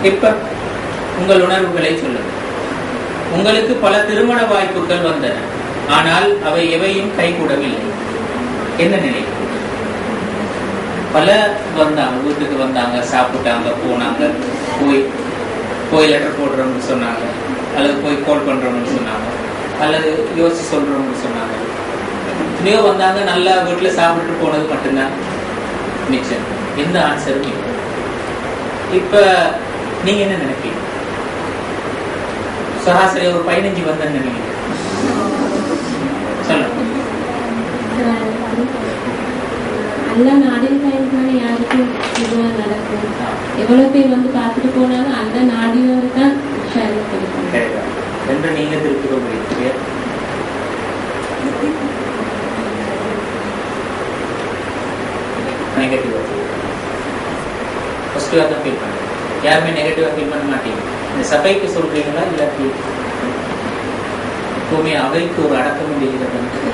இப்ப உங்கள் உணர்வுகளை சொல்லுங்கள். உங்களுக்கு பல திருமண வாய்ப்புகள் வந்தன, ஆனால் அவை எவையும் கைகூடவில்லை. என்ன நிலை? பல வந்தாங்க, வீட்டுக்கு வந்தாங்க, சாப்பிட்டாங்க, போனாங்க, போய் லெட்டர் போடுறோம்னு சொன்னாங்க, அல்லது போய் கால் பண்றோம்னு சொன்னாங்க, அல்லது யோசிச்சு சொல்றோம்னு சொன்னாங்க. எத்தனையோ வந்தாங்க, நல்லா வீட்டுல சாப்பிட்டு போனது மட்டும்தான் மிச்சம். எந்த ஆன்சரும் இல்லை. இப்ப நீங்க என்ன நினைப்பீங்க? சராசரி ஒரு 15 வந்தேன்னு நினைக்கிறீங்க. சொல்லுங்க. எல்லா நாடுகளும் யாருக்கும் இதுவா நடக்கும். எவ்வளவு பேர் வந்து பார்த்துட்டு போனாலும் அந்த நாடியோடு தான் என்று நீங்க திருப்பி கொண்டிருக்கீங்க. நெகட்டிவா ஃபர்ஸ்ட் தான் ஃபீல் பண்ணுங்க. யாருமே நெகட்டிவா ஃபீல் பண்ண மாட்டீங்க. இந்த சபைக்கு சொல்றீங்களா இல்லாட்டி எப்பவுமே அவைக்கு ஒரு அடக்கம் இருக்கிறது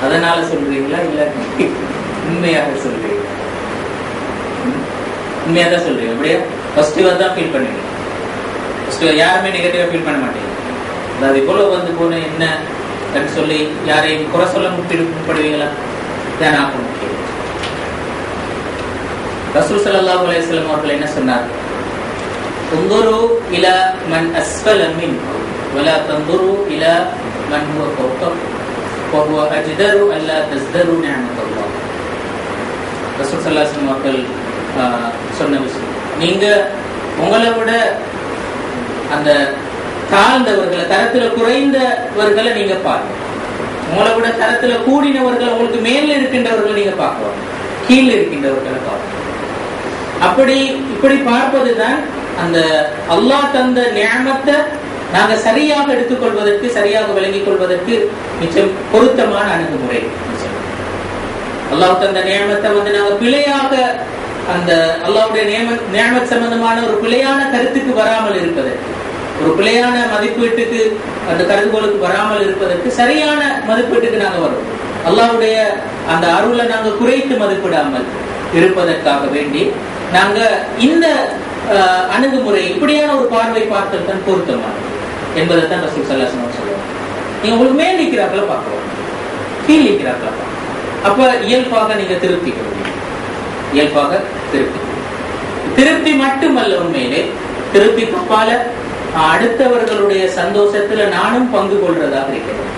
அதனால சொல்றீங்களா இல்லாட்டி உண்மையாக சொல்றீங்க? உண்மையா தான் சொல்றீங்க. அப்படியே பாசிட்டிவா தான் ஃபீல் பண்ணுவீங்க. யாருமே நெகட்டிவா ஃபீல் பண்ண மாட்டீங்க. அதாவது இவ்வளவு வந்து போன என்ன சொல்லி யாரையும் குறை சொல்ல முற்படுவீங்களா? தான் ஆக முக்கியம். ரசூல் ஸல்லல்லாஹு அலைஹி வஸல்லம் அவர்கள் என்ன சொன்னார்? உந்துரு இலா மன் அஸ்ஃபல மின்கும் வலா தந்துரு இலா மன் ஹுவ ஃபௌகக்கும் வஹுவ அஜ்தரு அல்லா தஸ்தரு நிஅமத்தல்லாஹ். ரசூல் ஸல்லல்லாஹு அலைஹி வஸல்லம் அவர்கள் சொன்ன விஷயம், நீங்க உங்களை விட அந்த தாழ்ந்தவர்களை, தரத்துல குறைந்தவர்களை நீங்க பாருங்க. உங்களை விட தரத்துல கூடினவர்களை, உங்களுக்கு மேல இருக்கின்றவர்களை நீங்க பார்க்கலாம், கீழே இருக்கின்றவர்களை பார்க்கலாம். இப்படி பார்ப்பதுதான் அந்த அல்லாஹ் தந்த நிஅமத்தை நாங்க சரியாக எடுத்துக்கொள்வதற்கு, சரியாக விளங்கிக் கொள்வதற்கு மிச்சம் பொருத்தமான அணுகுமுறை. அல்லாஹ் தந்த நியமத்தை வந்து நாங்க பிழையாக அந்த அல்லாஹ்வுடைய நியமத் சம்பந்தமான ஒரு பிழையான கருத்துக்கு வராமல் இருப்பதற்கு, ஒரு பிழையான மதிப்பீட்டுக்கு, அந்த கருதுகோளுக்கு வராமல் இருப்பதற்கு சரியான மதிப்பீட்டுக்கு நாங்க வரோம். அல்லாஹ்வுடைய அந்த அருளை நாங்க குறைத்து மதிப்பிடாமல் இருப்பதற்காக வேண்டி நாங்க இந்த அணுகுமுறை, இப்படியான ஒரு பார்வை பார்த்தல் தான் பொருத்தமானது என்பதை தான் ரசூல் ஸல்லல்லாஹு அலைஹி வஸல்லம் சொல்லுவாங்க. நீங்க உங்களுக்கு மேல் நிற்கிறார்கள பார்க்கலாம், கீழ் நிற்கிறார்கள பார்க்கலாம். அப்ப இயல்பாக நீங்க திருப்தி கொள்வீங்க. இயல்பாக திருப்தி மட்டுமல்ல, உண்மையிலே திருப்தி கப்பால அடுத்தவர்களுடைய சந்தோஷத்துல நானும் பங்கு கொள்றதாக இருக்கிறேன்.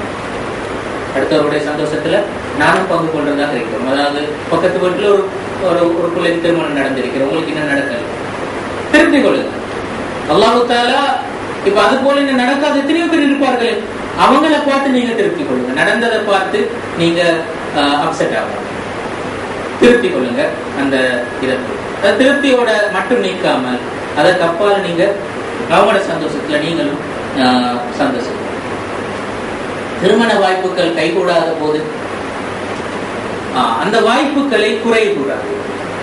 அடுத்தவருடைய சந்தோஷத்துல நானும் பங்கு கொள்றதாக இருக்கிறோம். அதாவது பக்கத்து வீட்டுல ஒரு பிள்ளைக்கு திருமணம் நடந்திருக்கிறோம், உங்களுக்கு என்ன நடக்கல, திருப்தி கொள்ளுங்க. அல்லாஹ் தஆலா இப்ப அது போல என்ன நடக்காத எத்தனையோ பேர் இருப்பார்களே, அவங்கள பார்த்து நீங்க திருப்தி கொள்ளுங்க. நடந்ததை பார்த்து நீங்க அப்செட் ஆகும். திருப்தி கொள்ளுங்க. அந்த திருப்தியோட மட்டும் நீக்காமல் அதற்கு அப்பால் நீங்க அவங்களோட சந்தோஷத்துல நீங்களும் சந்தோஷம். திருமண வாய்ப்புகள் கைகூடாத போது அந்த வாய்ப்புகளை குறை கூடாது.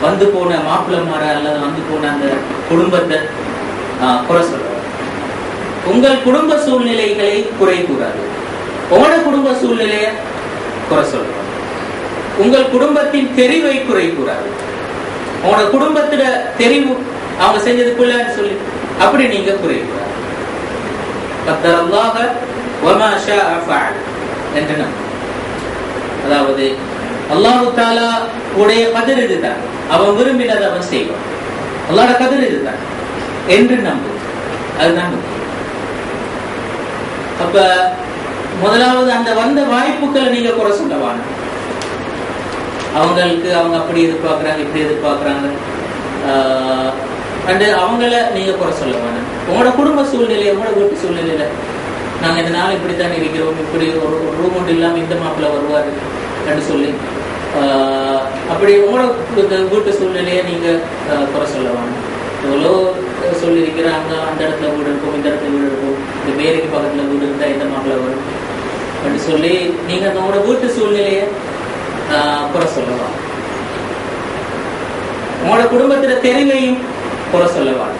வந்து போன மாப்பிள்ளமார அல்லது வந்து போன அந்த குடும்பத்தை குறை சொல்றாங்க. உங்கள் குடும்ப சூழ்நிலைகளை குறை கூடாது. உங்களோட குடும்ப சூழ்நிலைய குறை சொல்றாங்க. உங்கள் குடும்பத்தின் தெரிவை குறை கூடாது. உங்களோட குடும்பத்துல தெரிவு அவங்க செஞ்சதுக்குள்ளன்னு சொல்லி அப்படி நீங்க குறை கூடாது. கத்தரல்லாஹ வமா ஷாஅ ஃபஅல் என்று நம்புங்க. அதாவது அல்லாஹ் தஆலா உடைய கதர் இதுதான், அவன் விரும்பினதை அவன் செய்வான். அல்லாஹ்வோட கதர் இதுதான் என்று நம்புங்க. அதுதான் முக்கியம். அப்ப முதலாவது அந்த வந்த வாய்ப்புகளை நீங்க குறை சொல்லவான. அவங்களுக்கு அவங்க அப்படி எதிர்பார்க்கறாங்க, இப்படி எதிர்பார்க்கறாங்க, அவங்கள நீங்க குறை சொல்லவான. உங்களோட குடும்ப சூழ்நிலை, உங்களோட வீட்டு சூழ்நிலையில நாங்க இந்த நாள் இப்படித்தான் இருக்கிறோம், இப்படி ஒரு ரூம் ஒன்று இல்லாம இந்த மாப்பிள்ள வருவாரு என்று சொல்லி அப்படி உங்களோட வீட்டு சூழ்நிலையை நீங்க குறை சொல்லவாங்க. எவ்வளோ சொல்லியிருக்கிறாங்க, அந்த இடத்துல வீடு இருக்கும், இந்த இடத்துல வீடு இருக்கும், இந்த பேருக்கு பக்கத்துல வீடு இருந்தா இந்த மாப்பிள்ள வரும் அப்படி சொல்லி நீங்க உங்களோட வீட்டு சூழ்நிலையை குறை சொல்லலாம். உங்களோட குடும்பத்துல தெரிவையும் குறை சொல்லலாம்.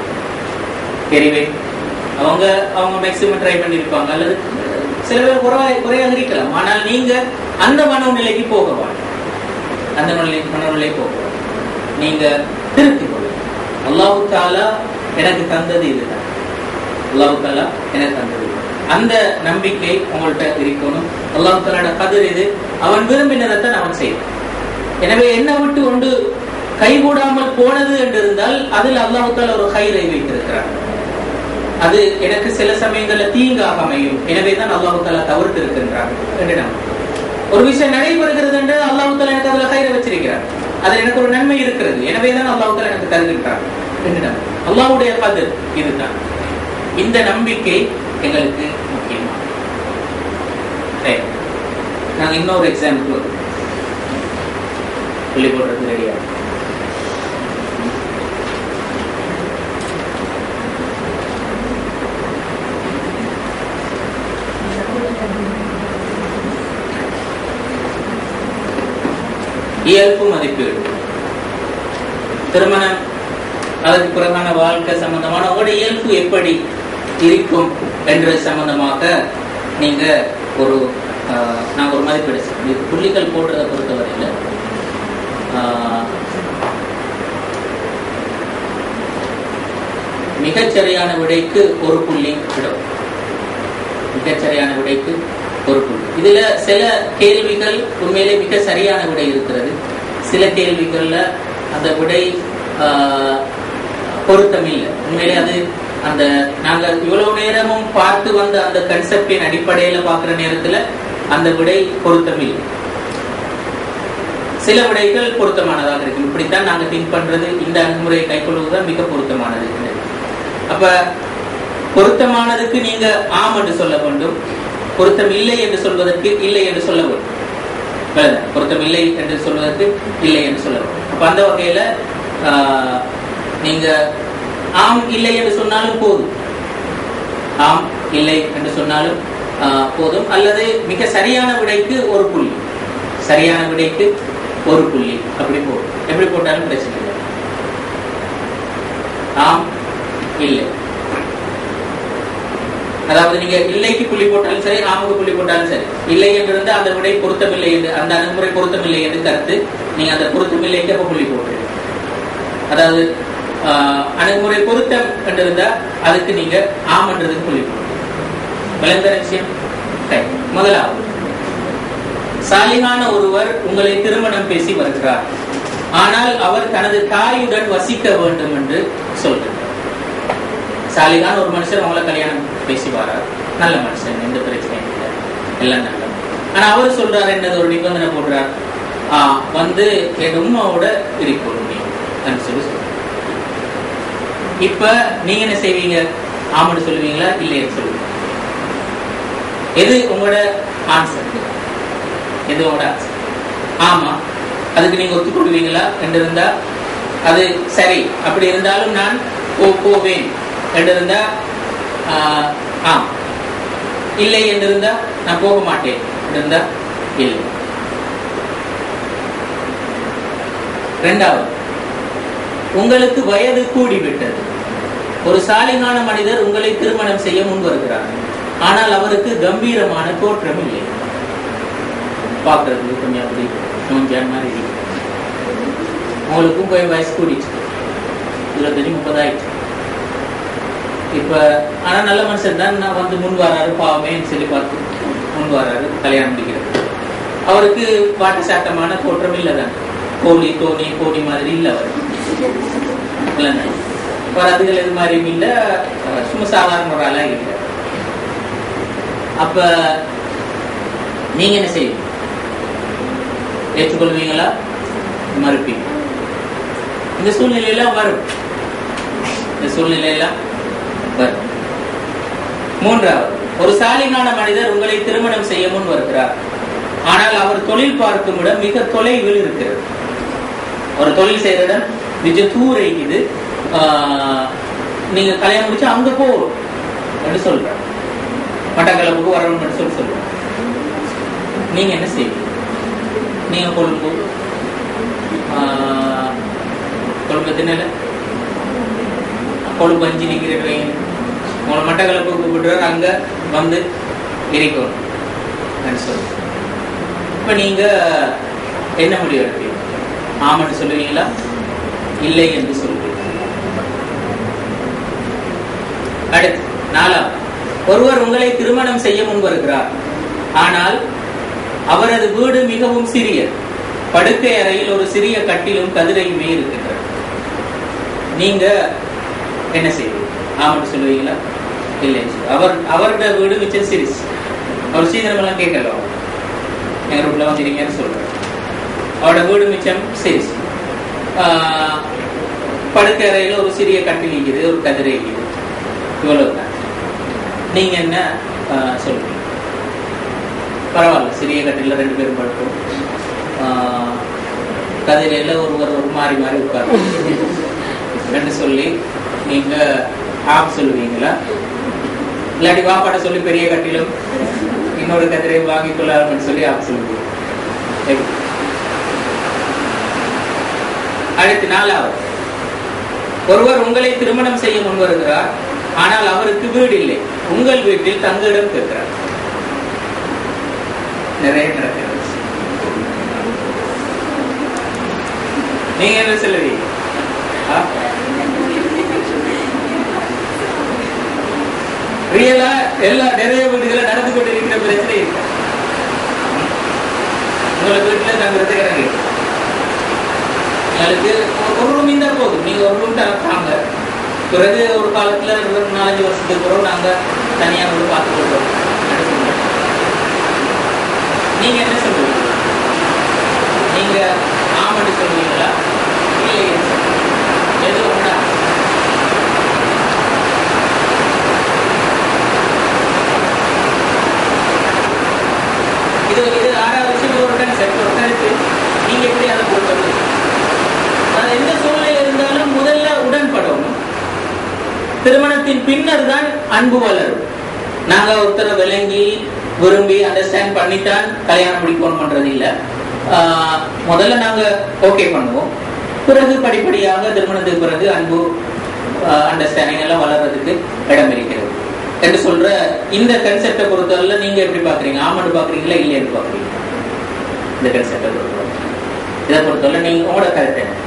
தெரிவை அவங்க மேக்சிமம் ட்ரை பண்ணிருப்பாங்க, அல்லது சில பேர் குறையாக இருக்கலாம். ஆனால் நீங்க அந்த மனோநிலைக்கு போகவாங்க. அந்த மனநிலை போக நீங்க திருத்திக் கொள்ளுங்க. அல்லாஹ் தஆலா எனக்கு தந்தது இதுதான், அல்லாஹ் தஆலா எனக்கு தந்தது, அந்த நம்பிக்கை உங்கள்கிட்ட இருக்கணும். அல்லாஹ் தஆலாவோட கதிர் இது, அவன் விரும்பினதைத்தான் அவன் செய்வான். எனவே என்னை விட்டு ஒன்று கைகூடாமல் போனது என்று இருந்தால் அதில் அல்லாஹ் தஆலா ஒரு ஹைரை வைத்திருக்கிறான். அது எனக்கு சில சமயங்கள்ல தீங்காக அமையும், எனவேதான் அல்லாஹ் தஆலா தவிர்த்து இருக்கின்றான் என்று நாம் ஒரு விஷயம் நடைபெறுகிறது என்று அல்லாஹ் தஆலா எனக்கு அதுல ஹைரை வச்சிருக்கிறார், அது எனக்கு ஒரு நன்மை இருக்கிறது, எனவேதான் அல்லாஹ் தஆலா எனக்கு தருகின்றான் என்று நாம் அல்லாஹ்வுடைய கதிர் இதுதான். இந்த நம்பிக்கை எங்களுக்கு முக்கியமா. நாங்க இன்னொரு எக்ஸாம்பிள் சொல்லி போடுறது ரெடியா. இயல்பு மதிப்பீடு, திருமணம் அதற்கு பிறகான வாழ்க்கை சம்பந்தமான உங்களுடைய இயல்பு எப்படி இருக்கும் என்ற சம்பந்தமாக நீங்க ஒரு நாங்கள் ஒரு மதிப்பீடு செய்யணும். புள்ளிகள் போடுறதை பொறுத்தவரையில் மிகச்சரியான விடைக்கு ஒரு புள்ளி விடும், மிகச்சரியான விடைக்கு ஒரு புள்ளி. இதுல சில கேள்விகள் உண்மையிலே மிக சரியான விடை இருக்கிறது, சில கேள்விகள்ல அந்த விடை பொருத்தமில்லை. உண்மையிலே அது அந்த நாங்க இவ்வளவு நேரமும் பார்த்து வந்த அந்த கன்செப்டின் அடிப்படையில பாக்குற நேரத்துல அந்த விடை பொருத்தமில்லை. சில விடைகள் பொருத்தமானதாக இருக்கு. இப்படித்தான் நாங்க திங்க் பண்றது, இந்த அணுகுமுறையை கைக்கொள்வதுதான் மிக பொருத்தமானது. அப்ப பொருத்தமானதுக்கு நீங்க ஆம் என்று சொல்ல வேண்டும், பொருத்தம் இல்லை என்று சொல்வதற்கு இல்லை என்று சொல்ல வேண்டும். பொருத்தம் இல்லை என்று சொல்வதற்கு இல்லை என்று சொல்ல வேண்டும். அப்ப அந்த வகையில நீங்க ஆம் இல்லை என்று சொன்னாலும் போதும், ஆம் இல்லை என்று சொன்னாலும் போதும், அல்லது மிக சரியான விடைக்கு ஒரு புள்ளி, சரியான விடைக்கு ஒரு புள்ளி அப்படி போடும். எப்படி போட்டாலும் பிரச்சனை இல்லை. ஆம் இல்லை, அதாவது நீங்க இல்லைக்கு புள்ளி போட்டாலும் சரி, ஆமுக்கு புள்ளி போட்டாலும் சரி, இல்லை என்று இருந்தா அந்த விடை பொருத்தமில்லை என்று, அந்த அணுகுமுறை பொருத்தமில்லை என்று கருத்து, நீங்க அந்த பொருத்தமில்லைக்கு அப்ப புள்ளி போட்டு, அதாவது அணுகுமுறை பொருத்தம் என்று இருந்தா அதுக்கு நீங்க ஆம் என்றதுக்கு புள்ளி போட்டு. விளங்குற விஷயம். முதலாவது, சாலிகான ஒருவர் உங்களை திருமணம் பேசி வருகிறார், ஆனால் அவர் தனது தாயுடன் வசிக்க வேண்டும் என்று சொல்றார். சாலிகான ஒரு மனுஷர் அவங்கள கல்யாணம் பேசி வரார், நல்ல மனுஷன், எந்த பிரச்சனையும் இல்லை, எல்லாம் நல்ல. ஆனா அவர் சொல்றாரு என்னது, ஒரு நிபந்தனை போடுறார், வந்து என் உமாவோட இருக்கணும் சொல்லி சொல்ற. இப்ப நீங்க என்ன செய்வீங்க, ஆமான்னு சொல்லுவீங்களா இல்லைன்னு சொல்லுவீங்க? எது உங்களோட ஆன்சர்? எது உங்களோட ஆன்சர்? ஆமா, அதுக்கு நீங்க ஒத்துக்கொள்வீங்களா என்று இருந்தா அது சரி, அப்படி இருந்தாலும் நான் போவேன் என்று இருந்தா ஆம், இல்லை என்று இருந்தா நான் போக மாட்டேன் என்று இருந்தா இல்லை. இரண்டாவது, உங்களுக்கு வயது கூடிவிட்டது, ஒரு சாலிகான மனிதர் உங்களை திருமணம் செய்ய முன் வருகிறார், ஆனால் அவருக்கு கம்பீரமான தோற்றம் இல்லை, பார்க்கறதுக்கு கொஞ்சம் அப்படி நோஞ்சான் மாதிரி இருக்கு. உங்களுக்கும் போய் வயசு கூடிச்சு, 25-30 ஆயிடுச்சு. இப்ப ஆனா நல்ல மனுஷன் தான், நான் வந்து முன் வராரு, பாவமே சொல்லி பார்த்து முன் வராரு, கல்யாணம் முடிக்கிறது. அவருக்கு பாட்டு சாட்டமான தோற்றம் இல்லைதான், கோழி தோணி கோணி மாதிரி இல்லை, அவர் வரதுகள் இது மாதிரியும் இல்லை, சும்மா சாதாரண ஒரு ஆளா இல்லை. அப்ப நீங்க என்ன செய்வீங்க? ஏற்றுக்கொள்வீங்களா மறுப்பீங்க? இந்த சூழ்நிலையெல்லாம் வரும், இந்த சூழ்நிலையெல்லாம் வரும். மூன்றாவது, ஒரு சாலிகான மனிதர் உங்களை திருமணம் செய்ய முன் வருகிறார், ஆனால் அவர் தொழில் பார்க்கும் இடம் மிக தொலைவில் இருக்கிறது. ஒரு தொழில் செய்யற இடம் மிக தூர இது, நீங்க கல்யாணம் முடிச்சு அங்க போறோம் என்று சொல்ற, மட்டக்களப்புக்கு வரணும் சொல்லி சொல்றோம். நீங்க என்ன செய்வீங்க? நீங்க கொழும்பு திண்ணல கொழும்பு 5 நிக்கிறீங்க, உங்களை மட்டக்களப்புக்கு கூப்பிடுறாரு, அங்க வந்து இருக்கணும் சொல்லு. இப்ப நீங்க என்ன முடிவு எடுப்பீங்க? ஆமென்று சொல்லுவீங்களா, இல்லை என்று சொல்லுவீங்க. அடுத்து 4, ஒருவர் உங்களை திருமணம் செய்ய முன் வருகிறார். ஆனால் அவரது வீடு மிகவும் சிறியது. படுக்கை அறையில் ஒரு சிறிய கட்டிலும் கதிரையுமே இருக்கின்றது. நீங்க என்ன செய்வீங்க? ஆமென்று சொல்லுவீங்களா, இல்லை? அவரோட வீடு மிச்சம் சிரிச்சு, அவர் சீதனமெல்லாம் கேட்கல, எங்க வீட்டுல வந்துருங்கன்னு சொல்றாரு. அவரோட வீடு மிச்சம் சிரிச்சு, படுக்கை அறையில ஒரு சிறிய கட்டில் இருக்குது, ஒரு கதிரை இருக்குது, இவ்வளவுதான். நீங்க என்ன சொல்லுவீங்க? பரவாயில்ல, சிறிய கட்டில 2 பேரும் படுப்போம், கதிரையில ஒருவர் ஒரு மாறி மாறி உட்காரு என்று சொல்லி நீங்க ஆப் சொல்லுவீங்களா? இல்லாட்டி வாப்பாட சொல்லி பெரிய கட்டிலும் இன்னொரு கதிரை வாங்கிக் கொள்ளாருன்னு சொல்லி ஆப் சொல்லுவீங்க. அடுத்து 4வது, ஒருவர் உங்களை திருமணம் செய்ய முன் வருகிறார். ஆனால் அவருக்கு வீடு இல்லை. உங்கள் வீட்டில் தங்கிடம் கேட்கிறார். நிறைய நடக்கிறது. நீங்க என்ன சொல்லுவீங்க? ரியலா எல்லா நிறைய வீடுகளை நடந்து கொண்டு இருக்கிற பிரச்சனை இருக்கு. உங்களுக்கு வீட்டுல தங்குறது இறங்கி உங்களுக்கு ஒரு ரூம் இருந்தா போதும், நீங்க ஒரு ரூம் தாங்க. பிறகு ஒரு காலத்துல 4-5 வருஷத்துக்கு பிறகு நாங்க தனியா ஒரு பார்த்து கொள்றோம். நீங்க என்ன சொல்லுவீங்க? நீங்க ஆமென்று சொல்லுவீங்களா, இல்லை எது ஒன்றா? இது 6வது விஷயம். ஒரு கருத்து, நீங்க எப்படி அதை கொடுப்பது? அது எந்த சூழ்நிலை இருந்தாலும் முதல்ல உடன்படணும். திருமணத்தின் பின்னர் தான் அன்பு வளரும். நாங்க ஒருத்தரை விளங்கி விரும்பி அண்டர்ஸ்டாண்ட் பண்ணித்தான் கல்யாணம் முடிக்கணும் பண்றது இல்ல. முதல்ல நாங்க ஓகே பண்ணுவோம், பிறகு படிப்படியாக திருமணத்துக்கு பிறகு அன்பு அண்டர்ஸ்டாண்டிங் எல்லாம் வளர்றதுக்கு இடம் இருக்கிறது என்று சொல்ற இந்த கன்செப்டை பொறுத்தவரை நீங்க எப்படி பாக்குறீங்க? ஆமென்று பாக்குறீங்களா, இல்லைன்னு பாக்குறீங்க? இந்த கன்செப்டை பொறுத்தவரை, இதை பொறுத்தவரை நீங்க உங்களோட கருத்து என்ன?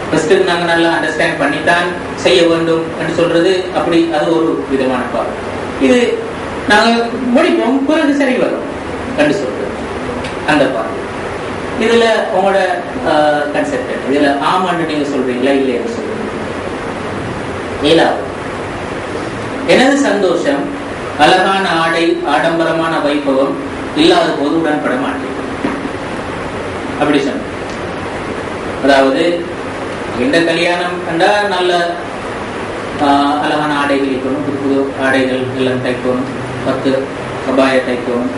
ஃபர்ஸ்ட் நாங்க நல்லா அண்டர்ஸ்டாண்ட் பண்ணித்தான் செய்ய வேண்டும் என்று சொல்றது அப்படி, அது ஒரு விதமான பார்வை. இது நாங்க முடிப்போம் பிறகு சரி வரும் என்று சொல்றது அந்த பார்வை. இதுல உங்களோட கன்செப்ட், இதுல ஆமான்னு நீங்க சொல்றீங்களா, இல்லைன்னு சொல்றீங்க? 7வது, எனது சந்தோஷம் அழகான ஆடை ஆடம்பரமான வைபவம் இல்லாத போது உடன்பட மாட்டேன். அப்படி சொன்ன, அதாவது எந்த கல்யாணம் கண்டா நல்ல அழகான ஆடைகள் இருக்கணும், புது புது ஆடைகள் எல்லாம் தைக்கணும், 10 கபாய தைக்கணும்,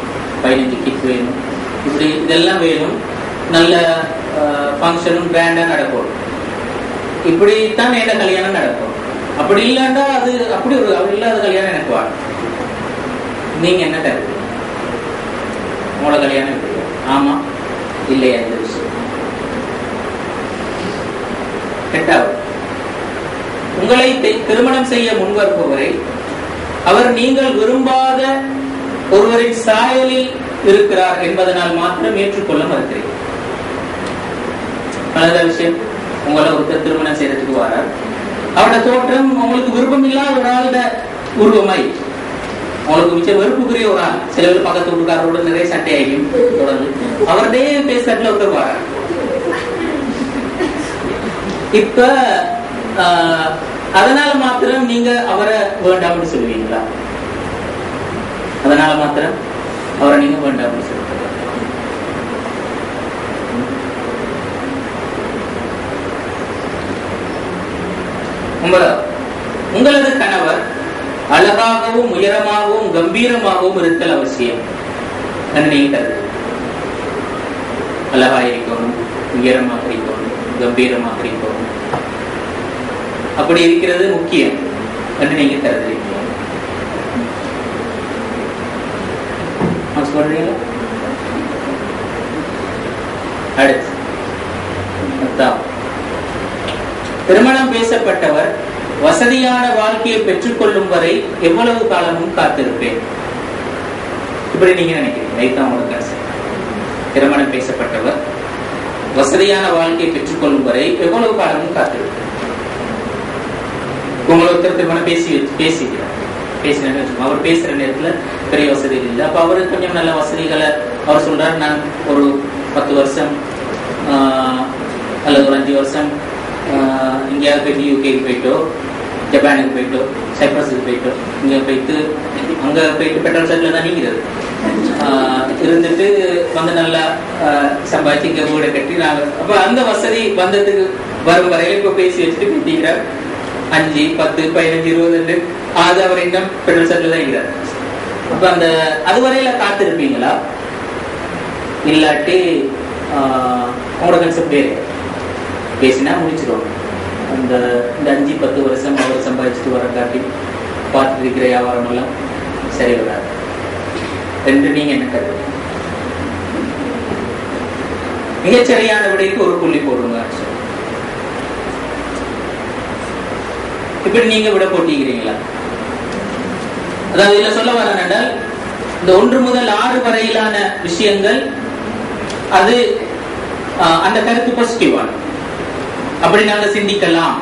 15 கிட் வேணும், இப்படி இதெல்லாம் வேணும். நல்ல ஃபங்க்ஷனும் கிராண்டா நடக்கும். இப்படித்தான் எந்த கல்யாணம் நடக்கும். அப்படி இல்லைண்டா அது அப்படி ஒரு அப்படி இல்லாத கல்யாணம் எனக்கு வா. நீங்க என்ன கருத்து? உங்களோட கல்யாணம் எப்படி? ஆமா இல்லையா? இந்த விஷயம். 8வது, உங்களை திருமணம் செய்ய முன்வருபவரை அவர் நீங்கள் விரும்பாத ஒருவரின் சாயலில் இருக்கிறார் என்பதனால் மாத்திரம் ஏற்றுக்கொள்ள மறுக்கிறீர்கள். பல விஷயம், உங்களை ஒருத்தர் திருமணம் செய்யறதுக்கு வரார், அவரோட தோற்றம் உங்களுக்கு விருப்பம் இல்லாத ஒரு ஆளோட உருவமாய் உங்களுக்கு மிச்சம் வெறுப்புக்குரிய ஒரு ஆள். சில பேர் பக்கத்து வீட்டுக்காரோட நிறைய சண்டை ஆகியும் தொடர்ந்து அவருடைய பேசுறதுல ஒருத்தர் வரார். இப்ப அதனால மாத்திரம் நீங்க அவரை வேண்டாம்னு சொல்லுவீங்களா? அதனால மாத்திரம் அவரை நீங்க வேண்டாம்னு சொல்லுவீங்க? உங்களது கணவர் அழகாகவும் உயரமாகவும் கம்பீரமாகவும் இருத்தல் அவசியம். அழகா இருக்கணும், உயரமாக இருக்கணும், கம்பீரமாக இருக்கணும், அப்படி இருக்கிறது முக்கியம் என்று நீங்க கருதுறீங்க. சொல்றீங்களா? அடுத்து, திருமணம் பேசப்பட்டவர் வசதியான வாழ்க்கையை பெற்றுக் கொள்ளும் வரை எவ்வளவு காலமும் காத்திருப்பேன். இப்படி நீங்க நினைக்கிறீங்க? திருமணம் பேசப்பட்டவர் வசதியான வாழ்க்கையை பெற்றுக்கொள்ளும் வரை எவ்வளவு காலமும் காத்திருக்கும். உங்களை ஒருத்தர் திருமணம் பேசிக்கிறார், பேசின அவர் பேசுற நேரத்துல பெரிய வசதிகள் இல்லை. அப்ப அவரு கொஞ்சம் நல்ல வசதிகளை அவர் சொல்றாரு, நான் ஒரு 10 வருஷம் அல்லது ஒரு 5 வருஷம் இங்கேயாவது போயிட்டு யூகேக்கு போயிட்டோ, ஜப்பானுக்கு போயிட்டோ, சைப்ரஸுக்கு போயிட்டோ, இங்க போயிட்டு அங்க போயிட்டு பெட்ரோல் சைட்ல தான் நீங்கிறது இருந்துட்டு வந்து நல்லா சம்பாதிச்சு இங்க வீடை கட்டி நாங்க அப்ப அந்த வசதி வந்ததுக்கு வரும் வரையில இப்ப பேசி வச்சுட்டு கட்டிக்கிறார். 5, 10, 15, 20 அது அவர் இன்னும் பெட்ரோல் சைட்ல தான் இருக்கிறார். அப்ப அந்த அதுவரையில காத்திருப்பீங்களா? இல்லாட்டி உங்களோட கன்செப்ட் வேறு, பேசினா முடிச்சிருவாங்க. அந்த 5, 10 வருஷம் அவர் சம்பாதிச்சுட்டு வர காட்டி பார்த்துட்டு இருக்கிற வியாபாரம் எல்லாம் சரி வராது. ரெண்டு நீங்க என்ன கருது? மிகச்சரியான விடைக்கு ஒரு புள்ளி போடுங்க. இப்படி நீங்க விட போட்டிக்கிறீங்களா? அதாவது இதுல சொல்ல வர என்றால் இந்த 1 முதல் 6 வரையிலான விஷயங்கள் அது அந்த கருத்து பாசிட்டிவான, அப்படி நாங்கள் சிந்திக்கலாம்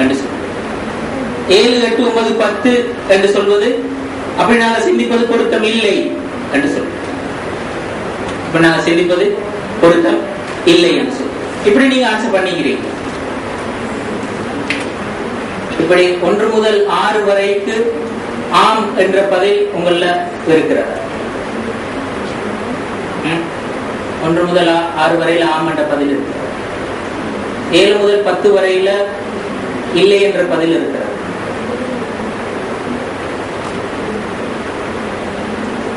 என்று சொல்லுவோம். 7, 8, 9, 10 என்று சொல்வது அப்படி நாங்கள் சிந்திப்பது பொருத்தம் இல்லை என்று சொல்லுவோம். இப்ப நாங்கள் சிந்திப்பது பொருத்தம் இல்லை என்று சொல்லுவோம். இப்படி நீங்க ஆன்சர் பண்ணிக்கிறீங்க. இப்படி 1 முதல் 6 வரைக்கு ஆம் என்ற பதில் உங்கள இருக்கிறதா? 1 முதல் 6 வரையில ஆம் என்ற பதில் இருக்கிறது. 7 முதல் 10 வரையில இல்லை என்ற பதில் இருக்கிறது.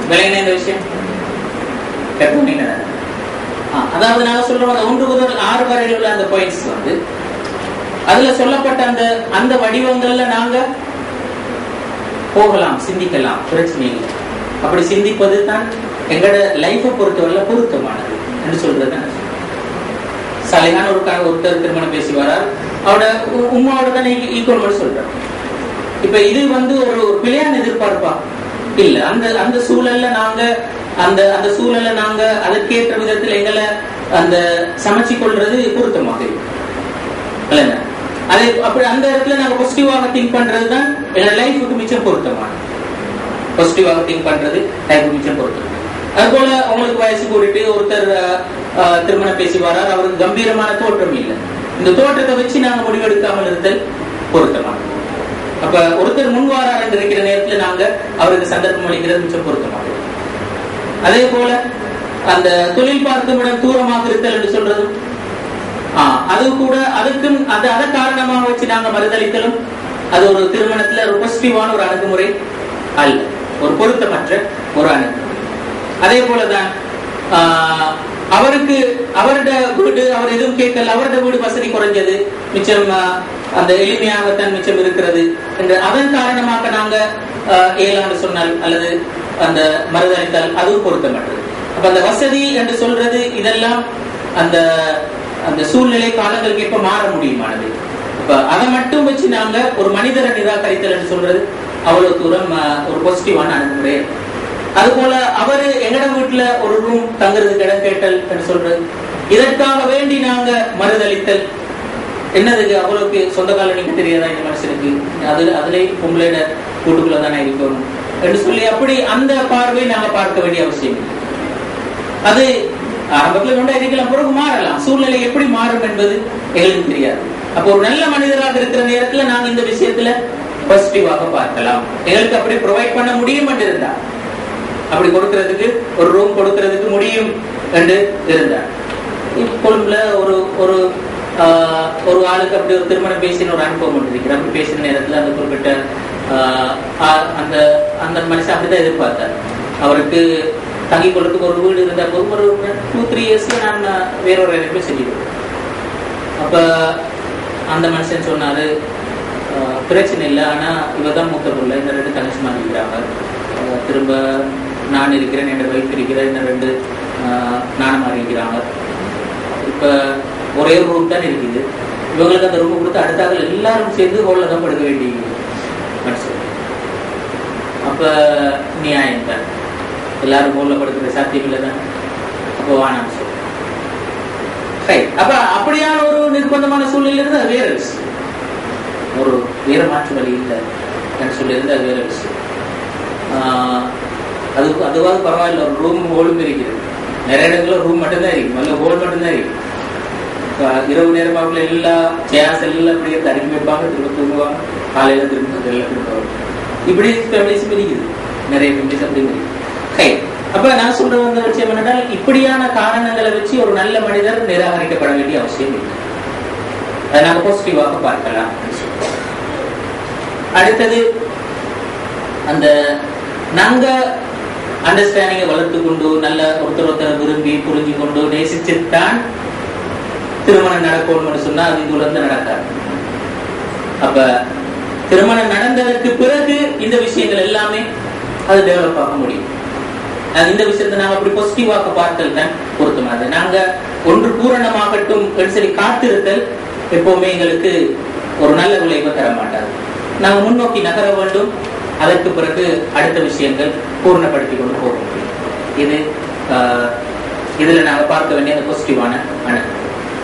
விளையாட இந்த விஷயம் அதாவது நாங்க சொல்றோம், அந்த 1 முதல் 6 வரையில் உள்ள அந்த பாயிண்ட்ஸ் வந்து அதுல சொல்லப்பட்ட அந்த வடிவங்கள்ல நாங்க போகலாம், சிந்திக்கலாம், பிரச்சனை இல்லை. அப்படி சிந்திப்பது தான் எங்களோட லைஃபை பொறுத்தவரை பொருத்தமானது என்று சொல்றது. சலையான ஒருத்தர் திருமணம் பேசி வரார், அவரோட உமாவோட தான் ஈக்குவல் சொல்றாரு. இப்ப இது வந்து ஒரு பிழையான எதிர்பார்ப்பா இல்ல. அந்த சூழல்ல நாங்க அந்த சூழல்ல நாங்க அதற்கேற்ற விதத்தில் எங்களை அந்த சமைச்சு கொள்றது பொருத்தமாக இல்ல. அதே அப்படி அந்த இடத்துல நாங்க பாசிட்டிவாக திங்க் பண்றதுதான் எங்க லைஃபுக்கு மிச்சம் பொருத்தமான. பாசிட்டிவாக திங்க் பண்றது லைஃபுக்கு மிச்சம் பொருத்தம். அது போல உங்களுக்கு வயசு கூட்டிட்டு ஒருத்தர் திருமணம் பேசி வரார், அவருக்கு கம்பீரமான தோற்றம் இல்லை. இந்த தோற்றத்தை வச்சு நாங்க முடிவெடுக்காமல் இருந்தல் பொருத்தமான. அப்ப ஒருத்தர் முன்வாரார் என்று இருக்கிற நேரத்துல நாங்க அவருக்கு சந்தர்ப்பம் அளிக்கிறது மிச்சம் பொருத்தமாக. அதே போல அந்த தொழில் பார்க்கும் இடம் தூரமாக இருத்தல் என்று சொல்றது, அது கூட அதுக்கும் அதை காரணமாக வச்சு நாங்க மறுதளித்தலும் அது ஒரு திருமணத்துல ஒரு பாசிட்டிவான ஒரு அணுகுமுறை அல்ல, ஒரு பொருத்தமற்ற ஒரு அணுகுமுறை. அதே போலதான் அவருக்கு அவருடைய வீடு அவர் எதுவும் கேட்கல, அவருடைய வீடு வசதி குறைஞ்சது, மிச்சம் அந்த எளிமையாகத்தான் மிச்சம் இருக்கிறது என்று அதன் காரணமாக நாங்க ஏழாண்டு சொன்னால் அல்லது அந்த மறுதளித்தால் அதுவும் பொருத்தமற்றது. அப்ப அந்த வசதி என்று சொல்றது இதெல்லாம் அந்த அந்த சூழ்நிலை காலங்களுக்கு எப்ப மாற முடியுமானது. இப்ப அதை மட்டும் வச்சு நாங்க ஒரு மனிதரை நிராகரித்தல் என்று சொல்றது அவ்வளவு தூரம் ஒரு பாசிட்டிவான அணுகுமுறை. அது போல அவரு எங்கட வீட்டுல ஒரு ரூம் தங்குறதுக்கு இடம் கேட்டல் என்று சொல்றது, இதற்காக வேண்டி நாங்க மறுதளித்தல் என்னதுக்கு அவ்வளவுக்கு சொந்த கால நீங்க தெரியாதா இந்த மனுஷனுக்கு, அதுல பொம்பளையோட கூட்டுக்குள்ளதானே இருக்கணும் என்று சொல்லி அப்படி அந்த பார்வையை நாங்க பார்க்க வேண்டிய அவசியம். அது ஆரம்பத்தில் கொண்டா இருக்கலாம், பிறகு மாறலாம். சூழ்நிலை எப்படி மாறும் என்பது எங்களுக்கு தெரியாது. அப்போ ஒரு நல்ல மனிதராக இருக்கிற நேரத்துல நாங்க இந்த விஷயத்துல பாசிட்டிவாக பார்க்கலாம். எங்களுக்கு அப்படி ப்ரொவைட் பண்ண முடியும் என்று இருந்தா, அப்படி கொடுக்கறதுக்கு ஒரு ரூம் கொடுக்கறதுக்கு முடியும் என்று இருந்தார். கொழும்புல ஒரு ஒரு ஆளுக்கு அப்படி ஒரு திருமணம் பேசின ஒரு அனுபவம் இருக்கிற. அப்படி பேசின நேரத்துல அந்த குறிப்பிட்ட அந்த மனுஷன் அப்படிதான் எதிர்பார்த்தார். அவருக்கு தங்கி கொள்றதுக்கு ஒரு வீடு இருந்த போது ஒரு 2-3 இயர்ஸ்ல நான் வேறொரு இடத்துல செஞ்சுடுவேன். அப்ப அந்த மனுஷன் சொன்னாரு, பிரச்சனை இல்லை, ஆனா இவதான் மூத்த பொருள், இந்த 2 தங்கச்சி மாறிக்கிறாங்க, திரும்ப நான் இருக்கிறேன், என்னோட வைஃப் இருக்கிறேன், இன்னும் 2 நானும் மாறிக்கிறாங்க. இப்ப ஒரே ஒரு ரூம் தான் இருக்குது, இவங்களுக்கு அந்த ரூம் கொடுத்து அடுத்தாக எல்லாரும் சேர்ந்து ஹோல்ல தான் படுக்க வேண்டிய மனுஷன். அப்ப நியாயம் தான், எல்லாரும் ஹோல்ல படுக்கிற சாத்தியம் இல்லை தான். அப்போ வானான்னு சொல்ல அப்ப அப்படியான ஒரு நிர்பந்தமான சூழ்நிலை இருந்து அது வேற விஷயம். ஒரு வேற மாற்று வழி இல்லை சொல்லியிருந்து அது வேற விஷயம். அதுவாது பரவாயில்ல, ஒரு ரூம் ஹோலும் இருக்கிறது. நிறைய இடங்கள்ல ரூம் மட்டும்தான் இருக்கு, நல்ல ஹோல் மட்டும்தான் இருக்கு. இரவு நேரமாக்குள்ள எல்லா சேர்ஸ் எல்லாம் அப்படியே தடுக்கி வைப்பாங்க, திரும்ப தூங்குவாங்க, காலையில திரும்ப எல்லாம் திரும்ப. இப்படி ஃபேமிலிஸும் இருக்குது, நிறைய ஃபேமிலிஸ் அப்படி இருக்கு. அப்ப நான் சொல்ற வந்த விஷயம் என்னென்றால், இப்படியான காரணங்களை வச்சு ஒரு நல்ல மனிதர் நிராகரிக்கப்பட வேண்டிய அவசியம் இல்லை. அதை நாங்கள் பாசிட்டிவாக பார்க்கலாம். அடுத்தது, அந்த நாங்க அண்டர்ஸ்டாண்டிங்கை வளர்த்து கொண்டு நல்ல ஒருத்தர் விரும்பி புரிஞ்சு கொண்டு நேசிச்சுத்தான் திருமணம் நடக்கணும்னு சொன்னா அது இதுல நடக்காது. அப்ப திருமணம் நடந்ததற்கு பிறகு இந்த விஷயங்கள் எல்லாமே அது டெவலப் ஆக முடியும். இந்த விஷயத்தை நாங்க அப்படி பாசிட்டிவாக பார்த்தல் தான் பொருத்தமானது. நாங்க ஒன்று பூரணமாகட்டும் சரி காத்திருத்தல் எப்பவுமே எங்களுக்கு ஒரு நல்ல விளைவை தர மாட்டாது. நாங்க முன்னோக்கி நகர வேண்டும், அதற்கு பிறகு அடுத்த விஷயங்கள் பூர்ணப்படுத்தி கொண்டு போக முடியும். இதுல நாங்க பார்க்க வேண்டிய அந்த பாசிட்டிவான அணுகு.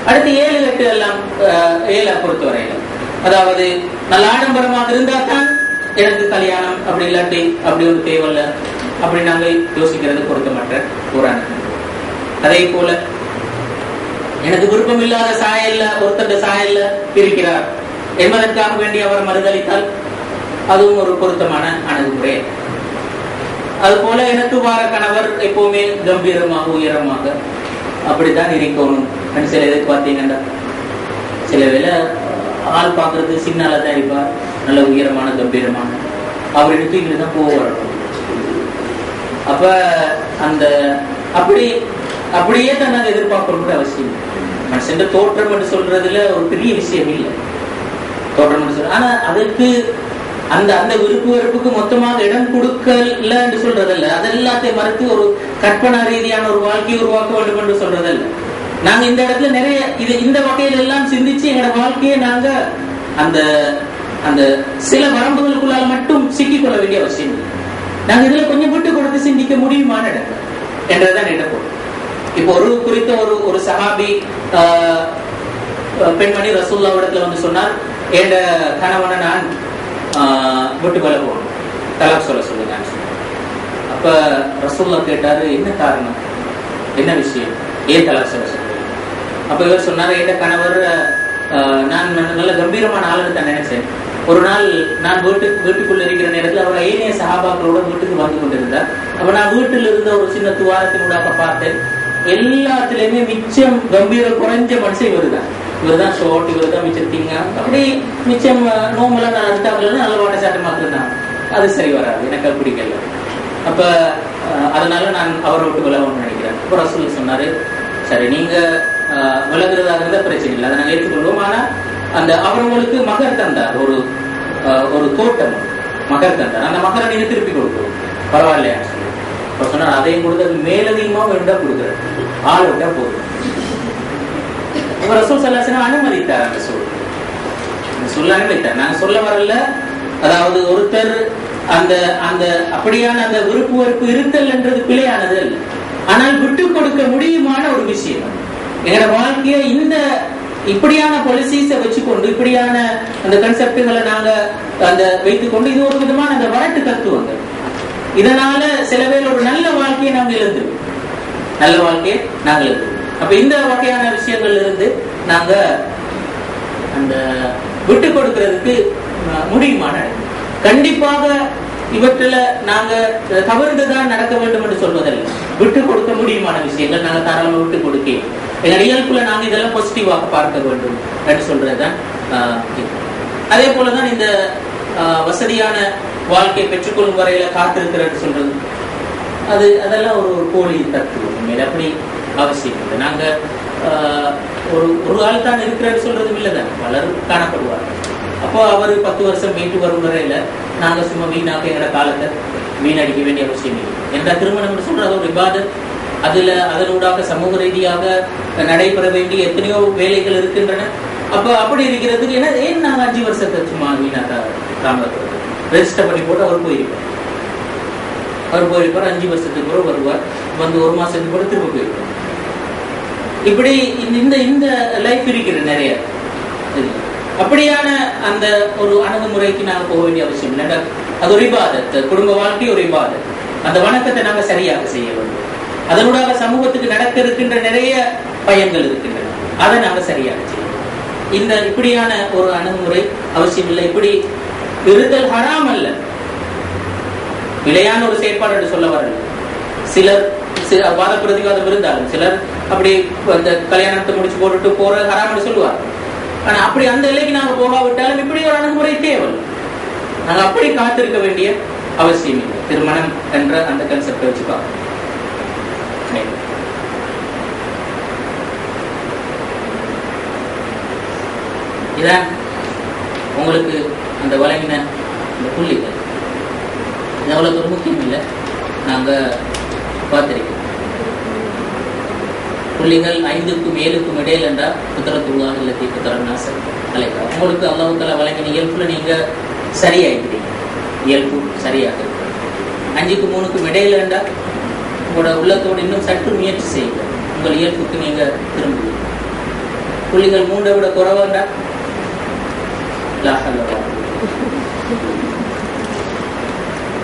அடுத்து 7, 8 எல்லாம் 7 பொறுத்தவரையில, அதாவது நல்ல ஆடம்பரமாக இருந்தா தான் எனக்கு கல்யாணம், அப்படி இல்லாட்டி அப்படி ஒரு தேவையில்ல அப்படி நாங்க யோசிக்கிறது பொருத்தமற்ற ஒரு அணுகு. அதே போல எனக்கு விருப்பம் இல்லாத சாயல்ல ஒருத்தர் சாயல்ல இருக்கிறார் என்பதற்காக வேண்டி அவர் மறுதளித்தால் அதுவும் ஒரு பொருத்தமான அணுகுமுறை. அது போல எனக்கு வார கணவர் எப்பவுமே கம்பீரமாக உயரமாக அப்படித்தான் இருக்கணும். சில இதுக்கு பார்த்தீங்கன்னா சில வேளை ஆள் பார்க்கறது சின்னாலதான் இருப்பார், நல்ல உயரமான கம்பீரமான, அவர் எடுத்து தான் போவார். அப்ப அந்த அப்படியே தான் நாங்க எதிர்பார்க்கணும் அவசியம். மனுஷன் தோற்றம் என்று சொல்றதுல ஒரு பெரிய விஷயம் இல்லை, தோற்றம் என்று சொல்ற. ஆனா அதுக்கு அந்த அந்த விருப்பு வெறுப்புக்கு மொத்தமாக இடம் கொடுக்கல என்று சொல்றதல்ல. அதெல்லாத்தையும் மறுத்து ஒரு கற்பனா ரீதியான ஒரு வாழ்க்கையை உருவாக்க வேண்டும் என்று சொல்றதல்ல. நாங்க இந்த இடத்துல நிறைய இந்த வகையில எல்லாம் சிந்திச்சு எங்களோட வாழ்க்கையை நாங்க அந்த அந்த சில வரம்புகளுக்குள்ளால் மட்டும் சிக்கிக்கொள்ள வேண்டிய அவசியம் இல்லை. நாங்க இதுல கொஞ்சம் விட்டு கொடுத்து சிந்திக்க முடியுமான இடம் என்றதான் இடப்போம். இப்போ ஒரு குறித்த ஒரு சஹாபி பெண்மணி ரசூலுல்லாஹ்விடத்துல வந்து சொன்னார், என் கணவனை நான் விட்டு கொள்ள போகணும், தலாக் சொல்லுங்க. அப்ப ரசூலுல்லாஹ் கேட்டாரு, என்ன காரணம், என்ன விஷயம், ஏன் தலாக் சொல்லுங்க? அப்ப இவர் சொன்னாரு, என் கணவர் நான் நல்ல கம்பீரமான ஆளுன்னு தான் நினைச்சேன். ஒரு நாள் நான் வீட்டுக்குள்ள இருக்கிற நேரத்தில் அவர் ஏனைய சஹாபாக்களோட வீட்டுக்கு வந்து கொண்டிருந்தார். அப்ப நான் வீட்டில் இருந்த ஒரு சின்ன துவாரத்தினூடாக பார்த்தேன், எல்லாத்திலுமே மிச்சம் கம்பீரம் குறைஞ்ச மனுஷன் இவருதான். இவருதான் ஷோர்ட், இவருதான் மிச்சம் திங்க, அப்படி மிச்சம் நோம்பெல்லாம் நான் அடுத்தாப்புல நல்ல வாட்ட சாட்டை மாத்திருந்தான். அது சரி வராது, எனக்கு அது பிடிக்கல. அப்ப அதனால நான் அவரை விட்டு விலகணும்னு நினைக்கிறேன். அப்ப ரசூல் சொன்னாரு, சரி நீங்க விலகுறதாக இருந்தா பிரச்சனை இல்லை, அதை நாங்கள் ஏற்றுக்கொள்வோம். ஆனா அந்த அவர்களுக்கு மகர் தந்தார், ஒரு தோட்டம் மகர் தந்தார், அந்த மகரை நீங்க திருப்பி கொடுக்கணும், பரவாயில்லையா சொன்னார். அதையும் கொடுத்து மேலதிகமா வேண்டா கொடுக்குற ஆள் விட்டா போதும். ரசூல் ஸல்லல்லாஹு அலைஹி வஸல்லம் அனுமதித்தார். அந்த சொல்ல அனுமதித்தார். நாங்க சொல்ல வரல, அதாவது ஒருத்தர் அந்த அந்த அப்படியான அந்த விருப்பு வெறுப்பு இருத்தல் என்றது பிழையானது அல்ல. ஆனால் விட்டு கொடுக்க முடியுமான ஒரு விஷயம். எங்களோட வாழ்க்கையை இந்த இப்படியான பாலிசிஸை வச்சுக்கொண்டு, இப்படியான அந்த கன்செப்டுகளை நாங்க அந்த வைத்துக் கொண்டு, இது ஒரு விதமான அந்த வரட்டு தத்துவங்கள். இதனால சில பேர் ஒரு நல்ல வாழ்க்கையை நாங்கள் எழுதுவோம், நல்ல வாழ்க்கையை நாங்கள் எழுதுவோம். அப்ப இந்த வகையான விஷயங்கள்ல இருந்து நாங்க அந்த விட்டு கொடுக்கிறதுக்கு முடியுமான, கண்டிப்பாக இவற்றில நாங்க தவறுதான் நடக்க வேண்டும் என்று சொல்வதில்லை. விட்டு கொடுக்க முடியுமான விஷயங்கள் நாங்க தாராளமாக விட்டு கொடுக்க, எங்க இயல்புல நாங்க இதெல்லாம் பாசிட்டிவாக பார்க்க வேண்டும் என்று சொல்றதுதான். அதே போலதான் இந்த வசதியான வாழ்க்கையை பெற்றுக்கொள்ளும் வரையில காத்திருக்கிறது சொல்றது, அதெல்லாம் ஒரு போலி தத்துவம். அப்படி அவசியம் இல்லை. நாங்க ஒரு ஆள் தான் இருக்கிறாரு சொல்றதும் இல்லைதான், பலரும் காணப்படுவார். அப்போ அவர் 10 வருஷம் மீட்டு வரும் வரையில நாங்க சும்மா வீணாக எங்களோட காலத்தை வீணடிக்க வேண்டிய அவசியம் இல்லை. என்ற திருமணம் சொல்றது ஒரு இபாதத். அதனூடாக சமூக ரீதியாக நடைபெற வேண்டிய எத்தனையோ வேலைகள் இருக்கின்றன. அப்ப அப்படி இருக்கிறதுக்கு ஏன் நாங்க 5 வருஷத்தை சும்மா வீணாக காமத்தில் ரெஜிஸ்டர் பண்ணி போட்டு அவர் போயிருப்பார். 5 வருஷத்துக்கு பிறகு வருவார், வந்து 1 மாசத்துக்கு கூட திரும்ப போயிருப்பார். இப்படி இந்த லைஃப் இருக்கிற நிறைய. அப்படியான அந்த ஒரு அணுகுமுறைக்கு நாங்கள் போக வேண்டிய அவசியம் இல்லை. அது ஒரு இபாதத், குடும்ப வாழ்க்கை ஒரு இபாதத். அந்த வணக்கத்தை நாங்கள் சரியாக செய்ய வேண்டும். அதனூடாக சமூகத்துக்கு நடக்க இருக்கின்ற நிறைய பயன்கள் இருக்கின்றன, அதை நாங்கள் சரியாக செய்யணும். இப்படியான ஒரு அணுகுமுறை அவசியம் இல்லை. இப்படி இருத்தல் ஹராம் அல்ல, விலையான ஒரு செயற்பாடு என்று சொல்ல வரல. சிலர் வாத பிரதிவாதம் இருந்தாலும் சிலர் அப்படி அந்த கல்யாணத்தை முடிச்சு போட்டுட்டு போற ஹராம்னு சொல்லுவார். ஆனா அப்படி அந்த எல்லைக்கு நாங்க போகாவிட்டாலும் இப்படி ஒரு அணுகுமுறை தேவை. நாங்க அப்படி காத்திருக்க வேண்டிய அவசியம் இல்லை. திருமணம் என்ற அந்த கன்செப்டை வச்சு பார்க்கணும். இதான் உங்களுக்கு அந்த வழங்கின இந்த புள்ளிகள். இது அவ்வளவு ஒரு முக்கியம் இல்லை, நாங்க பார்த்திருக்கோம். புள்ளிகள் 5க்கும் 7க்கும் இடையில் என்றால் புத்திரத்துள்ளாக இல்லத்தி புத்திரநாசம் அலைக்கா. உங்களுக்கு அல்லாஹ் தஆலா வழங்கின இயல்புல நீங்க சரியாயிருக்கிறீங்க, இயல்பு சரியாக இருக்கு. 5க்கும் 3க்கும் இடையில என்றால் உங்களோட உள்ளத்தோடு இன்னும் சற்று முயற்சி செய்யுங்க, உங்கள் இயல்புக்கு நீங்க திரும்புவீங்க. புள்ளிகள் 3ஐ விட குறைவாண்டா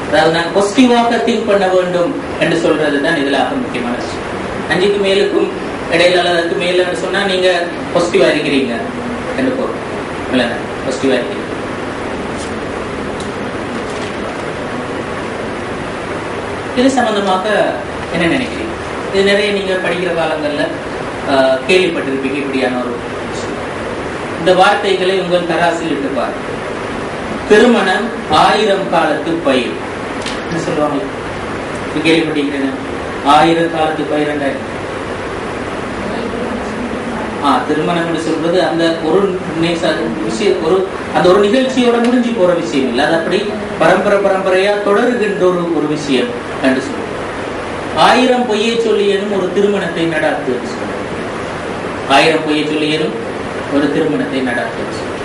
அதாவது நான் பாசிட்டிவாக திங்க் பண்ண வேண்டும் என்று சொல்றதுதான் இதுல முக்கியமான விஷயம். 5க்கும் 7க்கும் இடையில அல்லது மேல சொன்னா நீங்க பாசிட்டிவா இருக்கிறீங்க என்று பொருள். பாசிட்டிவா இருக்கிறீங்க. இது சம்பந்தமாக என்ன நினைக்கிறீங்க? இது நிறைய நீங்க படிக்கிற காலங்கள்ல கேள்விப்பட்டிருப்பீங்க. இப்படியான ஒரு இந்த வார்த்தைகளை உங்கள் தராசில் இட்டு பாருங்க. திருமணம் 1000 காலத்து பயிர் சொல்லுவாங்க, கேள்விப்பட்டிருக்கிறேன். 1000 காலத்து பயிர் திருமணம் சொல்றது அந்த ஒரு விஷயம், அந்த ஒரு நிகழ்ச்சியோட முடிஞ்சு போற விஷயம் இல்லை. அது அப்படி பரம்பரையா தொடருகின்ற ஒரு விஷயம் என்று சொல்லுவோம். 1000 பொய்யை சொல்லியனும் ஒரு திருமணத்தை நடாத்து சொல்லுவோம். 1000 பொய்யை சொல்லியனும் ஒரு திருமணத்தை நடாத்து சொல்லுவோம்.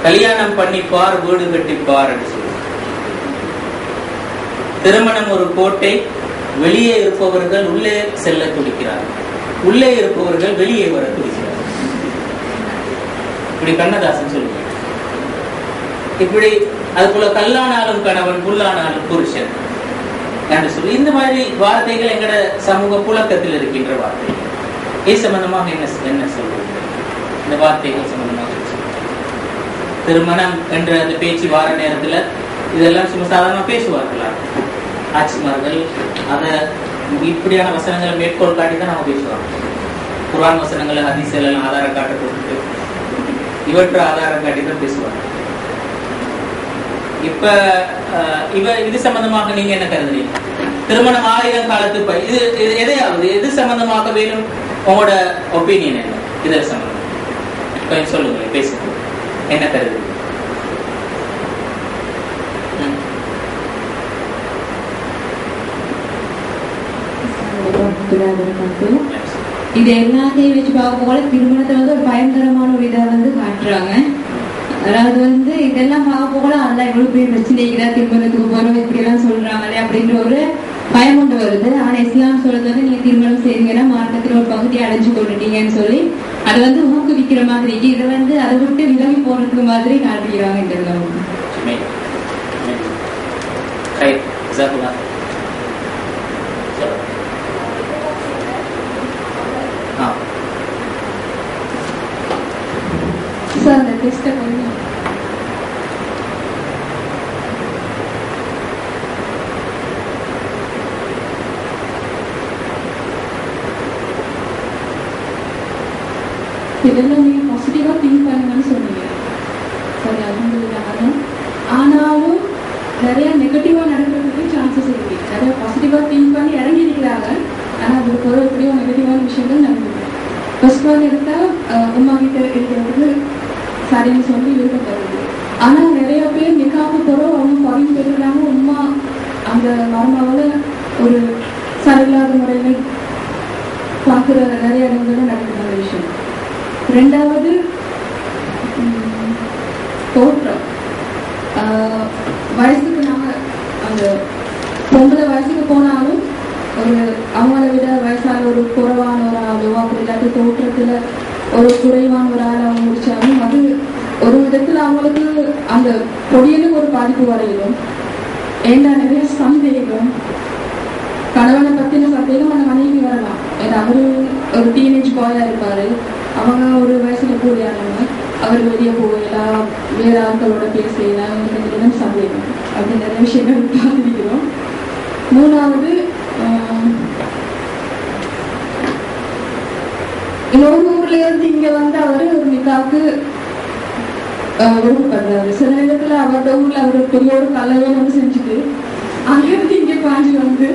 கல்யாணம் பண்ணிப்பார் வீடு கட்டிப்பார் என்று சொல்லுவோம். திருமணம் ஒரு கோட்டை, வெளியே இருப்பவர்கள் உள்ளே செல்ல துடிக்கிறார்கள், உள்ளே இருப்பவர்கள் வெளியே வர துடிக்கிறார்கள். இப்படி கண்ணதாசன் சொல்லுவார். இப்படி அது போல கல்லானாலும் கணவன் புல்லானாலும் புருஷன் என்று சொல்லி இந்த மாதிரி வார்த்தைகள் எங்கட சமூக புழக்கத்தில் இருக்கின்ற வார்த்தை. இது சம்பந்தமாக என்ன சொல்லுவோம்? இந்த வார்த்தைகள் சம்பந்தமாக திருமணம் என்ற அந்த பேச்சு வார நேரத்துல இதெல்லாம் சும்மா சாதாரண பேசுவார்களா? ஆட்சிமார்கள் அதை இப்படியான வசனங்களை மேற்கோள் காட்டி தான் நம்ம பேசுவாங்க. குர்ஆன் வசனங்களை ஹதீஸ்கள் எல்லாம் ஆதாரம் காட்ட கொடுத்துட்டு இவற்றை ஆதாரம் காட்டி தான் பேசுவாங்க. இப்ப இது சம்பந்தமாக நீங்க என்ன கருதுறீங்க? திருமணம் 1000 காலத்து இது எதையாவது எது சம்பந்தமாக வேணும் உங்களோட ஒப்பீனியன் என்ன? இதில் சம்பந்தம் சொல்லுங்க, பேசுங்க, என்ன கருதுறீங்க? இது எல்லாத்தையும் வச்சு பார்க்க போல திருமணத்தை வந்து ஒரு பயங்கரமான ஒரு இதை வந்து காட்டுறாங்க. அதாவது வந்து இதெல்லாம் பார்க்க போல அல்ல எவ்வளவு பேர் பிரச்சனைக்கிறா, திருமணத்துக்கு போறோம் இப்படி எல்லாம் சொல்றாங்களே அப்படின்ற ஒரு பயம் கொண்டு வருது. ஆனா இஸ்லாம் சொல்றது வந்து நீங்க திருமணம் செய்யுங்கன்னா மார்க்கத்துல ஒரு பகுதியை அடைஞ்சு கொண்டுட்டீங்கன்னு சொல்லி அதை வந்து ஊக்குவிக்கிற மாதிரி, இதை வந்து அதை விட்டு விலகி போறதுக்கு மாதிரி காட்டுகிறாங்க. இதெல்லாம் அந்த டெஸ்ட்டை கொஞ்சம் இதெல்லாம் நீங்க பாசிட்டிவா திங்க் பண்ணுங்கன்னு சொன்னீங்க. சரி, அல்ஹம்துலில்லாஹ். ஆனாலும் நிறைய நெகட்டிவா நடக்கிறதுக்கு சான்சஸ் இருக்கு. நிறைய பாசிட்டிவா திங்க் பண்ணி இறங்கி இருக்கிறாங்க, ஆனா அதுக்கு ஒரு எப்படியோ நெகட்டிவான விஷயங்கள் நடக்குது. ஃபர்ஸ்ட் ஒன் எடுத்தா உமா கிட்ட இருக்கிறதுக்கு சரின்னு சொல்லி விருப்பப்படுது. ஆனா நிறைய பேர் நிக்காம போறோம், அவங்க பகிர்ந்து பெறுறாங்க. உமா அந்த மர்மாவோட ஒரு சரியில்லாத முறையில பார்க்குற நிறைய இடங்கள்ல நடக்குது அந்த விஷயம். ரெண்டாவது தோற்றம். வயசுக்கு நாங்கள் அந்த பொம்பளை வயசுக்கு போனாலும் ஒரு அவங்கள விட வயசான ஒரு குறைவான ஒரு ஆளோ அப்படி இல்லாத ஒரு ஆள் அவங்க முடிச்சாலும் அது ஒரு விதத்துல அவங்களுக்கு அந்த பொடியனும் ஒரு பாதிப்பு வரையிலும் ஏண்டா நிறைய சந்தேகம், கணவனை பத்தின சந்தேகம் அந்த மனைவி வரலாம். ஏன்னா அவரு ஒரு டீனேஜ் பாயா இருப்பாரு, அவங்க ஒரு வயசுல கூடியானவங்க, அவர் வெளியே போகலாம், வேற ஆட்களோட பேசலாம், சந்தேகம் அப்படி நிறைய விஷயங்கள் பார்த்துருக்கிறோம். மூணாவது, இன்னொரு ஊர்ல இருந்து இங்க வந்து அவரு ஒரு நிக்காவுக்கு விருப்பப்படுறாரு. சில நேரத்துல அவரோட ஊர்ல அவரு பெரிய ஒரு கல்லையே வந்து செஞ்சுட்டு அங்கிருந்து இங்க பாஞ்சு வந்து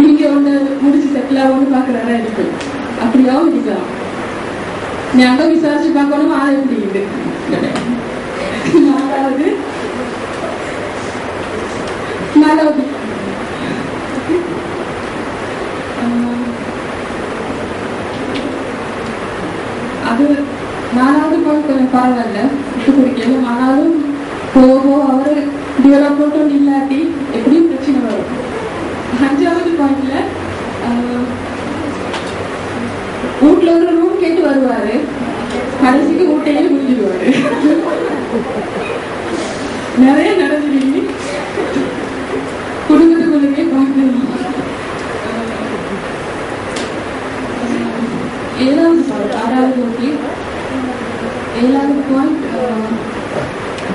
இங்க ஒண்ணு முடிச்சு செட்டில் ஆகும்னு பாக்குறாரா இருக்கு. அப்படியாவும் இருக்கலாம். நீ அங்க விசாரிச்சு பார்க்கணும் ஆளை எப்படி. நாலாவது அது நாலாவது பாயிண்ட் கொஞ்சம் பரவாயில்ல, விட்டு குடிக்கல. ஆனாலும் போகும் அவரு டெவலப்மெண்ட்டும் இல்லாட்டி எப்படியும் பிரச்சனை வரும். அஞ்சாவது பாயிண்ட்ல வீட்டுல ஒரு ரூம் கேட்டு வருவாரு, கடைசிக்கு வீட்டையே முடிஞ்சிடுவாரு. நிறைய நடந்துருக்கு குடும்பத்துக்குள்ளே பார்க்கலாம். ஏழாவது பாயிண்ட், ஆறாவது ஓகே, ஏழாவது பாயிண்ட்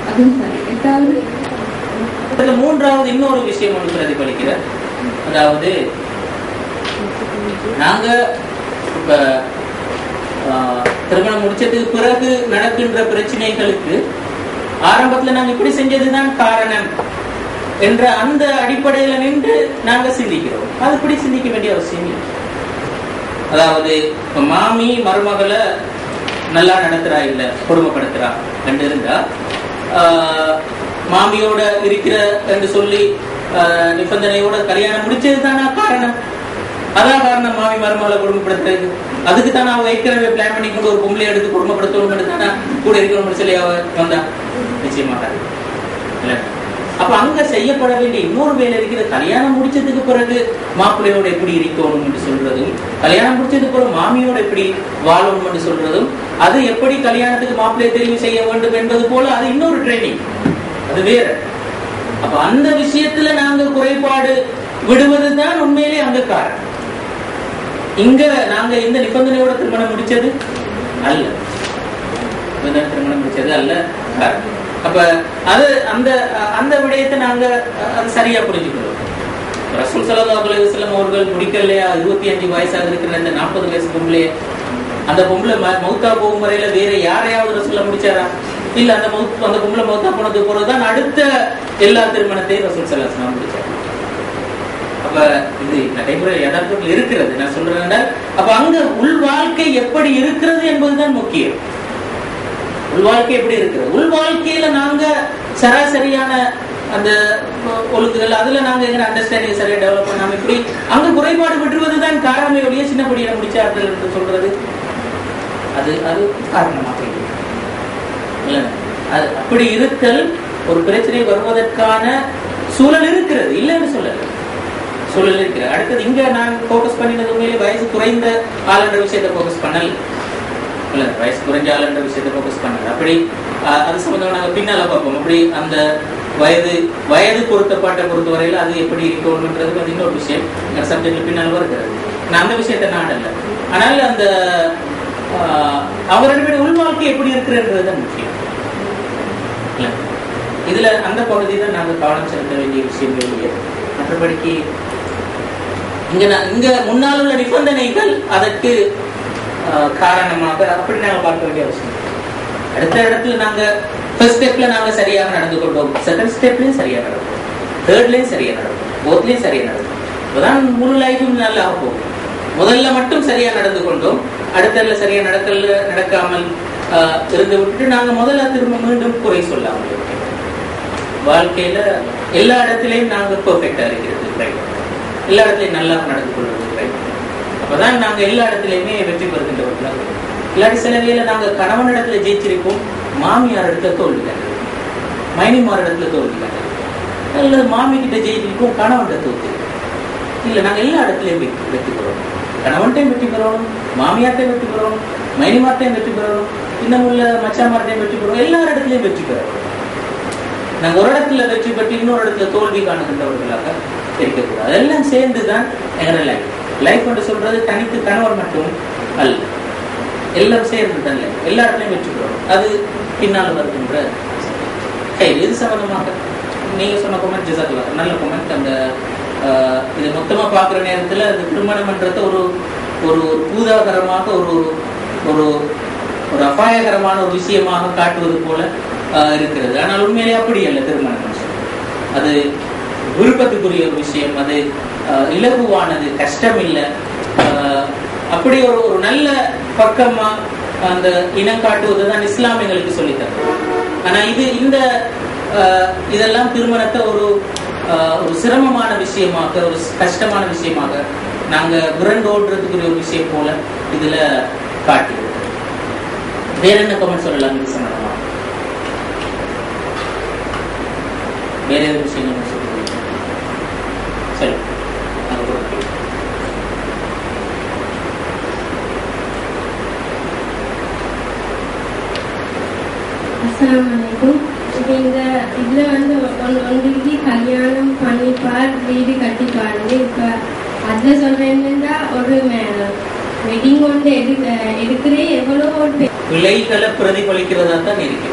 அதுவும் சரி. எட்டாவது, மூன்றாவது இன்னொரு விஷயம் ஒன்று பிரதிபலிக்கிற, அதாவது நாங்க இப்ப திருமணம் முடிச்சதுக்கு பிறகு நடக்கின்ற பிரச்சனைகளுக்கு ஆரம்பத்துல நாங்க இப்படி செஞ்சதுதான் காரணம் என்ற அந்த அடிப்படையில நின்று நாங்க சிந்திக்கிறோம். அது இப்படி சிந்திக்க வேண்டிய அவசியம் இல்லை. அதாவது மாமி மருமகளை நல்லா நடத்துறா இல்ல கொடுமைப்படுத்துறா என்று இருந்தா மாமியோட இருக்கிற என்று சொல்லி நிபந்தனையோட கல்யாணம் முடிச்சதுதானா காரணம்? அதான் காரணம் மாமி மருமகளை கொடுமைப்படுத்துறது. அதுக்கு தானே அவ ஏற்கனவே பிளான் பண்ணி கொண்டு ஒரு பொம்பளை எடுத்து கொடுமைப்படுத்தணும் தானே கூட இருக்கணும்னு சொல்லி அவ வந்தா? நிச்சயமாக. அப்ப அங்க செய்யப்பட வேண்டிய இன்னொரு வேலை இருக்கிற, கல்யாணம் முடிச்சதுக்கு பிறகு மாப்பிள்ளையோட எப்படி இருக்கணும் என்று சொல்றதும், கல்யாணம் முடிச்சதுக்கு பிறகு மாமியோட எப்படி வாழணும் என்று சொல்றதும், அது எப்படி கல்யாணத்துக்கு மாப்பிள்ளையை தெரிவு செய்ய வேண்டும் என்பது போல அது இன்னொரு ட்ரைனிங், அது வேற. அப்ப அந்த விஷயத்துல நாங்க குறைபாடு விடுவதுதான் உண்மையிலே அங்க காரணம். இங்க நாங்க இந்த நிபந்தனையோட திருமணம் முடிச்சது அல்ல, திருமணம் முடிச்சது அல்ல காரணம். அப்ப அது அந்த அந்த விடயத்தை நாங்க அது சரியா புரிஞ்சுக்கிறோம். ரசூல் ஸல்லல்லாஹு அலைஹி வஸல்லம் அவர்கள் முடிக்கலையா 25 வயசாக இருக்கிற இந்த 40 வயசு பொம்பளை, அந்த பொம்பளை மௌத்தா போகும் வரையில வேற யாரையாவது ரசூல்ல முடிச்சாரா? இல்ல. அந்த பொம்பளை மௌத்தா போனதுக்கு பிறகுதான் அடுத்த எல்லா திருமணத்தையும் ரசூல் ஸல்லல்லாஹு அலைஹி வஸல்லம் முடிச்சார். அப்ப இது நடைமுறை யதார்த்தத்தில் இருக்கிறது. நான் சொல்றேன், அப்ப அங்க உள் வாழ்க்கை எப்படி இருக்கிறது என்பதுதான் முக்கியம். உள் வாழ்க்கை எப்படி இருக்கிறது? உள் வாழ்க்கையில நாங்க சராசரியான அந்த ஒழுங்குகள், அதுல நாங்க எங்க அண்டர்ஸ்டாண்டிங் சரியா டெவலப் பண்ணாம இப்படி அங்க குறைபாடு விட்டுருவதுதான் காரணமே ஒழிய சின்ன படியில முடிச்சார்கள் என்று சொல்றது அது அது காரணமாக இல்ல. அது அப்படி இருத்தல் ஒரு பிரச்சனை வருவதற்கான சூழல் இருக்கிறது, இல்லைன்னு சொல்லல, சூழல் இருக்கிறது. அடுத்தது இங்க நான் போக்கஸ் பண்ணினது உண்மையிலே வயசு குறைந்த ஆளுன்ற விஷயத்தை போக்கஸ் பண்ணல, வயசு குறைஞ்ச ஆளுன்ற விஷயத்தை போக்கஸ் பண்ணல. அப்படி அது சம்பந்தமா நாங்க பின்னால பார்ப்போம். அப்படி அந்த வயது பொறுத்தவரையில அது எப்படி இருக்கணும்ன்றது அது இன்னொரு விஷயம், சப்ஜெக்ட்ல பின்னால் வருகிறது. நான் அந்த விஷயத்தை நாடல்ல. ஆனால் அந்த அவர்களுடைய உள்வாழ்க்கை எப்படி இருக்கிறதுதான் முக்கியம். இதுல அந்த பகுதி தான் நாங்க கவனம் செலுத்த வேண்டிய விஷயங்கள். மற்றபடிக்கு இங்க முன்னால் உள்ள நிபந்தனைகள் அதற்கு காரணமாக அப்படி நாங்க பார்க்க வேண்டிய அவசியம். அடுத்த இடத்துல நாங்க ஃபர்ஸ்ட் ஸ்டெப்ல நாங்க சரியாக நடந்து கொண்டோம், செகண்ட் ஸ்டெப்லயும் சரியா நடக்கும், தேர்ட்லயும் சரியா நடக்கும், போர்த்லயும் சரியா நடக்கும். இப்பதான் முழு லைஃபும் நல்லா போகும். முதல்ல மட்டும் சரியா நடந்து கொண்டோம், அடுத்ததுல சரியா நடக்காமல் இருந்து விட்டுட்டு நாங்க முதல்ல திரும்ப மீண்டும் குறை சொல்லாமல் வாழ்க்கையில எல்லா இடத்திலையும் நாங்க பெர்ஃபெக்டா இருக்கிறது, எல்லா இடத்துலயும் நல்லா நடந்து கொள்வது. அப்பதான் நாங்க எல்லா இடத்துலயுமே வெற்றி பெறுகின்றவர்களாக. இல்லாட்டி சில வேளை நாங்க கணவன் இடத்துல ஜெயிச்சிருப்போம், மாமியார் இடத்துல தோல்விக்காங்க, மைனிமார் இடத்துல தோல்விக்காங்க, அல்லது மாமி கிட்ட ஜெயிச்சிருப்போம், கணவன் தோல்வி இல்ல. நாங்க எல்லா இடத்துலயும் வெற்றி பெறணும், கணவன்டையும் வெற்றி பெறணும், மாமியார்ட்டையும் வெற்றி பெறணும், மைனிமார்ட்டையும் வெற்றி பெறணும், இன்னும் உள்ள மச்சாமார்டையும் வெற்றி பெறுவோம், எல்லா இடத்துலையும் வெற்றி பெறுவோம். நாங்கள் ஒரு இடத்துல வெற்றி பெற்று இன்னொரு இடத்துல தோல்வி காணுகின்றவர்களாக இருக்கக்கூடாது. அதெல்லாம் சேர்ந்துதான் எங்களோட லைஃப். லைஃப் என்று சொல்றது தனித்து கணவர் மட்டும் அல்ல, எல்லாம் சேர்ந்து தான் லைஃப். எல்லா இடத்துலையும் வெற்றி பெறுவோம். அது பின்னால் வருகின்ற இது சம்பந்தமாக நீங்க சொன்ன கமெண்ட் ஜிசாக்களா, நல்ல கமெண்ட். அந்த இது மொத்தமா பார்க்குற நேரத்தில் அந்த திருமணம்ன்றது ஒரு ஒரு பூதாகரமாக ஒரு ஒரு ஒரு அபாயகரமான ஒரு விஷயமாக காட்டுவது போல இருக்கிறது. ஆனால் உண்மையிலே அப்படி அல்ல. திருமணம் அது விருப்பத்துக்குரிய ஒரு விஷயம், அது இலகுவானது, கஷ்டம் இல்லை. அப்படி ஒரு ஒரு நல்ல பக்கமா அந்த இனம் காட்டுவதுதான் இஸ்லாம் எங்களுக்கு சொல்லித்தரும். ஆனா இது இந்த இதெல்லாம் திருமணத்தை ஒரு ஒரு சிரமமான விஷயமாக, ஒரு கஷ்டமான விஷயமாக நாங்க விரண்டோடுறதுக்குரிய ஒரு விஷயம் போல இதுல காட்டி. வேற என்ன கமெண்ட் சொல்லலாம்? இது சம்பந்தமா வேற ஏதாவது விஷயம் நம்ம சொல்லுங்க. சரி, அஸ்ஸலாமு அலைக்கும். இந்த இதுல வந்து ஒன்றுக்கு கல்யாணம் பண்ணிப்பார், வீடு கட்டிப்பாருங்க. இப்ப அதுல சொல்றேன்னா ஒரு வெட்டிங் ஒன்று எடுக்கிறே எவ்வளவு பிழைகளை பிரதிபலிக்கிறதா தான் இருக்கு.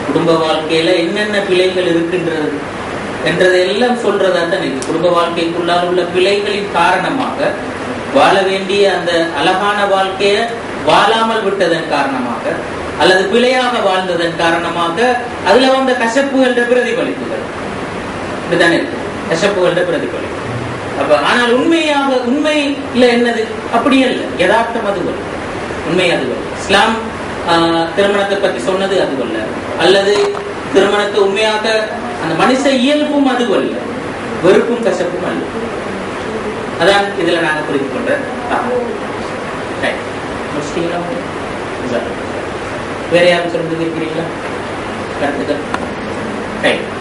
குடும்ப வாழ்க்கையில என்னென்ன பிழைகள் இருக்கின்றது என்றதை எல்லாம் சொல்றதா தான் இருக்கு. குடும்ப வாழ்க்கைக்குள்ளால் உள்ள பிழைகளின் காரணமாக வாழ வேண்டிய அந்த அழகான வாழ்க்கைய வாழாமல் விட்டதன் காரணமாக அல்லது பிழையாக வாழ்ந்ததன் காரணமாக அதுல வந்த கசப்புகள பிரதிபலிப்புகள் இப்படித்தானே இருக்கு. கசப்புகள பிரதிபலிப்பு. அப்ப ஆனால் உண்மையில என்னது? அப்படி அல்ல. யதார்த்தம் அதுவல்ல, உண்மை அதுவல்ல. இஸ்லாம் திருமணத்தை பற்றி சொன்னது அதுவல்ல, அல்லது திருமணத்தை உண்மையாக அந்த மனுஷ இயல்பும் அதுவல்ல, வெறுப்பும் கசப்பும் அல்ல. அதான் இதுல நாங்க புரிந்து கொண்ட வேற யாரும் சொல்றது இருக்கிறீங்களா? கருத்துக்கள்.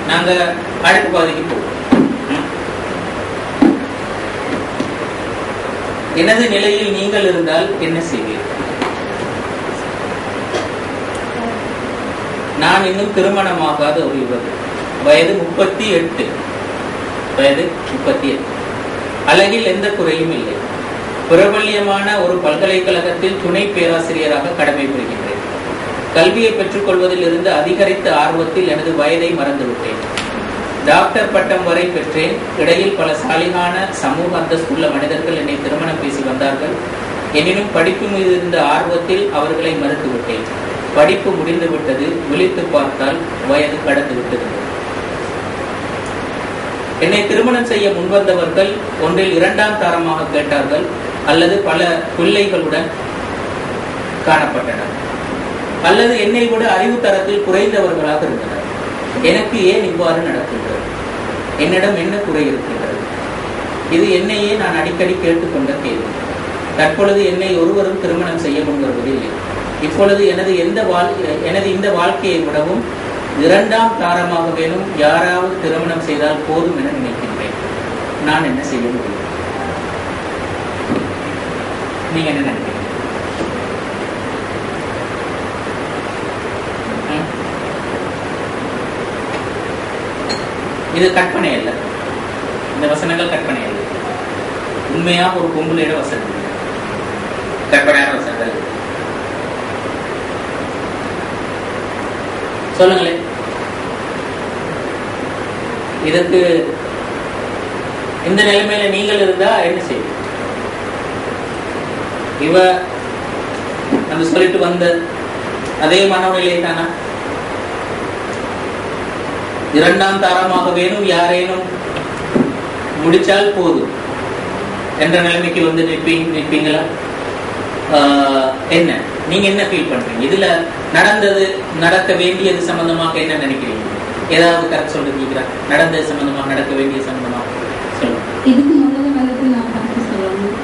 நாங்க அடுத்த பகுதிக்கு போவோம். எனது நிலையில் நீங்கள் இருந்தால் என்ன செய்வீர்கள்? நான் இன்னும் திருமணமாகாத ஒரு யுவதி, வயது 38. அழகில் எந்த குறையும் இல்லை. பிரபல்யமான ஒரு பல்கலைக்கழகத்தில் துணை பேராசிரியராக கடமை புரிகின்றேன். கல்வியை பெற்றுக் கொள்வதில் இருந்து அதிகரித்த ஆர்வத்தில் எனது வயதை மறந்துவிட்டேன். டாக்டர் பட்டம் வரை பெற்றேன். இடையில் பல சாலிகான சமூக அந்தஸ்துள்ள மனிதர்கள் என்னை திருமணம் பேசி வந்தார்கள். எனினும் படிப்பு மீது இருந்த ஆர்வத்தில் அவர்களை மறுத்துவிட்டேன். படிப்பு முடிந்து விட்டது. விழித்து பார்த்தால் வயது கடந்து விட்டது. என்னை திருமணம் செய்ய முன்வந்தவர்கள் ஒன்றில் 2ஆம் தாரமாக கேட்டார்கள், அல்லது பல பிள்ளைகளுடன் காணப்பட்டனர், அல்லது என்னை விட அறிவு தரத்தில் குறைந்தவர்களாக இருந்தனர். எனக்கு ஏன் இவ்வாறு நடக்கின்றது? என்னிடம் என்ன குறை இருக்கின்றது? இது என்னையே நான் அடிக்கடி கேட்டுக்கொண்ட கேள்வி. தற்பொழுது என்னை ஒருவரும் திருமணம் செய்ய முன்வருவதில்லை. இப்பொழுது எனது இந்த வாழ்க்கையை விடவும் 2ஆம் தாரமாக வேணும் யாராவது திருமணம் செய்தால் போதும் என நினைக்கின்றேன். நான் என்ன செய்ய முடியும்? நீங்க என்ன நினைக்கிறீங்க? இது கற்பனை அல்ல. இந்த வசனங்கள் கற்பனை அல்ல. உண்மையா ஒரு பொம்பளையோட வசனம், கற்பனையான வசனங்கள். சொல்லுங்களேன். இதற்கு இந்த நிலைமையில நீங்கள் இருந்தா என்ன செய்வீங்க? இவ அந்த சொல்லிட்டு வந்த அதே மனநிலை தானா? 2ஆம் தாரமாக வேணும் யாரேனும் முடிச்சால் போதும் என்ற நிலைமைக்கு வந்து நிற்பீங்களா? என்ன நீங்க என்ன ஃபீல் பண்றீங்க? இதுல நடக்க வேண்டியது சம்பந்தமாக என்ன நினைக்கிறீங்க? ஏதாவது கரெக்ட் சொல்றீங்களா? நடந்தது சம்பந்தமாக, நடக்க வேண்டிய சம்பந்தமாக சொல்லுங்க. இதுக்கு முதல்ல வந்து நான் பார்த்து சொல்லணும்.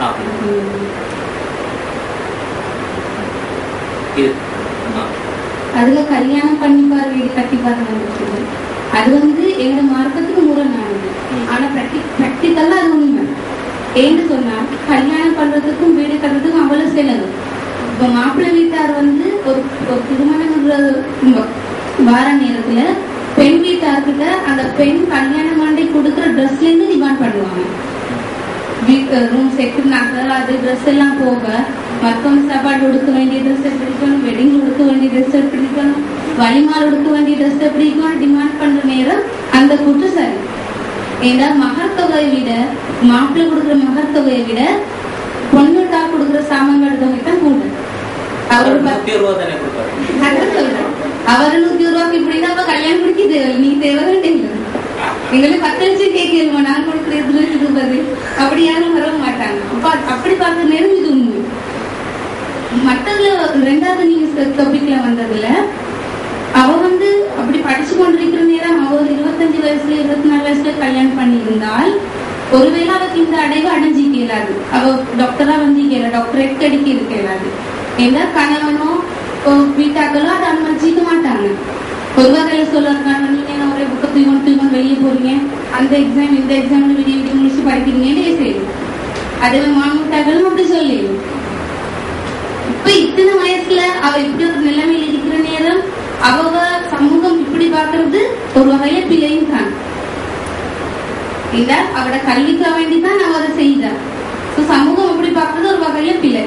அதுல கல்யாணம் பண்ணிப்பார், வீடு கட்டிப்பார் வந்துச்சு. அது வந்து எங்க மார்க்கத்துக்கு முரணானது. ஆனா பிராக்டிக்கலா அது உண்மை. ஏன்னு சொன்னா கல்யாணம் பண்றதுக்கும் வீடு கட்டுறதுக்கும் அவ்வளவு செலவு. இப்ப மாப்பிள்ளை வீட்டார் ஒரு திருமணம் வார நேரத்துல பெண் வீட்டார்கிட்ட அந்த பெண் கல்யாணம் ஆண்டை கொடுக்குற ட்ரெஸ்ல இருந்து டிமாண்ட் பண்ணுவாங்க. ரூம் செட் நகை அது ட்ரெஸ் எல்லாம் போக மத்தவங்க சாப்பாடு கொடுக்க வேண்டிய ட்ரெஸ் எப்படி இருக்கணும், வெட்டிங் கொடுக்க வேண்டிய ட்ரெஸ் எப்படி இருக்கணும், வழிமால் கொடுக்க வேண்டிய ட்ரெஸ் எப்படி இருக்கணும் டிமாண்ட் பண்ற நேரம் அந்த கூட்டு சரி. ஏன்னா மகர் தொகையை விட மாப்பிள்ளை கொடுக்குற மகர் தொகையை விட பொண்ணுட்டா கொடுக்குற சாமான்கள் தொகை தான் கூட. அவர் 100 ரூபாய்க்கு இப்படிதான் அப்ப கல்யாணம் முடிக்க நீ தேவை எங்களுக்கு 10 லட்சம் கேட்கணுமா நான் கொடுக்குறது அப்படி யாரும் வர மாட்டாங்க. அப்படி பார்க்க நேரம் இது உண்மை. மற்றதுல 2வது நீங்க டாபிக்ல வந்ததுல அவ அப்படி படிச்சு கொண்டிருக்கிற நேரம் அவ 25 வயசுல 24 வயசுல கல்யாணம் பண்ணியிருந்தால் ஒருவேளை அவருக்கு இந்த அடைவு அடைஞ்சிக்க இயலாது. அவ டாக்டரா டாக்டரேட் அடிக்க இருக்க இயலாது. ஏன்னா கணவனோ வீட்டாக்களோ அதை அனுமதிக்க மாட்டாங்க. ஒரு வகையில சொல்லிருக்காங்க, நீங்க ஒரே புக்கை தூக்கணும் வெளியே போறீங்க, அந்த எக்ஸாம் இந்த எக்ஸாம்ல விடிய முடிச்சு படிக்கிறீங்கன்னு செய்யும். அதே மாமூட்டாக்களும் அப்படி சொல்லிடும். இப்ப இத்தனை வயசுல அவ இப்படி ஒரு நிலைமையில இருக்கிற நேரம் அவ சமூகம் இப்படி பாக்குறது ஒரு வகையில பிள்ளையும் தான். இல்ல அவட கல்விக்காக வேண்டிதான் அவ அதை செய்தார். சமூகம் எப்படி பாக்குறது ஒரு வகையில பிள்ளை.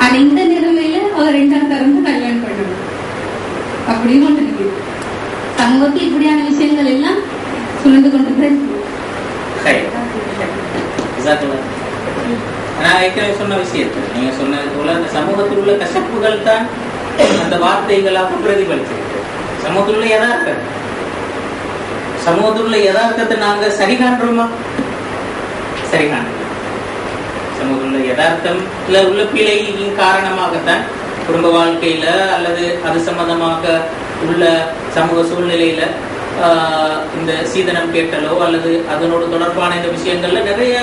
ஆனா இந்த நிலைமையில அவர் 2ஆம் தரம் கல்யாணம் பண்ணணும் அப்படின்னு ஒன்று இருக்கு. சமூகத்தில் இப்படியான விஷயங்கள் எல்லாம் சுழந்து கொண்டு நான் ஏற்கனவே சொன்ன விஷயத்தை நீங்க சொன்னது போல அந்த சமூகத்தில் உள்ள கசப்புகள் தான் அந்த வார்த்தைகளாக பிரதிபலிச்சிருக்கு. சமூகத்தில் உள்ள யதார்த்தம், சமூகத்தில் உள்ள யதார்த்தத்தை நாங்க சரி காண்றோமா? சரி காண்றோம். சமூகத்தில் உள்ள யதார்த்தத்துல உள்ள பிழையின் காரணமாகத்தான் குடும்ப வாழ்க்கையில அல்லது அது சம்பந்தமாக உள்ள சமூக சூழ்நிலையில இந்த சீதனம் கேட்டலோ அல்லது அதனோடு தொடர்பான இந்த விஷயங்கள்ல நிறைய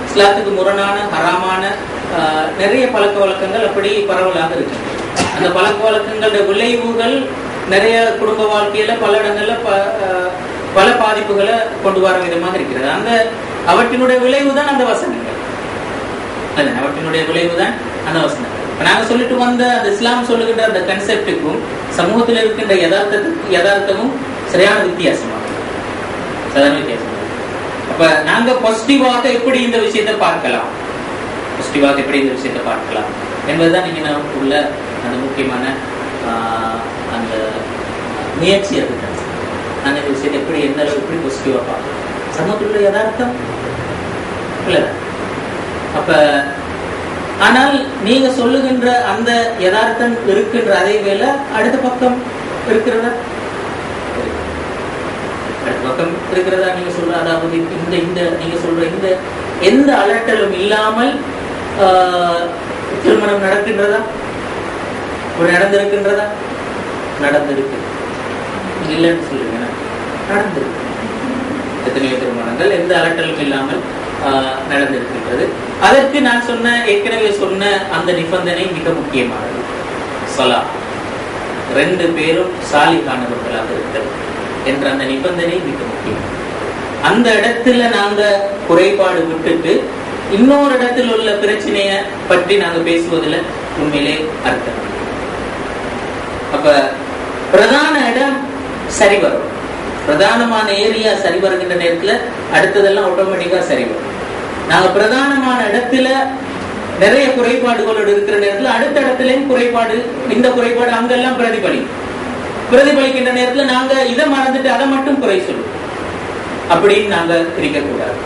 இஸ்லாத்துக்கு முரணான ஹராமான நிறைய பழக்க வழக்கங்கள் அப்படி பரவலாக இருக்கு. அந்த பழக்க வழக்கங்களோட விளைவுகள் நிறைய குடும்ப வாழ்க்கையில பல இடங்கள்ல பல பாதிப்புகளை கொண்டு வர விதமாக இருக்கிறது. அந்த அவற்றினுடைய விளைவுதான் அந்த வசனங்கள். அவற்றினுடைய விளைவுதான் அந்த வசனங்கள். நாங்க சொல்லிட்டு வந்த அந்த இஸ்லாம் சொல்லுகின்ற அந்த கன்செப்டுக்கும் சமூகத்தில் இருக்கின்ற யதார்த்தமும் சரியான வித்தியாசமா சாதாரண வித்தியாசம். அப்ப நாங்க பாசிட்டிவாக எப்படி இந்த விஷயத்தை பார்க்கலாம், பாசிட்டிவாக எப்படி இந்த விஷயத்தை பார்க்கலாம் என்பதுதான் நீங்க உள்ள அந்த முக்கியமான அந்த முயற்சி. அதுதான் நாங்க இந்த விஷயத்தை எப்படி எந்த அளவு எப்படி பாசிட்டிவா பார்க்கலாம். சமூகத்தில் உள்ள யதார்த்தம் இல்ல. அப்ப ஆனால் நீங்க சொல்லுகின்ற அந்த யதார்த்தம் இருக்கின்ற அதே வேளை அடுத்த பக்கம் இருக்கிறதா, அடுத்த பக்கம் இருக்கிறதா நீங்க சொல்ற, அதாவது இந்த இந்த நீங்க சொல்ற இந்த எந்த அலட்டலும் இல்லாமல் திருமணம் நடக்கின்றதா, ஒரு நடந்திருக்கின்றதா? நடந்திருக்கு இல்லைன்னு சொல்லுங்க, நடந்திருக்கு. எத்தனையோ திருமணங்கள் எந்த அலட்டலும் இல்லாமல் நடந்திருக்கின்றது. அதற்கு நான் சொன்ன ஏற்கனவே சொன்ன அந்த நிபந்தனை மிக முக்கியமானது. சலா 2 பேரும் சாலிகானவர்களாக இருக்கிறது என்ற அந்த நிபந்தனை மிக முக்கியம். அந்த இடத்துல நாங்க குறைபாடு விட்டுட்டு இன்னொரு இடத்தில் உள்ள பிரச்சனைய பற்றி நாங்க பேசுவதில் உண்மையிலே அர்த்தம். அப்ப பிரதான இடம் சரி வரும், பிரதானமான ஏரியா சரி வருகின்ற நேரத்துல அடுத்ததெல்லாம் ஆட்டோமேட்டிக்கா சரி வரும். நாங்க பிரதானமான இடத்துல நிறைய குறைபாடுகளோடு இருக்கிற நேரத்துல அடுத்த இடத்துலயும் குறைபாடு, இந்த குறைபாடு அங்கெல்லாம் பிரதிபலிக்கின்ற நேரத்துல நாங்க இதை மறந்துட்டு அதை மட்டும் குறை சொல்லுவோம். அப்படின்னு நாங்க இருக்கக்கூடாது.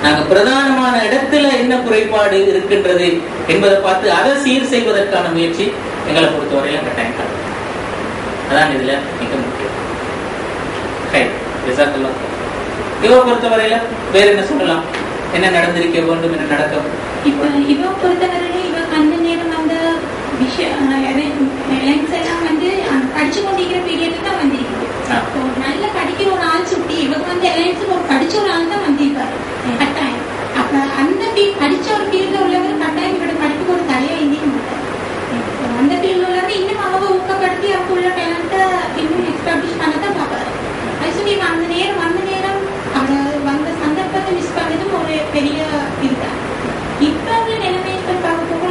நாங்க பிரதானமான இடத்துல என்ன குறைபாடு இருக்கின்றது என்பதை பார்த்து அதை சீர் செய்வதற்கான முயற்சி எங்களை பொறுத்தவரையில கட்டாயம். அதான் இதுல மிக முக்கியம். இவ பொறுத்தவரையில வேற என்ன சொல்லலாம், என்ன நடந்திருக்க வேண்டும், என்ன நடக்கும்? இப்ப இவ பொறுத்தவரையில இவ அந்த நேரம் அந்த விஷயம் படிச்சு கொண்டிருக்கிற பீரியட் தான் வந்திருக்கு. நல்ல படிக்கிற ஒரு ஆள் சுட்டி இவங்க ஒரு படிச்ச ஒரு ஆள் தான் வந்திருக்காரு கட்டாயம். அப்ப அந்த படிச்ச ஒரு பீரியட்ல உள்ளவர் கட்டாயம் இவட படிப்புக்கு ஒரு தலையா இந்திக்க மாட்டார். அந்த பீரியட்ல உள்ளவங்க இன்னும் அவங்க ஊக்கப்படுத்தி அவங்க உள்ள டேலண்ட இன்னும் எக்ஸ்டாப்ளிஷ் பண்ணதான் பாப்பாரு. அது சொல்லி அந்த நேரம் அவங்க வந்த சந்தர்ப்பத்தை மிஸ் பண்ணதும் ஒரு பெரிய இதுதான். இப்ப உள்ள நிலைமை பார்க்க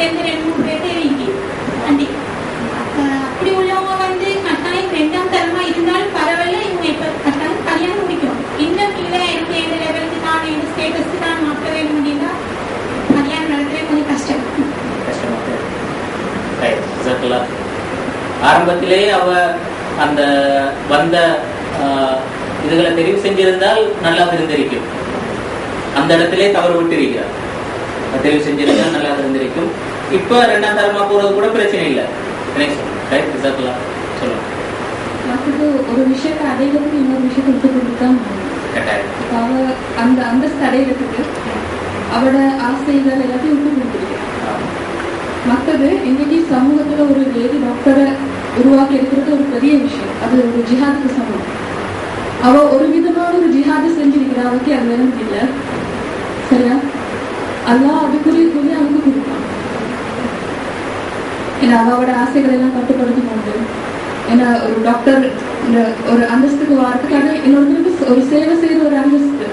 சேர்ந்து 2-3 பேர் தெரியுது அண்டி. அப்படி உள்ளவங்க வந்து கட்டாயம் 2ஆம் தரமா இருந்தாலும் பரவாயில்ல, இவங்க இப்ப கட்டாயம் கல்யாணம் முடிக்கும். இன்னும் இல்லை எனக்கு எந்த லெவலுக்கு நான் எந்த ஸ்டேட்டஸ்க்கு நான் மாற்ற வேணும் அப்படின்னா கல்யாணம் நடத்துறது கொஞ்சம் கஷ்டம். ஆரம்பத்திலேயே அவ அந்த வந்த இதுகளை தெரிவு செஞ்சிருந்தால் நல்லா இருந்திருக்கும். அந்த இடத்திலே தவறு விட்டு இருக்கிறார். தெரிவு செஞ்சிருந்தால் நல்லா இருந்திருக்கும். இப்ப 2ஆம் தரமா போறது கூட பிரச்சனை இல்லை. சொல்லுங்க. மற்றது ஒரு விஷயத்தை அடைகிறதுக்கு இன்னொரு விஷயத்தை விட்டு கொடுத்தான் அவ அந்த அந்தஸ்து அடைகிறதுக்கு அவட ஆசைகள் எல்லாத்தையும் விட்டு கொடுத்துருக்கேன். மற்றது இன்னைக்கு சமூகத்துல ஒரு லேடி டாக்டரை உருவாக்கி இருக்கிறது ஒரு பெரிய விஷயம். அது ஒரு ஜிஹாதுக்கு சமம். அவ ஒரு விதமான ஒரு ஜிஹாது செஞ்சிருக்கிறா. அவளுக்கு அது வேணும் இல்லை, சரியா? அல்லாஹ் அதுக்குரிய கூலி அவனுக்கு கொடுப்பான். ஏன்னா அவளோட ஆசைகள் எல்லாம் கட்டுப்படுத்தி கொண்டு, ஏன்னா ஒரு டாக்டர் ஒரு அந்தஸ்துக்கு வாரத்துக்கு அது இன்னொருத்தருக்கு ஒரு சேவை செய்யற ஒரு அந்தஸ்து.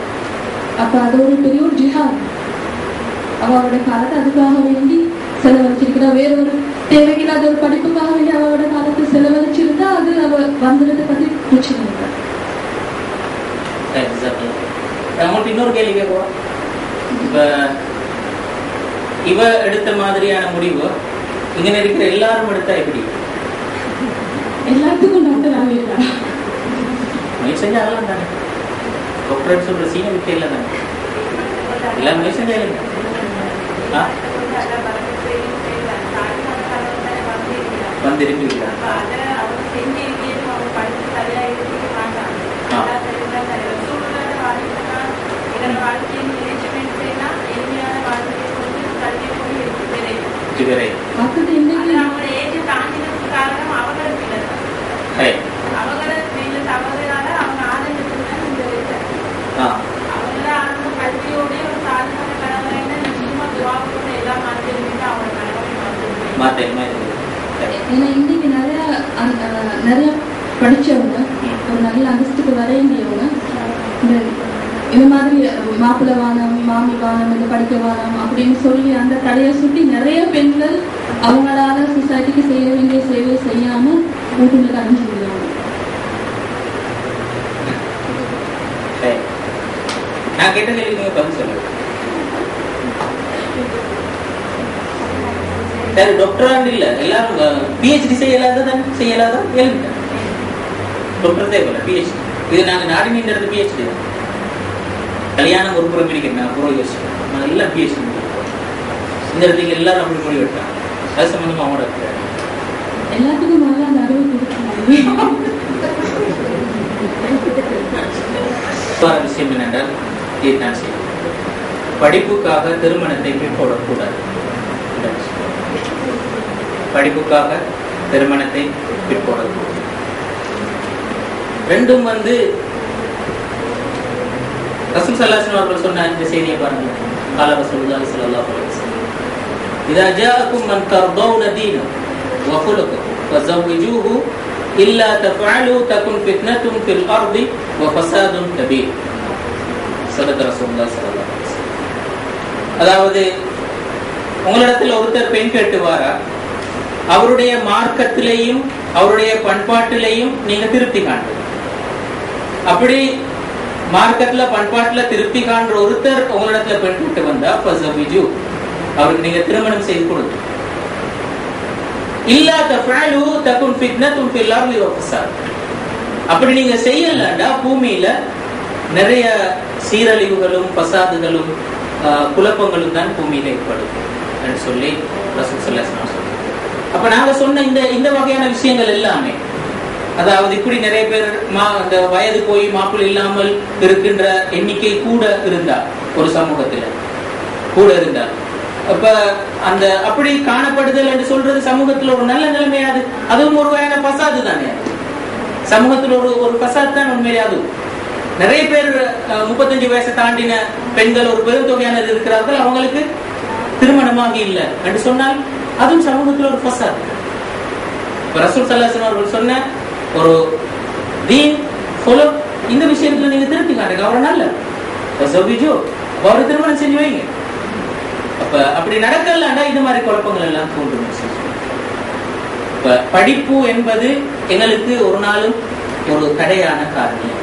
அப்ப அது ஒரு பெரிய ஒரு ஜிஹாத். அவளோட காலத்தை அதுக்காக வேண்டி செலவழிச்சிருக்கிறா. வேற ஒரு தேவையில்லாத ஒரு படிப்புக்காக வேண்டி அவளோட காலத்தை செலவழிச்சிருந்தா அது அவ வந்துடுறதை பத்தி பிரச்சனை இல்லை. இன்னொரு கேள்வி கேட்குவோம். இப்ப இவ எடுத்த மாதிரியான முடிவு இங்க இருக்கிற எல்லாரும் எடுத்தா எப்படி? எல்லாத்துக்கும் டாக்டர் ஆகிட்டா முயற்சி செஞ்சாகலாம் தானே. டாக்டர் சொல்ற சீன விட்டு இல்லை தானே. எல்லாம் முயற்சி செஞ்சாங்க. வந்திருப்பீங்களா? ஏன்னா இன்னைக்கு நிறைய படிச்சவங்க, ஒரு நல்ல அந்தஸ்துக்கு வர வேண்டியவங்க இந்த மாதிரி மாப்பிள்ளை வானம், மாமி வானம், இந்த படிக்க வானம் அப்படின்னு சொல்லி அந்த தடையை சுட்டி நிறைய பெண்கள் அவங்களால சொசைட்டிக்கு செய்ய வேண்டிய சேவை செய்யாம வீட்டுக்கு அடைஞ்சிருக்காங்க. நான் கேட்ட கேள்வி பதில் சொல்லுங்க. டாக்டர் இல்ல எல்லாரும் பிஹெச்டி செய்யலாத எழுதுங்க. டாக்டர் தேவையில்ல பிஹெச்டி. இது நாங்க நாடு நீண்டது பிஹெச்டி தான். கல்யாணம் ஒரு புறம் பிடிக்கிறேன், நான் புறம் யோசிச்சேன். நான் எல்லாம் பிஹெச்டி இந்த இடத்துக்கு எல்லாரும் அப்படி முடிவு எடுத்தாங்க. அது சம்பந்தமா அவங்களோட எல்லாத்துக்கும் நல்லா அந்த அறிவு கொடுக்கணும். விஷயம் என்னென்றால் இதுதான் செய்யும். படிப்புக்காக திருமணத்தை பிற்போடக்கூடாது. படிப்புக்காக திருமணத்தை பிற்போடக்கூடாது. ரெண்டும் ரசூல் ஸல்லல்லாஹு அலைஹி வஸல்லம் சொன்ன இந்த செய்தியை பாருங்க. قال رسول الله صلى الله عليه وسلم اذا جاءكم من ترضون دينه وخلقه فزوجوه الا تفعلوا تكن فتنه في الارض وفساد كبير. صدق رسول الله صلى الله عليه وسلم. அதாவது உங்களிடத்தில் ஒருத்தர் பெண் கேட்டு வாரா, அவருடைய மார்க்கத்திலேயும் அவருடைய பண்பாட்டிலேயும் நீங்க திருப்தி காண்பது. அப்படி மார்க்கத்துல பண்பாட்டுல திருப்தி காண்ற ஒருத்தர் உங்களிடத்துல பெண் கேட்டு வந்தா ஃபஸவிஜு, அவருக்கு நீங்க திருமணம் செய்து கொடுங்க. இல்லா தஃஅலு தகுன் ஃபித்னத்துன் ஃபில் அர்லி வ ஃபஸாத். அப்படி நீங்க செய்யலன்னா பூமியில நிறைய சீரழிவுகளும் பசாதுகளும் குழப்பங்களும் தான் பூமியில ஏற்படும் என்று சொல்லி ரசூல் ஸல்லல்லாஹு அலைஹி வஸல்லம் சொல்றாங்க. அப்ப நாங்க சொன்ன இந்த வகையான விஷயங்கள் எல்லாமே, அதாவது இப்படி நிறைய பேர் அந்த வயது போய் மாப்பிள்ளை இல்லாமல் இருக்கின்ற எண்ணிக்கை கூட இருந்தா ஒரு சமூகத்துல கூட இருந்தா, அப்ப அந்த அப்படி காணப்படுதல் என்று சொல்றது சமூகத்துல ஒரு நல்ல நிலைமையாது. அதுவும் ஒரு வகையான பசாது தானே. சமூகத்துல ஒரு பசாது தான் உண்மையிலே. அதுவும் நிறைய பேர் 35 வயசை தாண்டின பெண்கள் ஒரு பெருந்தொகையானது இருக்கிறார்கள், அவங்களுக்கு திருமணமாக இல்லை என்று சொன்னால் அதுவும் சமூகத்துல ஒரு பசாது. ரசூல் ஸல்லல்லாஹு அலைஹி வஸல்லம் அவர்கள் சொன்ன ஒரு தீன் ஃபாலோ இந்த விஷயத்துல நீங்க திருப்தி காட்டுங்க. அவரை நல்ல அவரை திருமணம் செஞ்சு வைங்க. அப்ப அப்படி நடக்கலன்னா இது மாதிரி குழப்பங்கள் எல்லாம் தோன்றும். இப்ப படிப்பு என்பது எங்களுக்கு ஒரு நாளும் ஒரு தடையான காரணம்.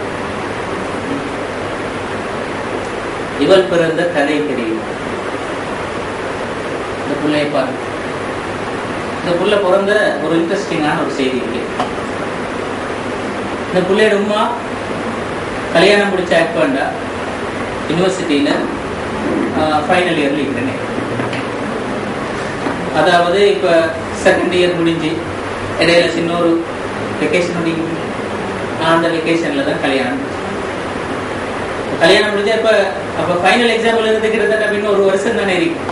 இவள் பிறந்த கதை தெரியும். இந்த புள்ளைய பாருங்க. இந்த புள்ள பிறந்த ஒரு இன்ட்ரெஸ்டிங்கான ஒரு செய்தி இருக்கு. இந்த புள்ளையோட உமா கல்யாணம் முடிச்ச ஆக்பாண்டா யூனிவர்சிட்டியில ஃபைனல் இயர்ல இருக்கிறேன். அதாவது இப்ப செகண்ட் இயர் முடிஞ்சு இடையில சின்ன ஒரு வெக்கேஷன் முடியும். அந்த வெக்கேஷன்ல தான் கல்யாணம் முடிஞ்ச அப்ப ஃபைனல் எக்ஸாம் எழுதுறது கிட்டத்தட்ட இன்னும் ஒரு வருஷம் தானே இருக்கும்.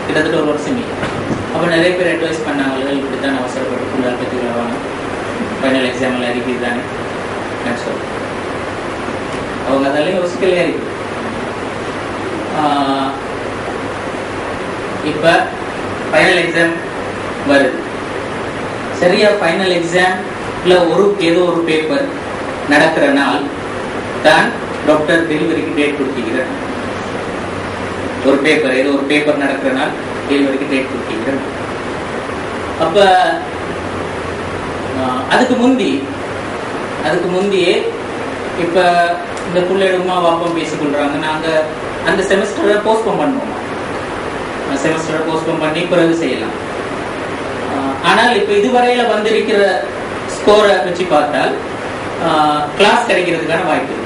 கிட்டத்தட்ட ஒரு வருஷம். அப்ப நிறைய பேர் அட்வைஸ் பண்ணாங்க, இப்படித்தான் அவசரப்பட்டு புள்ளால் பற்றி வாங்க, ஃபைனல் எக்ஸாம் எல்லாம் இருக்குது தானே சொல்ல. அவங்க அதெல்லாம் யோசிக்கலையா இருக்கு. இப்ப ஃபைனல் எக்ஸாம் வருது. சரியா ஃபைனல் எக்ஸாம்ல ஏதோ ஒரு பேப்பர் நடக்கிற நாள் தான் டாக்டர் டெலிவரிக்கு டேட் கொடுத்திருக்கிறார். ஒரு பேப்பர் ஏதோ ஒரு பேப்பர் நடக்கிற நாள் டெலிவரிக்கு டேட் கொடுத்திருக்கிறார். அப்ப அதுக்கு முந்தியே இப்ப இந்த பிள்ளையோட அம்மா வாப்பம் பேசிக்கொள்றாங்க, நாங்க அந்த செமஸ்டரை போஸ்ட்போன் பண்ணுவோம், செமஸ்டரை போஸ்ட்போன் பண்ணி பிறகு செய்யலாம். ஆனால் இப்ப இதுவரையில வந்திருக்கிற ஸ்கோரை வச்சு பார்த்தால் கிளாஸ் கிடைக்கிறதுக்கான வாய்ப்பு இருக்கு.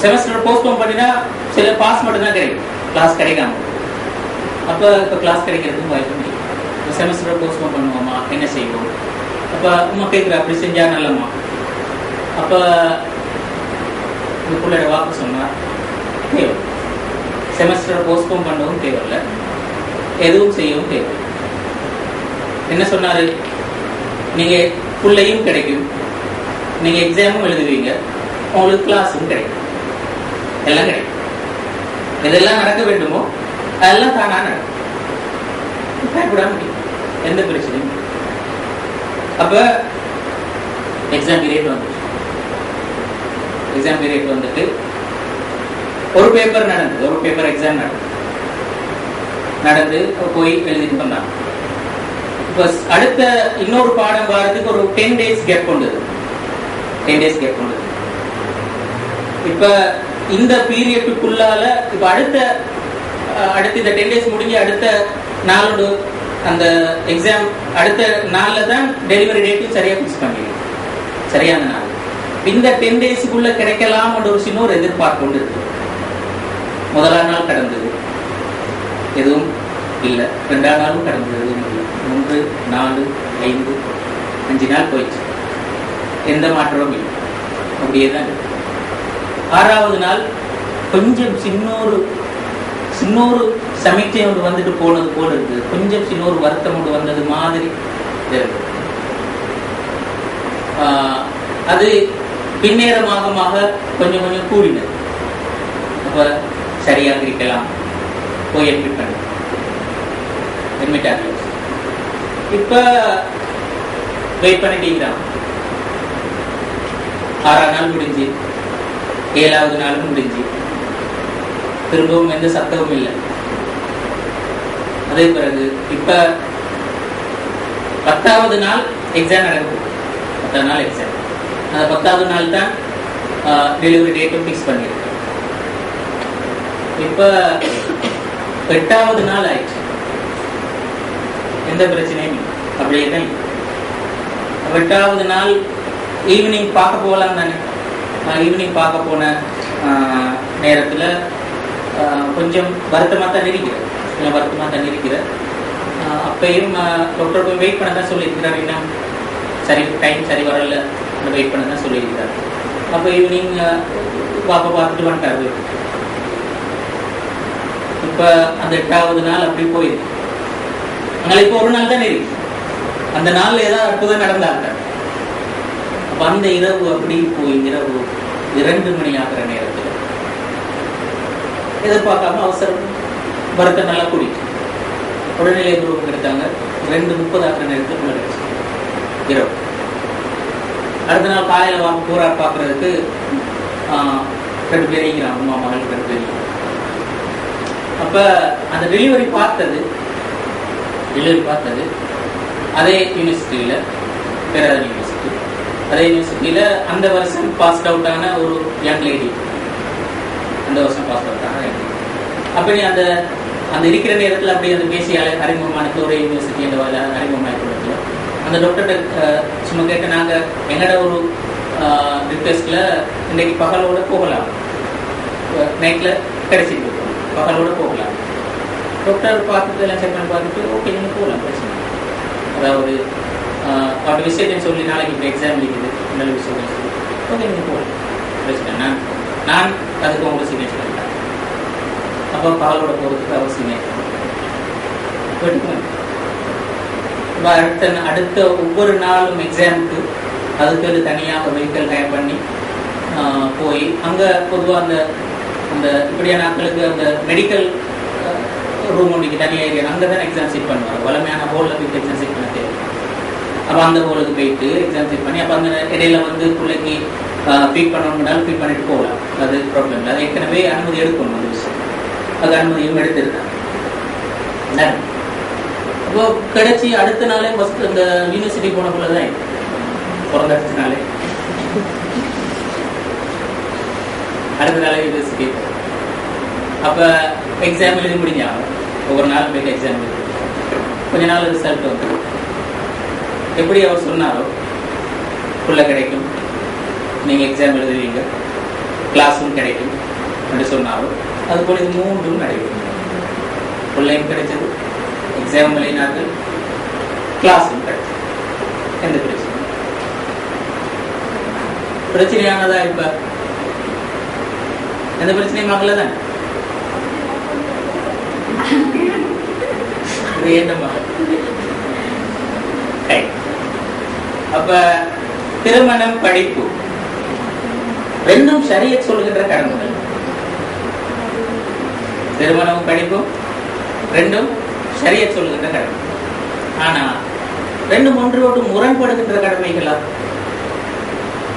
செமஸ்டர் போஸ்ட்போன் பண்ணினா சில பாஸ் மட்டும் தான் கிடைக்கும், கிளாஸ் கிடைக்காம. அப்ப இப்ப கிளாஸ் கிடைக்கிறதுக்கு வாய்ப்பு இல்லை. செமஸ்டர் போஸ்ட்போன் பண்ணுவோமா, என்ன செய்வோம்? அப்ப அம்மா கேட்குற, அப்படி செஞ்சா நல்லம்மா. அப்ப இந்த பிள்ளையோட வாக்கு சொன்னா தேவை, செமஸ்டர் போஸ்ட்போன் பண்ணவும் தேவையில்லை, எதுவும் செய்யவும் தேவை. என்ன சொன்னாரு? நீங்க புள்ளையும் கிடைக்கும், நீங்க எக்ஸாமும் எழுதுவீங்க, உங்களுக்கு கிளாஸும் கிடைக்கும், எல்லாம் கிடைக்கும். எதெல்லாம் நடக்க வேண்டுமோ அதெல்லாம் தானா நடக்கும். பயப்படாம முடியும், எந்த பிரச்சனையும். அப்ப எக்ஸாம் பீரியட் வந்துட்டு ஒரு பேப்பர் நடந்தது, ஒரு பேப்பர் எக்ஸாம் நடந்து போய் எழுதிட்டு வந்தாங்க. இப்ப அடுத்த இன்னொரு பாடம் வாரத்துக்கு ஒரு 10 days கேப் கொண்டது. இப்ப இந்த பீரியட்டுக்குள்ளால இப்ப அடுத்த இந்த 10 days முடிஞ்சு அடுத்த நாளோடு அந்த எக்ஸாம் அடுத்த நாள்ல தான் டெலிவரி டேட்டும் சரியா பிக்ஸ் பண்ணிடுவோம், சரியான நாள். இந்த 10 daysக்குள்ள கிடைக்கலாம் ஒரு சின்ன ஒரு எதிர்பார்ப்பு கொண்டு இருக்கு. முதலாம் நாள் கடந்தது, எதுவும் இல்லை. 2ஆம் நாளும் கடந்தது, எதுவும் இல்லை. 3, 4, 5, 5 நாள் போயிடுச்சு, எந்த மாற்றமும் இல்லை, அப்படியே தான் இருக்கு. 6ஆவது நாள் கொஞ்சம் சின்னொரு சமைச்சை ஒன்று வந்துட்டு போனது போல இருக்குது, கொஞ்சம் சின்னொரு வருத்தம் ஒன்று வந்தது மாதிரி இருக்கு. அது பின்னேரமாக கொஞ்சம் கொஞ்சம் கூடினது. அப்ப சரியாக இருக்கலாம், போய் அட்மிட் ஆகல. இப்ப வெயிட் பண்ணிட்டீங்களா? 6ஆம் நாள் முடிஞ்சு, 7ஆவது நாளும் முடிஞ்சு, திரும்பவும் எந்த சத்தமும் இல்லை. அதே பிறகு இப்ப 10ஆவது நாள் எக்ஸாம் நடக்கும். 10ஆம் நாள் எக்ஸாம், அந்த 10ஆவது நாள் தான் டெலிவரி டேட்டும் பிக்ஸ் பண்ணிருக்கு. இப்ப 8ஆவது நாள் ஆயிடுச்சு, எந்த பிரச்சனையும் இல்லை, அப்படியே தான். 8ஆவது நாள் ஈவினிங் பார்க்க போகலாம் தானே. ஈவினிங் பார்க்க போன நேரத்தில் கொஞ்சம் வருத்தமாக தான் இருக்கிற. அப்பையும் டாக்டர் போய் வெயிட் பண்ண தான் சொல்லியிருக்கிறார். இன்னும் டைம் சரி வரல, வெயிட் பண்ண தான் சொல்லியிருக்கிறார். அப்போ ஈவினிங் பாப்பா பார்த்துட்டு வந்துட்டாரு. இப்போ அந்த 8ஆவது நாள் அப்படி போயிருக்கு. அதனால இப்போ ஒரு நாள் தான் இருக்கு. அந்த நாள் ஏதாவது அற்புதம் நடந்தாங்க. அப்ப அந்த இரவு அப்படி போய் இரவு 2 மணி ஆகிற நேரத்தில் எதிர்பார்க்காம அவசரம் வருத்தம் நல்லா கூடிட்டு உடல்நிலை குரூப் எடுத்தாங்க. 2:30 ஆகிற நேரத்தில் இரவு. அடுத்த நாள் காலையில் பூரா பார்க்கறதுக்கு 2 பேரையும் அம்மா மகள் 2 பேரையும் அப்ப அந்த டெலிவரி பார்த்தது அதே யூனிவர்சிட்டியில, பேராதன் யூனிவர்சிட்டி, அதே யூனிவர்சிட்டியில அந்த வருஷம் பாஸ்ட் அவுட் ஆன ஒரு யங் லேடி, அந்த வருஷம் பாஸ்ட் அவுட் ஆன யங் லேடி. அப்படி அந்த அந்த இருக்கிற நேரத்தில் அப்படி அந்த பேசி அறிமுகமான ஒரே யூனிவர்சிட்டி என்ற அறிமுகமாக கொடுக்கல. அந்த டாக்டர்கிட்ட சும்மா கேட்டு நாங்கள் எங்கட ஒரு ரிக்வெஸ்ட்ல இன்னைக்கு பகலோட போகலாம், நைட்ல கிடைச்சிட்டு பகலோட போகலாம். டாக்டர் பார்த்துட்டு எல்லாம் செக் பண்ணி பார்த்துட்டு ஓகே நீங்கள் போகலாம், பிரச்சனை. அதாவது அவரோட விஷயத்தையும் சொல்லி நாளைக்கு இப்போ எக்ஸாம் இருக்குது, நல்ல விஷயம் சொல்லி ஓகே நீங்கள் போகலாம், பிரச்சனை. நான் அதுக்கு உங்களுக்கு சிக்னேச்சர் பண்ணிட்டேன். அப்போ பகலோட போகிறதுக்கு அவசியமே அடுத்த ஒவ்வொரு நாளும் எக்ஸாமுக்கு அதுக்கு தனியாக வெஹிக்கல் ஹயர் பண்ணி போய் அங்கே பொதுவாக அந்த அந்த இப்படியான நாட்களுக்கு அந்த மெடிக்கல் ரூம் ஒன்றைக்கு தனியாக ஏரியா அங்கே தான் எக்ஸாம் சீட் பண்ணுவாங்க. வளமையான ஹோலில் போய் எக்ஸாம் சீட் பண்ண தேவை. அப்போ அந்த ஹோலுக்கு போயிட்டு எக்ஸாம் சீட் பண்ணி அப்போ அந்த இடையில வந்து பிள்ளைக்கு ஃபீட் பண்ணணும்னாலும் ஃபீட் பண்ணிட்டு போகலாம், அது ப்ராப்ளம் இல்லை. அது ஏற்கனவே அனுமதி எடுக்கணும், அந்த விஷயம் அது அனுமதியும் எடுத்திருக்காங்க. அப்போ கிடைச்சி அடுத்த நாளே ஃபர்ஸ்ட் இந்த யூனிவர்சிட்டி போன போலதான் பிறந்த அடுத்த நாளே யூனிவர்சிட்டி. அப்ப எக்ஸாம் எழுதி முடிஞ்சாங்க, ஒவ்வொரு நாளும் போயிட்டு எக்ஸாம் எழுதி கொஞ்ச நாள் ரிசல்ட் வந்து எப்படி அவர் சொன்னாரோ புள்ள கிடைக்கும், நீங்க எக்ஸாம் எழுதுவீங்க, கிளாஸும் கிடைக்கும் என்று சொன்னாரோ அது போல இது மூன்றும் நடைபெறும். பிள்ளையும் கிடைச்சது, எக்ஸாம் எழுதினார்கள், கிளாஸும் கிடைச்சது. எந்த பிரச்சனையானதா? இப்ப எந்த பிரச்சனையும் மகள தானே அப்ப திருமணம் படிப்பு ரெண்டும் ஷரியத் சொல்லுகின்ற கடமைகள். திருமணமும் படிப்பும் ரெண்டும் ஷரியத் சொல்லுகின்ற கடமை. ஆனா ரெண்டும் ஒன்றோடு முரண்படுகின்ற கடமைகளா?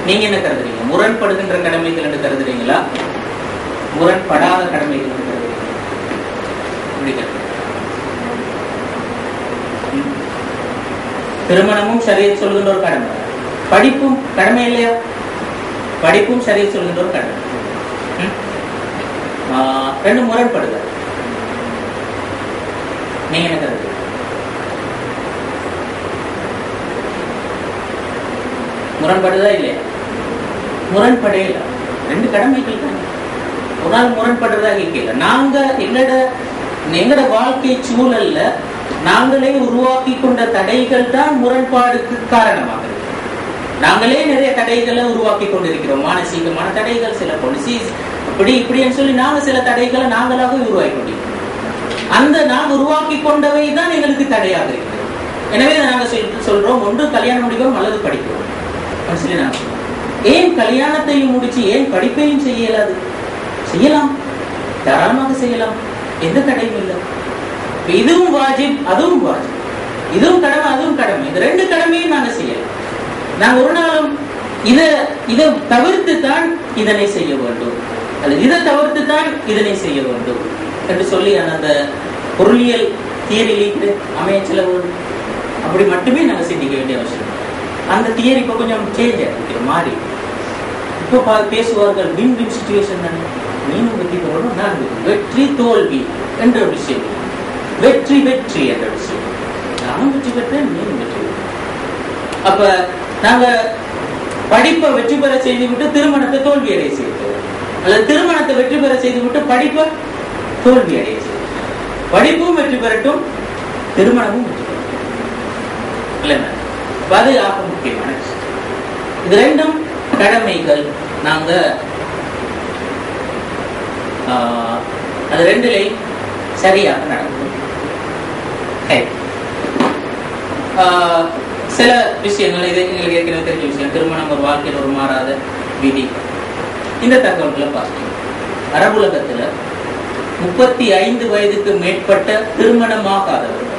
நீங்க என்ன கருதுறீங்க? முரண்படுகின்ற கடமைகள் என்று கருதுறீங்களா, முரண்படாத கடமைகள் என்று கருதுறீங்க? திருமணமும் ஷரியத் சொல்லுகின்ற ஒரு கடமை, படிப்பும் கடமை இல்லையா? படிப்பும் ஷரியத் சொல்லுகின்ற ஒரு கடமை. ரெண்டும் முரண்படுது. நீங்க என்ன கருது? முரண்படுதா இல்லையா? முரண்படே இல்லை, ரெண்டு கடமைகள் தான். ஒரு நாள் முரண்படுறதா கேட்கல. நாங்க எங்கட வாழ்க்கை சூழல்ல நாங்களே உருவாக்கி கொண்ட தடைகள் தான் முரண்பாடுக்கு காரணமாக இருக்கு. நாங்களே நிறைய தடைகளை உருவாக்கி கொண்டிருக்கிறோம், மானசீகமான தடைகள், சில பாலிசிஸ் அப்படி இப்படின்னு சொல்லி நாங்க சில தடைகளை நாங்களாக உருவாக்கி கொண்டிருக்கிறோம். அந்த நாங்க உருவாக்கி கொண்டவை தான் எங்களுக்கு தடையாக இருக்கிறது. எனவே நாங்க சொல்றோம், ஒன்று கல்யாணம் முடிக்கிறோம் அல்லது படிக்கிறோம். ஏன் கல்யாணத்தையும் முடிச்சு ஏன் படிப்பையும் செய்யலாது? செய்யலாம், தாராளமாக செய்யலாம், எந்த தடையும் இல்லை. இதுவும் வாஜிப், அதுவும் வாஜிப், இதுவும் கடமை, அதுவும் கடமை. இந்த ரெண்டு கடமையும் நாங்க செய்யலாம். நாங்க ஒரு நாளும் இதை தவிர்த்து தான் இதனை செய்ய வேண்டும், அல்லது இதை தவிர்த்து தான் இதனை செய்ய வேண்டும் என்று சொல்லி அந்த பொருளியல் தியரியிலே அமைச்சல அப்படி மட்டுமே நாங்க சிந்திக்க வேண்டிய அவசியம். அந்த தியரி இப்ப கொஞ்சம் சேஞ்ச் ஆகிருக்கு, மாறி. இப்போ பேசுவார்கள் வின் வின் சிச்சுவேஷன் தானே, நீனும் வெற்றி பெறணும், நான் வெற்றி தோல்வி என்ற விஷயம், வெற்றி வெற்றி என்ற விஷயம், நானும் வெற்றி பெற்றேன், நீனும் வெற்றி பெற்ற. அப்ப நாங்க படிப்பை வெற்றி பெற செய்து விட்டு திருமணத்தை தோல்வி அடைய செய்தோம், அல்லது திருமணத்தை வெற்றி பெற செய்து விட்டு படிப்பை தோல்வி அடைய செய்தோம். படிப்பும் வெற்றி பெறட்டும், திருமணமும் வெற்றி பெறட்டும், இல்லைன்னா அது ஆக முக்கியமான விஷயம். இது ரெண்டும் கடமைகள். நாங்க அது ரெண்டுலையும் சரியாக நடக்கும். சில விஷயங்கள் இது எங்களுக்கு ஏற்கனவே தெரிஞ்ச விஷயம். திருமணம் ஒரு வாழ்க்கையில் ஒரு மாறாத விதி. இந்த தகவல்களை பார்க்கணும். அரபுலகத்துல 35 வயதுக்கு மேற்பட்ட திருமணமாகாதவர்கள்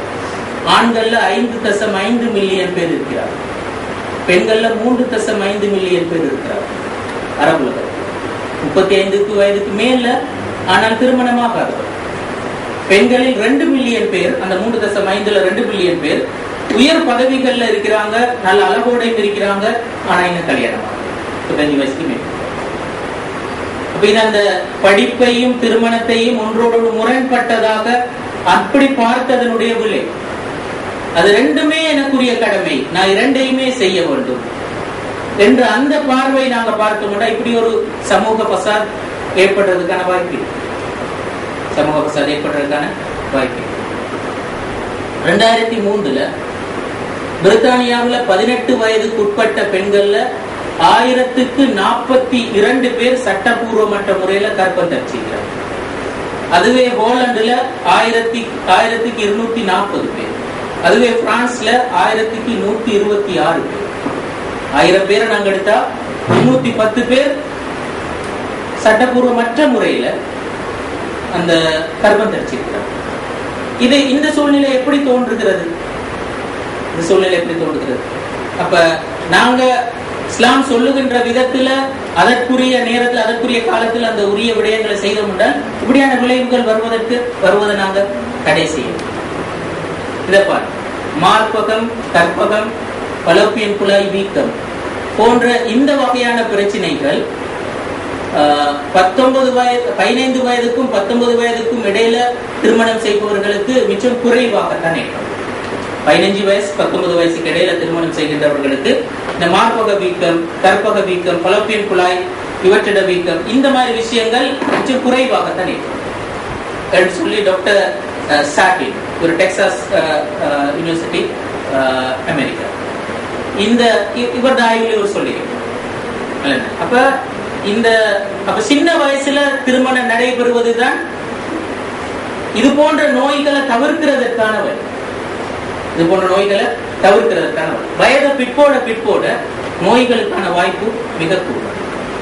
ஆண்கள்ல 5.5 மில்லியன் பேர் இருக்கிறார், பெண்கள்ல 3.5 மில்லியன் பேர் இருக்கிறார். அரபுலகத்தில் 35 வயதுக்கு மேல ஆனால் திருமணமாகாதவர் பெண்களில் 2 மில்லியன் பேர், அந்த 3.5ல 2 மில்லியன் பேர் உயர் பதவிகள்ல இருக்கிறாங்க, நல்ல அழகோடையும் இருக்கிறாங்க, ஆனா இன்னும் கல்யாணம் 25 வயசுக்கு மேல். அப்ப இது அந்த படிப்பையும் திருமணத்தையும் ஒன்றோடு முரண்பட்டதாக அப்படி பார்த்ததனுடைய விலை. அது ரெண்டுமே எனக்குரிய கடமை, நான் இரண்டையுமே செய்ய வேண்டும் என்று அந்த பார்வை நாங்க பார்த்தோம்னா இப்படி ஒரு சமூக பசாத் ஏற்படுறதுக்கான வாய்ப்பு, சமூக பசாத் ஏற்படுறதுக்கான வாய்ப்பு. 2003 பிரித்தானியாவில் 18 வயதுக்கு உட்பட்ட பெண்கள்ல 1042 பேர் சட்டபூர்வமற்ற முறையில கர்ப்பம் தரிச்சிருக்கிறார். அதுவே ஹோலண்டுல 1240 பேர், அதுவே பிரான்ஸ்ல 1126 பேர். 1000 பேரை நாங்க எடுத்தா 310 பேர் சட்டபூர்வமற்ற முறையில அந்த கர்ப்பம் தரிச்சிருக்கிறார். இது இந்த சூழ்நிலை எப்படி தோன்றுகிறது? இந்த சூழ்நிலை எப்படி தோன்றுகிறது? அப்ப நாங்க இஸ்லாம் சொல்லுகின்ற விதத்துல அதற்குரிய நேரத்தில் அதற்குரிய காலத்தில் அந்த உரிய விடயங்களை செய்தோம் என்றால் இப்படியான விளைவுகள் வருவதை நாங்க தடை செய்யணும். இதை பாரு, மார்பகம், கற்பகம், பலோப்பியன் குழாய் வீக்கம் போன்ற இந்த வகையான பிரச்சனைகள் 15 வயதுக்கும் 19 வயதுக்கும் இடையில திருமணம் செய்பவர்களுக்கு மிச்சம் குறைவாகத்தான் ஏற்படும். 15 வயசு 19 வயசுக்கு இடையில திருமணம் செய்கின்றவர்களுக்கு இந்த மார்பக வீக்கம், கற்பக வீக்கம், பலோப்பியன் குழாய் இவற்றிட வீக்கம் இந்த மாதிரி விஷயங்கள் மிச்சம் குறைவாகத்தான் ஏற்படும் சொல்லி டாக்டர் சாட்டின், ஒரு டெக்சாஸ் யூனிவர்சிட்டி அமெரிக்கா, இந்த இவர் ஆய்வுல ஒரு சொல்லியிருக்கார். அப்ப சின்ன வயசுல திருமணம் நடைபெறுவதுதான் இது போன்ற நோய்களை தவிர்க்கிறதற்கான வழி. இது போன்ற நோய்களை தவிர்க்கிறதற்கான வயதை பிற்போட நோய்களுக்கான வாய்ப்பு மிக கூடும்.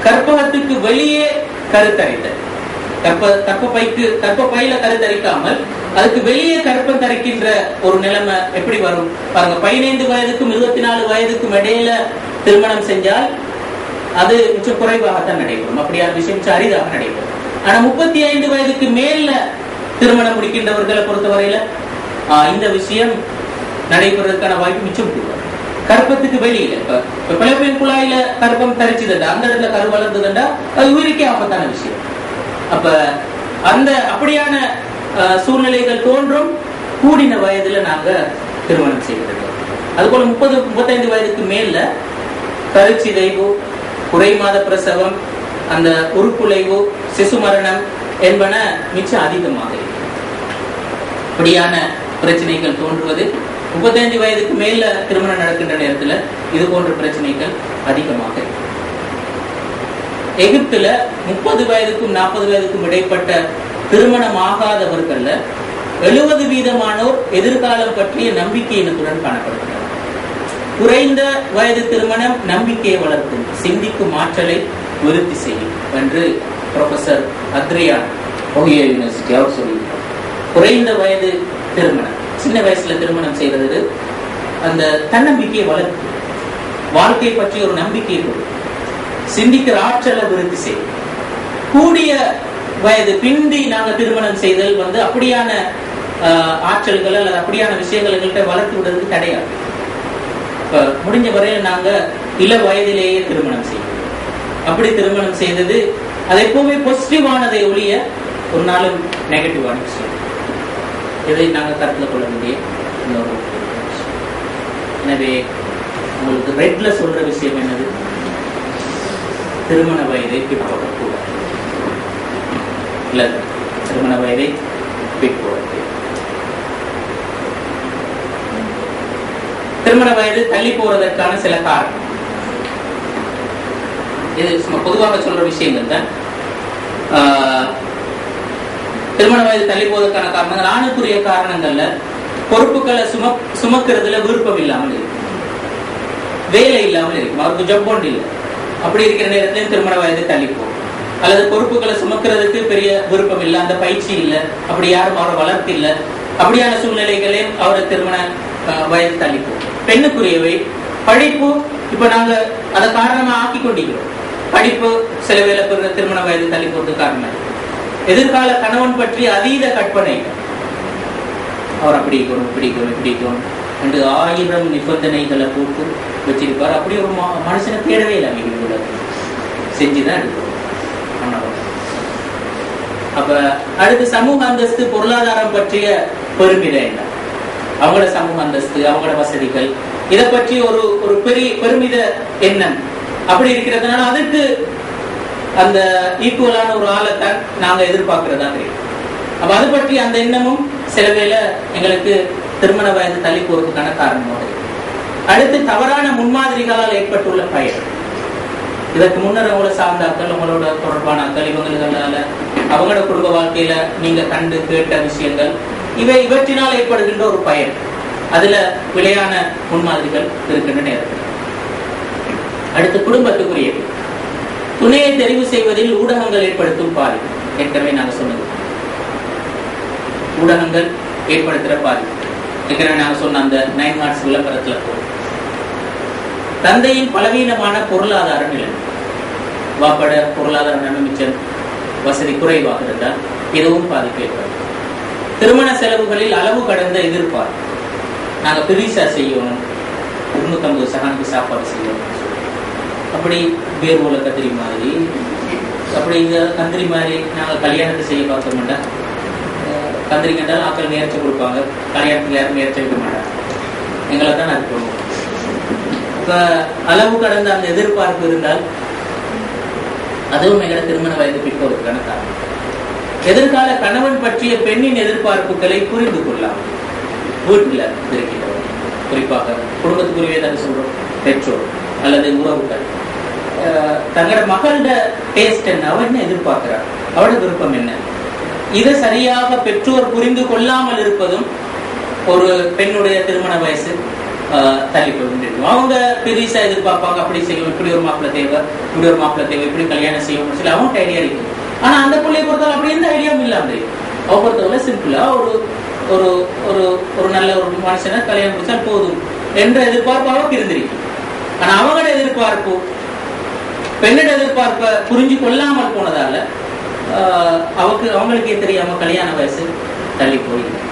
கற்பகத்துக்கு வெளியே கருத்தரித்தல், கற்பப்பையில கருத்தரிக்காமல் அதுக்கு வெளியே கற்பம் தரிக்கின்ற ஒரு நிலைமை எப்படி வரும் பாருங்க. 15 வயதுக்கும் 24 வயதுக்கும் இடையில திருமணம் செஞ்சால் அது மிச்சம் குறைவாகத்தான் நடைபெறும். அப்படியான விஷயம் அரிதாக நடைபெறும். ஆனா 35 வயதுக்கு மேல திருமணம் முடிக்கின்றவர்களை பொறுத்தவரையில இந்த விஷயம் நடைபெறதுக்கான வாய்ப்பு மிச்சம் கூடும். கற்பத்துக்கு வெளியில இப்ப பலோப்பியன் குழாயில கற்பம் தரிச்சுதுண்டா, அந்த இடத்துல கரு வளர்ந்ததுண்டா அது உயிருக்கே ஆபத்தான விஷயம். அப்ப அந்த அப்படியான சூழ்நிலைகள் தோன்றும் கூடின வயதுல நாங்க திருமணம் செய்கிறது. அதுபோல 30-35 வயதுக்கு மேல கருச்சிதைவு, குறை மாத பிரசவம், அந்த உறுப்புளைவு, சிசு மரணம் என்பன மிச்சம் அதிகமாக இப்படியான பிரச்சனைகள் தோன்றுவது 35 வயதுக்கு மேல திருமணம் நடக்கின்ற நேரத்துல இது போன்ற பிரச்சனைகள் அதிகமாக. எகிப்துல 30 வயதுக்கும் 40 வயதுக்கும் இடைப்பட்ட திருமணம் ஆகாதவர்கள்ல 70% எதிர்காலம் பற்றிய நம்பிக்கையினத்துடன் காணப்படுகிறார். குறைந்த வயது திருமணம் நம்பிக்கையை வளர்க்கும், சிந்திக்கும் ஆற்றலை விருத்தி செய்யும் என்று ப்ரொஃபசர் அத்ரியான் ஓஹியோ யூனிவர்சிட்டி அவர் சொல்லியிருக்கார். குறைந்த வயது திருமணம், சின்ன வயசுல திருமணம் செய்வது அந்த தன்னம்பிக்கையை வளர்க்கும், வாழ்க்கை பற்றி ஒரு நம்பிக்கையை கொடுக்கும், சிந்திக்கிற ஆற்றலை விருத்தி செய்யும். கூடிய வயது பிந்தி நாங்க திருமணம் செய்தல் அப்படியான ஆற்றல்கள் அல்லது அப்படியான விஷயங்கள் எங்கள்கிட்ட வளர்த்து விடுறதுக்கு தடையாது. இப்ப முடிஞ்ச வரையில நாங்க இள வயதிலேயே திருமணம் செய்வோம். அப்படி திருமணம் செய்தது அது எப்பவுமே பாசிட்டிவானதை ஒழிய ஒரு நாளும் நெகட்டிவான விஷயம். இதை நாங்க கருத்துல கொள்ள வேண்டிய இன்னொரு விஷயம். எனவே உங்களுக்கு ரெட்ல சொல்ற விஷயம் என்னது? திருமண வயதை பிற்போடக்கூடாது. இல்ல, திருமண வயதை பிற்போட. திருமண வயது தள்ளி போறதற்கான சில காரணம், இது பொதுவாக சொல்ற விஷயங்கள் தான். திருமண வயது தள்ளி போவதற்கான காரணங்கள் ஆணுக்குரிய காரணங்கள்ல பொறுப்புகளை சுமக்கிறதுல விருப்பம் இல்லாமல் இருக்கு, வேலை இல்லாமல் இருக்கும், அவருக்கு ஜப் ஒன்று இல்லை. அப்படி இருக்கிற நேரத்திலும் திருமண வயது தள்ளி போகும். அல்லது பொறுப்புகளை சுமக்கிறதுக்கு பெரிய விருப்பம் இல்லை, அந்த பயிற்சி இல்லை, அப்படி யாரும் அவரை வளர்த்து இல்லை. அப்படியான சூழ்நிலைகளையும் அவரை திருமண வயது தள்ளி போகும். பெண்ணுக்குரியவை படிப்பு. இப்ப நாங்க அதை காரணமா ஆக்கி கொண்டிருக்கிறோம். படிப்பு சில வேலை திருமண வயது தள்ளி போறது காரணம். எதிர்கால கணவன் பற்றி அதீத கற்பனை, அவர் அப்படி இருக்கணும் இப்படி இருக்கணும் இப்படி இருக்கணும் என்று 1000 நிபந்தனைகளை போட்டு வச்சிருப்பார். அப்படி ஒரு மனுஷனை தேடவே இல்லை. அவங்க செஞ்சுதான் எடுக்கணும். அப்ப அடுத்து சமூக அந்தஸ்து, பொருளாதாரம் பற்றிய பெருமிதம் என்ன, அவங்களோட சமூக அந்தஸ்து, அவங்களோட வசதிகள், இதை பற்றி ஒரு பெரிய பெருமித எண்ணம் அப்படி இருக்கிறதுனால அதுக்கு அந்த ஈக்குவலான ஒரு ஆளைத்தான் நாங்க எதிர்பார்க்கிறதா தெரியும். அப்ப அது பற்றி அந்த எண்ணமும் சில வேளை எங்களுக்கு திருமண வயது தள்ளி போறதுக்கான காரணமாக இருக்கு. அடுத்து தவறான முன்மாதிரிகளால் ஏற்பட்டுள்ள பயன். இதற்கு முன்னர் அவங்கள சார்ந்தாக்கள், உங்களோட தொடர்பான அக்கள், இவங்களால அவங்களோட குடும்ப வாழ்க்கையில நீங்க கண்டு கேட்ட விஷயங்கள், இவற்றினால் ஏற்படுகின்ற ஒரு பயன், அதுல விளையான முன்மாதிரிகள் இருக்கின்ற நேரத்தில். அடுத்து குடும்பத்துக்குரியது. துணையை தெரிவு செய்வதில் ஊடகங்கள் ஏற்படுத்தும் பாதிப்பு. ஏற்கனவே நாங்க சொன்னது ஊடகங்கள் ஏற்படுத்துற பாதிப்பு. ஏற்கனவே நாங்க சொன்ன அந்த 9 மார்க்ஸ் விளம்பரத்துல போகும். தந்தையின் பலவீனமான பொருளாதார நிலை. வாப்பட பொருளாதார நிலை மிச்சம் வசதி குறைவாக இருந்தால் இதுவும் பாதிப்பு ஏற்படும். திருமண செலவுகளில் அளவு கடந்த எதிர்பார்ப்பு. நாங்க பெரிசா செய்யணும், 250 சகானுக்கு சாப்பாடு செய்யணும், அப்படி வேர் போல கத்திரி மாதிரி, அப்படி இந்த கந்திரி மாதிரி நாங்க கல்யாணத்தை செய்ய பார்க்க மாட்டோம். கந்திரி கண்டால் ஆக்கள் நேர்ச்சி கொடுப்பாங்க, கல்யாணத்துக்கு யாரும் நேர்ச்சி வைக்க மாட்டாங்க. எங்களை தான் அது போகும். இப்ப அளவு கடந்த அந்த எதிர்பார்ப்பு இருந்தால் அதுவும் எங்களை திருமண வயது பிற்போவதற்கான காரணம். எதிர்கால கணவன் பற்றிய பெண்ணின் எதிர்பார்ப்புகளை புரிந்து கொள்ளலாம். வீட்டில் இருக்கிறவர், குறிப்பாக குடும்பத்துக்குரியவே தான் சொல்றோம், பெற்றோர் அல்லது உறவுகள், தங்களோட மகளோட டேஸ்ட் என்ன, அவன் என்ன எதிர்பார்க்கிறார், அவளோட விருப்பம் என்ன, இதை சரியாக பெற்றோர் புரிந்து கொள்ளாமல் இருப்பதும் ஒரு பெண்ணுடைய திருமண வயசு தள்ளி கொள்கின்றது. அவங்க பெரிசா எதிர்பார்ப்பாங்க, அப்படி செய்யும், இப்படி ஒரு மாப்பிள்ளை தேவை, இப்படி ஒரு மாப்பிள்ளை தேவை, இப்படி கல்யாணம் செய்யணும் சொல்லி அவங்க ஐடியா இருக்கு. ஆனா அந்த பிள்ளையை பொறுத்தவரை அப்படி எந்த ஐடியாவும் இல்லாம அவ பொறுத்தவரை சிம்பிளா ஒரு நல்ல ஒரு மனுஷனை கல்யாணம் முடிச்சால் போதும் என்ற எதிர்பார்ப்பு அவருக்கு இருந்திருக்கு. ஆனா அவங்களோட எதிர்பார்ப்பு, பெண்ணோட எதிர்பார்ப்பை புரிஞ்சு கொள்ளாமல் போனதால அவங்களுக்கே தெரியாம கல்யாண வயசு தள்ளி போயிருக்கு.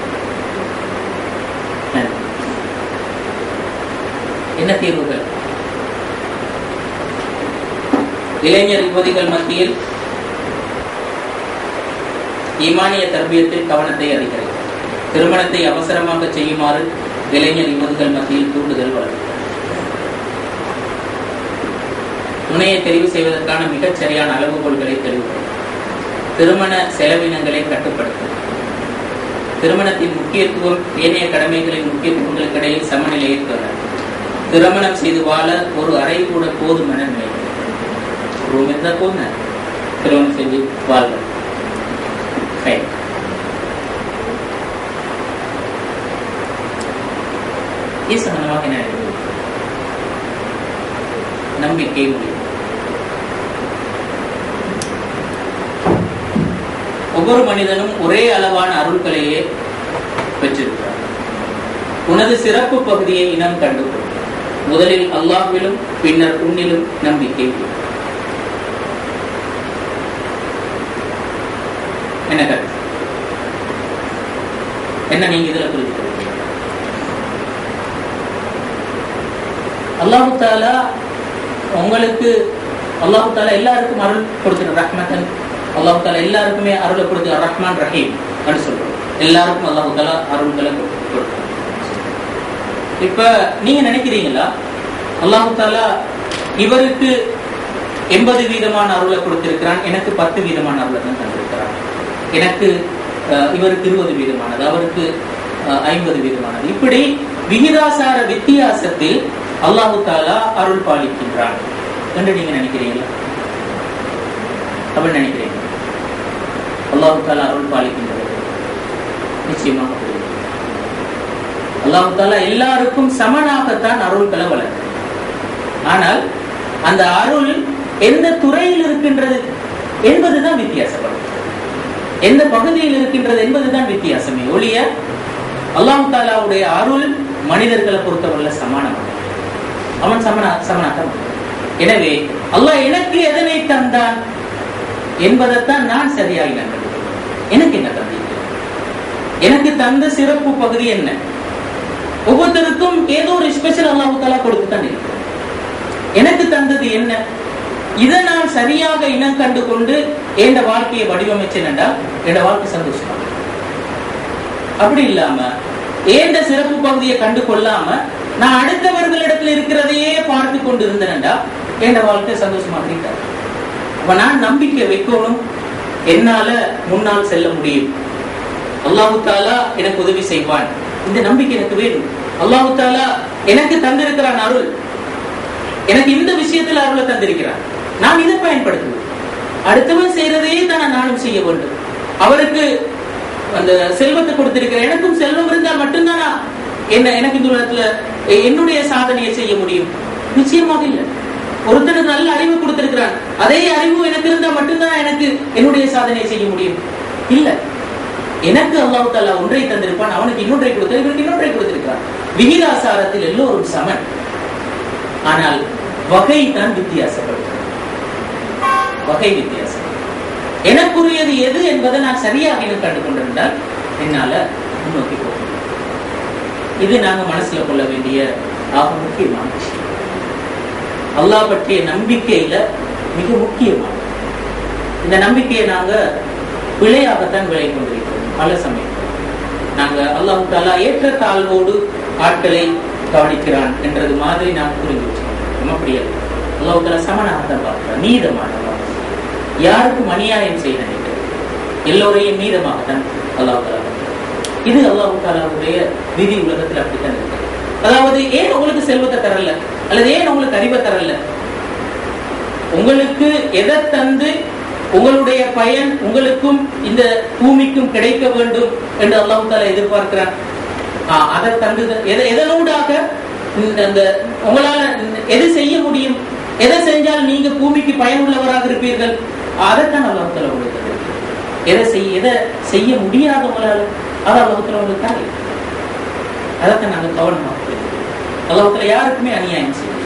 என்ன தீர்வுகள்? இளைஞர் யுவதிகள் மத்தியில் ஈமானிய தர்பியத்தில் கவனத்தை அதிகரிக்கும். திருமணத்தை அவசரமாக செய்யுமாறு இளைஞர் யுவதிகள் மத்தியில் தூண்டுதல் வளர்க்கிறது. துணையை தெரிவு செய்வதற்கான மிகச் சரியான அளவுகோல்களை தெளிவுபடுத்தும். திருமண செலவினங்களை கட்டுப்படுத்தும். திருமணத்தின் முக்கியத்துவம் ஏனைய கடமைகளின் முக்கியத்துவங்களுக்கு இடையில் சமநிலையை தொடரும். திருமணம் செய்து வாழ ஒரு அறை கூட போதும் என நினைக்கும். ரூம் இருந்தா போதும், திருமணம் செஞ்சு வாழ்க. இது சம்பந்தமாக என்ன நம்பிக்கை முடியும். ஒவ்வொரு மனிதனும் ஒரே அளவான அருள்களையே பெற்றிருக்கிறார். உனது சிறப்பு பகுதியை இனம் கண்டுகொள். முதலில் அல்லாஹ்விலும் பின்னர் உன்னிலும் நம்பிக்கை. என்ன கருத்து? என்ன நீங்க இதுல புரிஞ்சுக்க? அல்லாஹு தஆலா உங்களுக்கு, அல்லாஹு தஆலா எல்லாருக்கும் அருள் கொடுத்திருக்கிற ரஹ்மத்தன். அல்லாஹு தஆலா எல்லாருக்குமே அருளை கொடுத்து ரஹ்மான் ரஹீம் என்று சொல்றோம். எல்லாருக்கும் அல்லாஹு தஆலா அருள்களை கொடுக்கிறார். இப்ப நீங்க நினைக்கிறீங்களா அல்லாஹு தஆலா இவருக்கு 80% அருளை கொடுத்திருக்கிறான், எனக்கு 10% அருளை தான் தந்திருக்கிறான், எனக்கு இவருக்கு 20%, அவருக்கு 50%, இப்படி விகிதாசார வித்தியாசத்தில் அல்லாஹு தஆலா அருள் பாலிக்கின்றான் என்று நீங்க நினைக்கிறீங்களா? அப்படி நினைக்கிறீங்க? அல்லாஹு தஆலா அருள் பாலிக்கின்றது நிச்சயமாக அல்லாஹு தஆலா எல்லாருக்கும் சமனாகத்தான் அருள்களை வழங்க. ஆனால் அந்த அருள் எந்த துறையில் இருக்கின்றது என்பதுதான் வித்தியாசப்படும். எந்த பகுதியில் இருக்கின்றது என்பதுதான் வித்தியாசமே ஒழிய அல்லாஹு தஆலாவுடைய அருள் மனிதர்களை பொறுத்தவரை சமானமாக, அவன் சமனாக. எனவே அல்லாஹ் எனக்கு எதனை தந்தான் என்பதைத்தான் நான் சரியாக நம்புகிறேன். எனக்கு என்ன தந்தி? எனக்கு தந்த சிறப்பு பகுதி என்ன? ஒவ்வொருத்தருக்கும் ஏதோ ஒரு ஸ்பெஷல் அல்லாஹ் தஆலா கொடுத்துதான் இருக்கு. எனக்கு தந்தது என்ன? இதை நான் சரியாக இனம் கண்டு கொண்டு என் வாழ்க்கையை வடிவமைச்சேன் என்றால் என் வாழ்க்கை சந்தோஷமா. அப்படி இல்லாம ஏண்ட சிறப்பு பகுதியை கண்டு கொள்ளாம நான் அடுத்தவர்களிடத்தில் இருக்கிறதையே பார்த்து கொண்டு இருந்தேன்டா என் வாழ்க்கை சந்தோஷமா இருக்காது. அப்ப நான் நம்பிக்கை வைக்கணும், என்னால முன்னால் செல்ல முடியும், அல்லாஹ் தஆலா எனக்கு உதவி செய்வான், இந்த நம்பிக்கை எனக்கு வேணும். அல்லாஹ் தஆலா எனக்கு தந்திருக்கிறான் அருள், எனக்கு இந்த விஷயத்துல அருளை தந்திருக்கிறான், நான் இதை பயன்படுத்துவேன். அடுத்தவன் செய்யறதையே தானே நானும் செய்ய வேண்டும். அவருக்கு அந்த செல்வத்தை கொடுத்திருக்கிற, எனக்கும் செல்வம் இருந்தால் மட்டும்தான் எனக்கு இந்த உலகத்துல என்னுடைய சாதனையை செய்ய முடியும். நிச்சயமாக இல்லை. ஒருத்தனுக்கு நல்ல அறிவு கொடுத்திருக்கிறான், அதே அறிவு எனக்கு இருந்தா மட்டும்தான் எனக்கு என்னுடைய சாதனையை செய்ய முடியும். இல்ல, எனக்கு அல்லாஹ் தஆலா ஒன்றை தந்திருப்பான், அவனுக்கு இன்னொன்றை கொடுத்து, இவனுக்கு இன்னொன்றை கொடுத்திருக்கிறான். விகிதாசாரத்தில் எல்லோரும் சமன், ஆனால் வகை தான் வித்தியாசப்படுகிறது. வகை வித்தியாசம். எனக்குரியது எது என்பதை நான் சரியாக கண்டு கொண்டிருந்தால் என்னால முன்னோக்கி போக முடியும். இது நாங்க மனசுல கொள்ள வேண்டிய ஆக முக்கியமான விஷயம். அல்லாஹ் பற்றிய நம்பிக்கையில மிக முக்கியமான இந்த நம்பிக்கையை நாங்க பிழையாகத்தான் விளை கொண்டிருக்கிறோம். பல சமயம் நாங்க அல்லாஹ் தஆலா ஏற்ற தாழ்வோடு ஆட்களை கவனிக்கிறான் என்றது மாதிரி நாங்க புரிஞ்சு வச்சிருக்கோம். அப்படியே அல்லாஹ் தஆலா சமனாகத்தான் பார்க்கிறான், நீதமானவன், யாருக்கும் அநியாயம் செய்ய நினைக்கிறது, எல்லோரையும் நீதமாகத்தான் அல்லாஹ் தஆலா. இது அல்லாஹ் தஆலாவுடைய விதி. உலகத்தில் அப்படித்தான் இருக்கு. அதாவது ஏன் உங்களுக்கு செல்வத்தை தரல, அல்லது ஏன் உங்களுக்கு அறிவை தரல, உங்களுக்கு எதை தந்து உங்களுடைய பயன் உங்களுக்கும் இந்த பூமிக்கும் கிடைக்க வேண்டும் என்று அல்லாஹ் தஆலா எதிர்பார்க்கிறான். அதை தந்து எதனூடாக அந்த உங்களால எது செய்ய முடியும், எதை செஞ்சால் நீங்க பூமிக்கு பயனுள்ளவராக இருப்பீர்கள், அதைத்தான் அல்லாஹ் தஆலா உங்களுக்கு எதை செய்ய முடியாத உங்களால அதை அல்லாஹ் தஆலா உங்களுக்கு தாங்க. அதைத்தான் நாங்க கவனமாக அல்லாஹ் தஆலா யாருக்குமே அநியாயம் செய்யும்.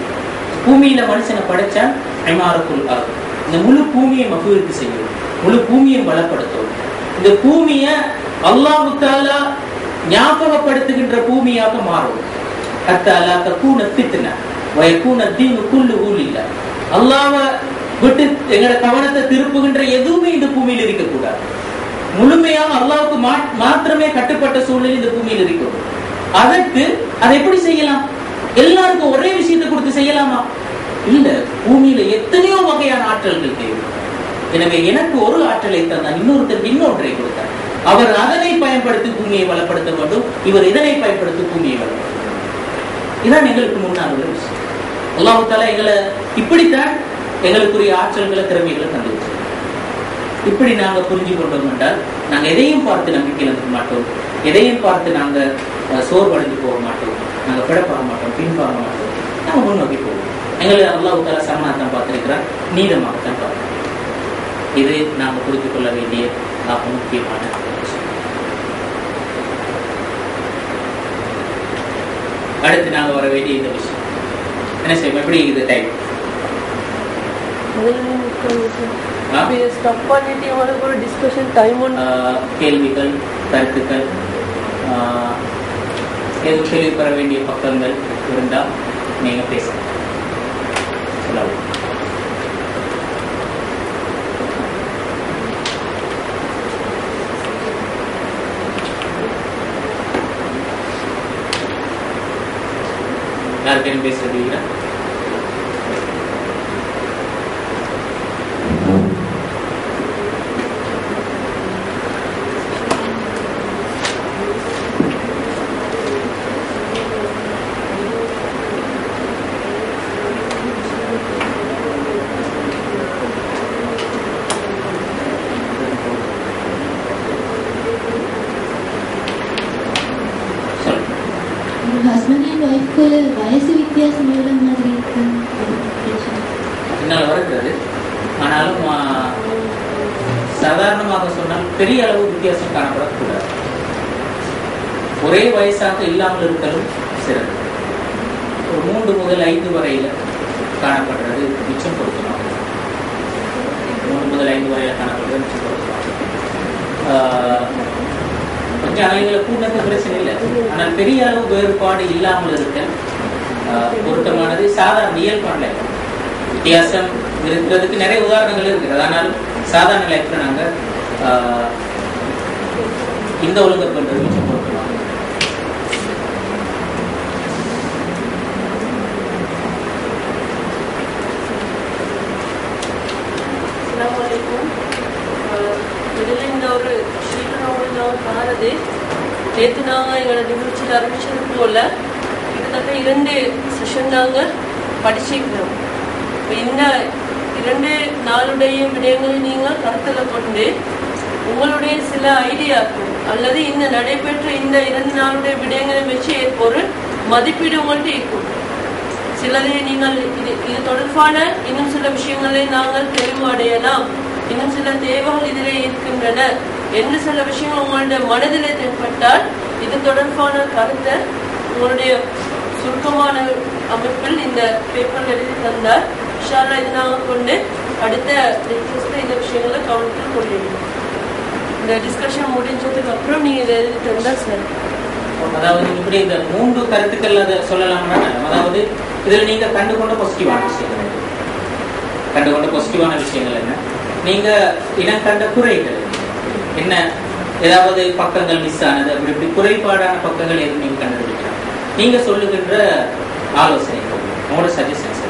பூமியில மனுஷனை படைச்சா ஐமாரத்துல் அர்த், இந்த முழு பூமியை மகிழ்ச்சி செய்யும், முழு பூமியை பலப்படுத்தும். இந்த பூமிய அல்லாஹ் தஆலா ஞாபகப்படுத்துகின்ற பூமியாக மாறும். ஹத்தா தகூன ஃபித்னா வ யகூன தீனு குல்லுஹு லில்லாஹ். அல்லாஹ்வை விட்டு எங்கட கவனத்தை திருப்புகின்ற எதுவுமே இந்த பூமியில் இருக்கக்கூடாது. முழுமையாக அல்லாஹ்வுக்கு மாத்திரமே கட்டுப்பட்ட சூழ்நிலை இந்த பூமியில் இருக்கும். அதற்கு அதை எப்படி செய்யலாம்? எல்லாருக்கும் ஒரே விஷயத்தை கொடுத்து செய்யலாமா? இல்ல, பூமியில எத்தனையோ வகையான ஆற்றல்கள் தேவை. எனவே எனக்கு ஒரு ஆற்றலை தந்தான், இன்னொருத்தருக்கு இன்னொன்றை கொடுத்தார். அவர் அதனை பயன்படுத்தி பூமியை வளப்படுத்த வேண்டும், இவர் இதனை பயன்படுத்தி பூமியை வளப்படுத்த வேண்டும். இதான் எங்களுக்கு முன்னால் உள்ள விஷயம். அல்லாஹ் தஆலா எங்களை இப்படித்தான் எங்களுக்குரிய ஆற்றல்களை திறமைகளை தந்து வச்சிருக்கோம். இப்படி நாங்க புரிஞ்சு கொண்டோம் என்றால் நாங்க எதையும் பார்த்து நம்பிக்கை இழக்க மாட்டோம், எதையும் பார்த்து நாங்க சோர்வடைந்து போக மாட்டோம், நாங்க பிடப்பாக மாட்டோம், பின்பாக மாட்டோம், நாங்க முன்னோக்கி போவோம். எங்களை அல்லாஹ் தஆலா சமனாகத்தான் பார்த்திருக்கிறார், நீதமாகத்தான் பார்க்கிறோம். இது நாங்க புரிந்து கொள்ள வேண்டிய முக்கியமான விஷயம். அடுத்து நாங்க வர வேண்டிய இந்த விஷயம் என்ன செய்வோம்? எப்படி இது டைம் கேள்விகள், கருத்துக்கள், ஏதோ கேள்வி பெற வேண்டிய பக்கங்கள் இருந்தால் நீங்க பேசலாம், சொல்லலாம். யாருக்கேனும் பேசுறீங்க? ஹஸ்பண்ட் அண்ட் ஒய்ஃப்க்கு வயசு வித்தியாசம் எவ்வளோ மாதிரி இருக்கு? என்னால் வருகிறது. ஆனாலும் சாதாரணமாக சொன்னால் பெரிய அளவு வித்தியாசம் காணப்படக்கூடாது. ஒரே வயசாக இல்லாமல் இருத்தலும் சிறப்பு. ஒரு 3 முதல் 5 வரையில காணப்படுறது மிச்சம் பொருத்தமாக. 3 முதல் 5 வரையில காணப்படுறது மிச்சம் பொருத்தமாக. கொஞ்சம் கொஞ்சம் அலைகளை கூட்டத்து பிரச்சனை இல்லை. ஆனால் பெரிய அளவு வேறுபாடு இல்லாமல் இருக்க பொருத்தமானது. சாதாரண இயல்பான வித்தியாசம் இருக்கிறதுக்கு நிறைய உதாரணங்கள் இருக்கிறது. ஆனால் சாதாரண லைஃப்ல நாங்க இந்த ஒழுங்கு பண்றது மிச்சம் பொருத்தமாக. இந்த ஒரு பாரதி நேற்று நாங்கள் எங்களோட நிகழ்ச்சியில் அறிவிச்சது போல கிட்டத்தட்ட 2 செஷன் நாங்கள் படிச்சுக்கிறோம். இந்த 2 நாளுடைய விடயங்களை நீங்கள் கருத்தில் கொண்டு உங்களுடைய சில ஐடியாக்கள் அல்லது இந்த நடைபெற்ற இந்த 2 நாளுடைய விடயங்களை வச்சு ஒரு மதிப்பீடு உங்கள்கிட்ட இருக்கும். சிலதை நீங்கள் இது தொடர்பான இன்னும் சில விஷயங்களை நாங்கள் தெளிவு அடையலாம், இன்னும் சில தேவைகள் இதிலே இருக்கின்றன என்று சில விஷயங்கள் உங்களுடைய மனதிலே தென்பட்டால் இது தொடர்பான கருத்தை உங்களுடைய சுருக்கமான அமைப்பில் இந்த பேப்பர் எழுதி தந்தால் இன்ஷா அல்லாஹ் இது நாங்கள் கொண்டு அடுத்த லெக்சர்ஸ்ல இந்த விஷயங்களை கவனத்தில் கொள்ளிடுவோம். இந்த டிஸ்கஷன் முடிஞ்சதுக்கு அப்புறம் நீங்க இதை எழுதி தந்தால் சரி. அதாவது இப்படி இந்த 3 கருத்துக்கள் அதை சொல்லலாம்னா, அதாவது இதுல நீங்க கண்டுகொண்ட பாசிட்டிவான விஷயங்கள் என்ன, நீங்க இனம் கண்ட குறைகள் என்ன, ஏதாவது பக்கங்கள் மிஸ் ஆனது, அப்படி இப்படி குறைபாடான பக்கங்கள் எதுவும் நீங்க கண்டுபிடிக்கலாம். நீங்க சொல்லுகின்ற ஆலோசனைகள், உங்களோட சஜஷன்ஸ்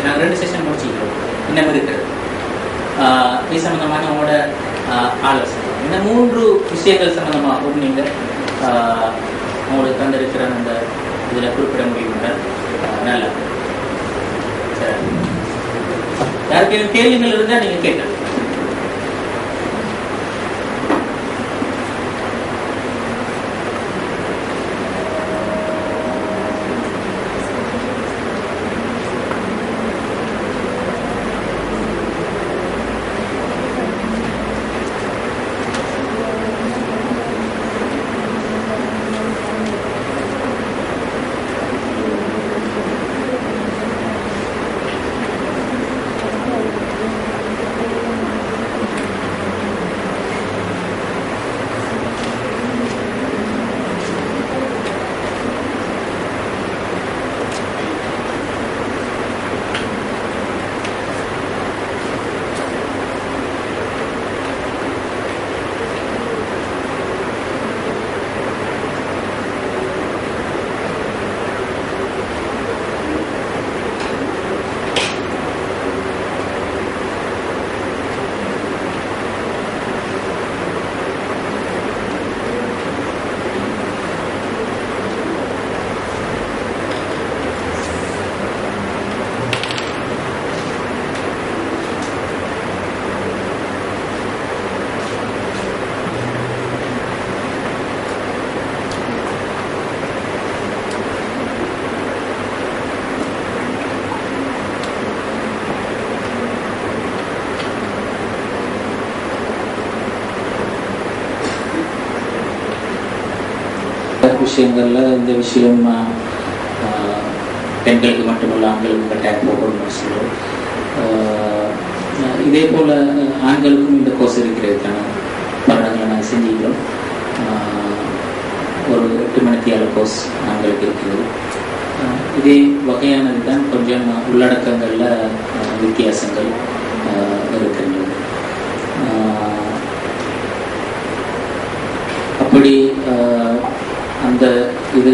நாங்கள் 2 செஷன் முடிச்சுக்கிறோம். இன்னும் இருக்கிறது இது சம்பந்தமான உங்களோட ஆலோசனை. இந்த 3 விஷயங்கள் சம்பந்தமாகவும் நீங்க உங்களுக்கு தந்திருக்கிற அந்த இதுல குறிப்பிட முடியும். நல்லா யாருக்கு கேள்விகள் இருந்தா நீங்க கேட்கலாம். விஷயங்கள்ல இந்த விஷயம் பெண்களுக்கு மட்டுமல்ல ஆண்களுக்கும் கட்டாயம் போகணும்னு சொல்லுவோம். இதே போல ஆண்களுக்கும் இந்த கோர்ஸ் இருக்கிறதுக்கான பலன்களை நாங்கள் செஞ்சுக்கிறோம். ஒரு 8 மணித்தியால கோர்ஸ் ஆண்களுக்கு இருக்கிறது. இதே வகையானது தான் கொஞ்சம் உள்ளடக்கங்கள்ல வித்தியாசங்கள் இருக்கின்றது. அப்படி அந்த இது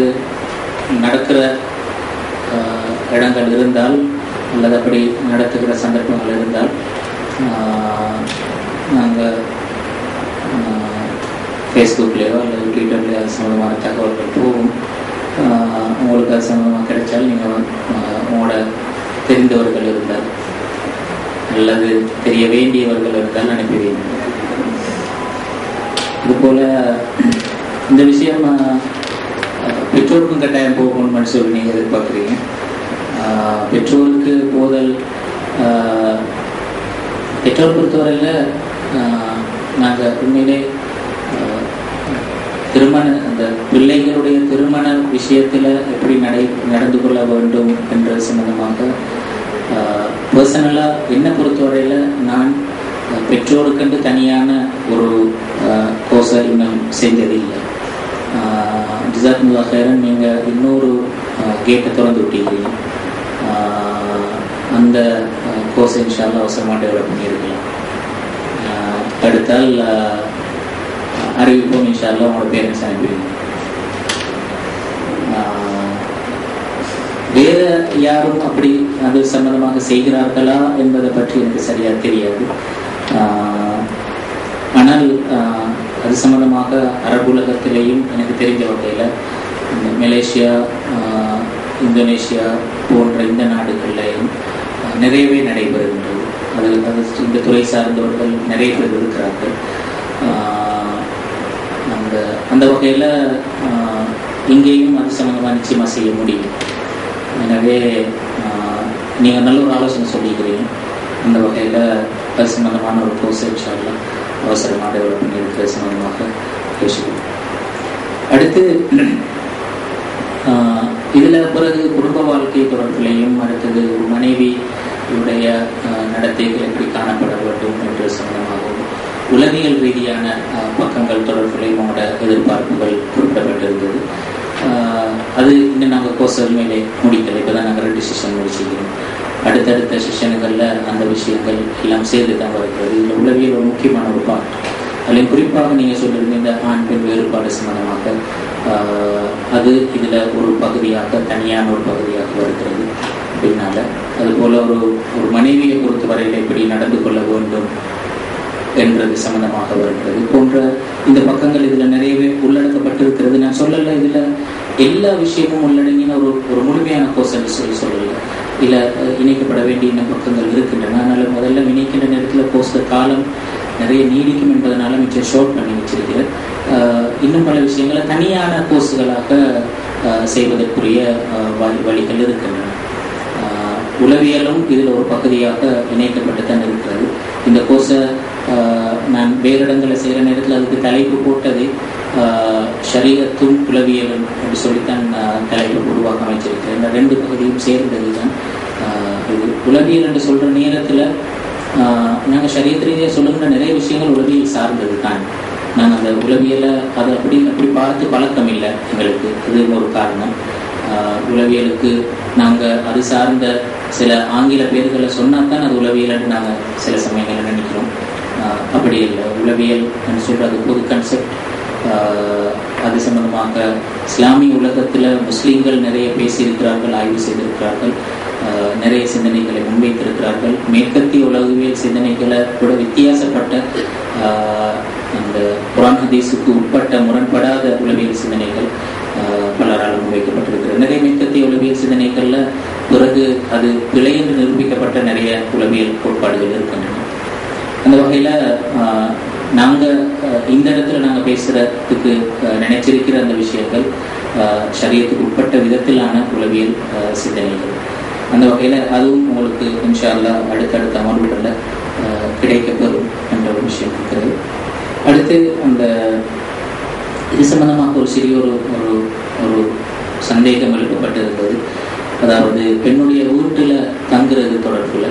நடக்கிற இடங்கள் இருந்தால் அல்லது அப்படி நடத்துகிற சந்தர்ப்பங்கள் இருந்தால் நாங்கள் ஃபேஸ்புக்லேயோ அல்லது ட்விட்டர்லேயோ அது சம்பந்தமான தகவல்கள் போகும். உங்களுக்கு அது சம்பந்தமாக கிடைச்சால் நீங்கள் உங்களோட தெரிந்தவர்கள் இருந்தால் அல்லது தெரிய வேண்டியவர்கள் இருந்தால் அனுப்பி வைங்க. இதுபோல் இந்த விஷயம் பெற்றோருக்கும் கட்டாயம் போகணும்னு சொல்லி நீங்கள் எதிர்பார்க்குறீங்க. பெற்றோருக்கு போதல் பெற்றோர் பொறுத்தவரையில் நாங்கள் உண்மையிலே அந்த பிள்ளைகளுடைய திருமண விஷயத்தில் எப்படி நடந்து கொள்ள வேண்டும் என்ற சம்பந்தமாக பர்சனலாக என்னை பொறுத்தவரையில் நான் பெற்றோருக்கென்று தனியான ஒரு கோர்ஸ் கோர்ஸை இன்னும் செஞ்சது இல்லை. ஜிசாக்குமுல்லாஹ் ஹைரன், நீங்கள் இன்னொரு கேட்டை திறந்து விட்டீங்க. அந்த கோர்ஸ் இன்ஷா அல்லாஹ் அவசரமாக டெவலப் பண்ணியிருக்கலாம். அடுத்தால் அறிவிப்போம் இன்ஷா அல்லாஹ். உங்களோட பேரண்ட்ஸ் அனுப்பிடுங்க. வேற யாரும் அப்படி அது சம்பந்தமாக செய்கிறார்களா என்பதை பற்றி எனக்கு சரியா தெரியாது. ஆனால் அது சம்பந்தமாக அரபுலகத்திலேயும் எனக்கு தெரிஞ்ச வகையில் மலேசியா, இந்தோனேஷியா போன்ற இந்த நாடுகள்லையும் நிறையவே நடைபெறுகின்றது. அது இந்த துறை சார்ந்தவர்கள் நிறைய பேர் இருக்கிறார்கள். அந்த வகையில் இங்கேயும் அது சம்பந்தமாக நிச்சயமாக செய்ய முடியும். எனவே நீங்கள் நல்ல ஒரு ஆலோசனை சொல்லிக்கிறீங்க. அந்த வகையில் அது சம்பந்தமான ஒரு கோர்ஸ் இன்ஷா அல்லாஹ் அவசரமாக டெவலப் பண்ணியிருக்கிற சம்பந்தமாக பேசுவோம். அடுத்து இதில் பிறகு குடும்ப வாழ்க்கை தொடர்பிலையும், அடுத்தது ஒரு மனைவியுடைய நடத்தைகள் எப்படி காணப்பட வேண்டும் என்ற சம்பந்தமாகவும், உளவியல் ரீதியான பக்கங்கள் தொடர்பிலையும் அவங்களோட எதிர்பார்ப்புகள் குறிப்பிடப்பட்டிருந்தது. அது இன்னும் நாங்கள் கோர்ஸ் மேலே முடிக்கலை. இப்போ தான் நாங்கள் 2 செஷன் முடிச்சுக்கிறோம். அடுத்தடுத்த செஷனுகளில் அந்த விஷயங்கள் எல்லாம் சேர்ந்து தான் வருகிறது. இதில் உளவியல் ஒரு முக்கியமான ஒரு பார்ட். அதில் குறிப்பாக நீங்கள் சொல்லியிருந்த இந்த ஆண் பெண் வேறுபாடு சம்பந்தமாக அது இதில் ஒரு பகுதியாக, தனியான ஒரு பகுதியாக வருகிறது. பின்னால் அதுபோல் ஒரு மனைவியை பொறுத்த வரையில் எப்படி நடந்து கொள்ள வேண்டும் என்றது சம்பந்தமாக வருகிறது. போன்ற இந்த பக்கங்கள் இதில் நிறையவே உள்ளடக்கப்பட்டிருக்கிறது. நான் சொல்லலை இதில் எல்லா விஷயமும் உள்ளடங்கின ஒரு முழுமையான கோர்ஸ் என்று சொல்லலை. இல்லை, இணைக்கப்பட வேண்டிய இன்னும் பக்கங்கள் இருக்கின்றன. அதனால் முதல்ல இணைக்கின்ற நேரத்தில் கோர்ஸில் காலம் நிறைய நீடிக்கும் என்பதனால மிச்சம் ஷார்ட் பண்ணி வச்சிருக்கிறேன். இன்னும் பல விஷயங்களை தனியான கோர்ஸுகளாக செய்வதற்குரிய வழிகள் இருக்கின்றன. உளவியலும் இதில் ஒரு பகுதியாக இணைக்கப்பட்டு தான் இருக்கிறது. இந்த கோர்ஸை நான் வேறு இடங்களில் செய்கிற நேரத்தில் அதுக்கு தலைப்பு போட்டது ஷரீஅத்தும் உளவியலும் என்று சொல்லித்தான் தலைப்பு உருவாக்க அமைச்சிருக்கிறேன். இந்த 2 பகுதியும் சேர்ந்தது தான் இது. உளவியல் என்று சொல்கிற நேரத்தில் நாங்கள் ஷரீஅத் ரீதியாக சொல்லுகிற நிறைய விஷயங்கள் உளவியல் சார்ந்தது தான். நாங்கள் அந்த உளவியலை அதை அப்படி பார்த்து பழக்கம் இல்லை எங்களுக்கு. இது ஒரு காரணம். உளவியலுக்கு நாங்கள் அது சார்ந்த சில ஆங்கில பேர்களை சொன்னால் தான் அது உளவியல்னு நாங்கள் சில சமயங்களில் நினைக்கிறோம். அப்படி இல்லை. உளவியல் சொல்கிறது பொது கன்செப்ட். அது சம்பந்தமாக இஸ்லாமிய உலகத்தில் முஸ்லீம்கள் நிறைய பேசியிருக்கிறார்கள், ஆய்வு செய்திருக்கிறார்கள், நிறைய சிந்தனைகளை முன்வைத்திருக்கிறார்கள். மேற்கத்திய உலகியல் சிந்தனைகளை கூட வித்தியாசப்பட்ட அந்த குர்ஆன் ஹதீஸுக்கு உட்பட்ட முரண்படாத உளவியல் சிந்தனைகள் பலரால் முன்வைக்கப்பட்டிருக்கிறது. நிறைய மேற்கத்திய உளவியல் சிந்தனைகள்ல பிறகு அது பிழை என்று நிரூபிக்கப்பட்ட நிறைய உளவியல் கோட்பாடுகள் இருக்கின்றன. அந்த வகையில நாங்கள் இந்த இடத்துல நாங்கள் பேசுறதுக்கு நினைச்சிருக்கிற அந்த விஷயங்கள் ஷரியத்துக்கு உட்பட்ட விதத்திலான உளவியல் சிந்தனைகள். அந்த வகையில் அதுவும் உங்களுக்கு இன்ஷா அல்லாஹ் அடுத்தடுத்த அமர்வுகளில் கிடைக்கப்பெறும் என்ற ஒரு விஷயம் இருக்கிறது. அடுத்து அந்த இது சம்பந்தமாக ஒரு சிறிய ஒரு சந்தேகம் எழுப்பப்பட்டிருந்தது. அதாவது பெண்ணுடைய வீட்டில் தங்குறது தொடர்பில்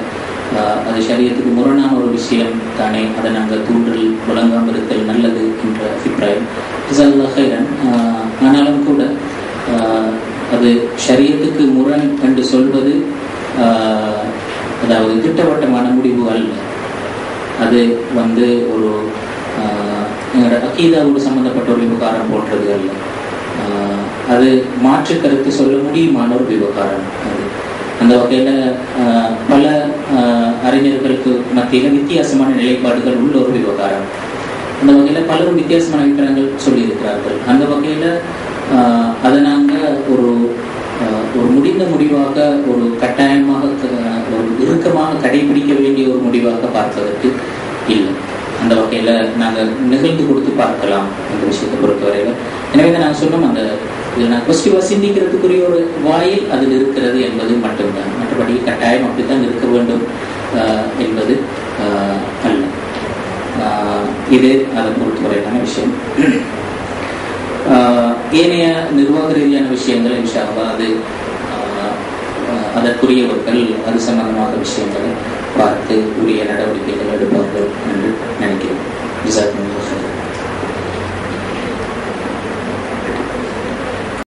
அது ஷரியத்துக்கு முரணான ஒரு விஷயம் தானே, அதை நாங்கள் தூண்டல் வழங்காமல் இருத்தல் நல்லது என்ற அபிப்பிராயம். ஜஸாக்கல்லாஹ் ஹைரன். ஆனாலும் கூட அது ஷரியத்துக்கு முரண் என்று சொல்வது அதாவது திட்டவட்டமான முடிவு அல்ல. அது ஒரு எங்களோட அக்கீதாவோடு சம்பந்தப்பட்ட ஒரு விவகாரம் போன்றது அல்ல. அது மாற்று கருத்து சொல்ல முடியுமான ஒரு விவகாரம். அது அந்த வகையில் பல அறிஞர்களுக்கு மத்தியில் வித்தியாசமான நிலைப்பாடுகள் உள்ள ஒரு விவகாரம். அந்த வகையில் பலரும் வித்தியாசமான அபிப்பிராயங்கள் சொல்லியிருக்கிறார்கள். அந்த வகையில் அதை நாங்கள் ஒரு முடிந்த முடிவாக, ஒரு கட்டாயமாக, ஒரு இறுக்கமாக கடைபிடிக்க வேண்டிய ஒரு முடிவாக பார்ப்பதற்கு இல்லை. அந்த வகையில் நாங்கள் நிகழ்ந்து கொடுத்து பார்க்கலாம் அந்த விஷயத்தை பொறுத்தவரையில். எனவே தான் நாங்கள் சொன்னோம், அந்த இதில் நான் பாசிட்டிவாக சிந்திக்கிறதுக்குரிய ஒரு வாயில் அதில் இருக்கிறது என்பது மட்டும்தான். மற்றபடி கட்டாயம் அப்படித்தான் இருக்க வேண்டும் என்பது அல்ல. இது அதை பொறுத்தவரையிலான விஷயம். ஏனைய நிர்வாக ரீதியான விஷயங்கள் இன்ஷா அல்லாஹ் அது அதற்குரியவர்கள் அது சம்பந்தமாக விஷயங்களை பார்த்து உரிய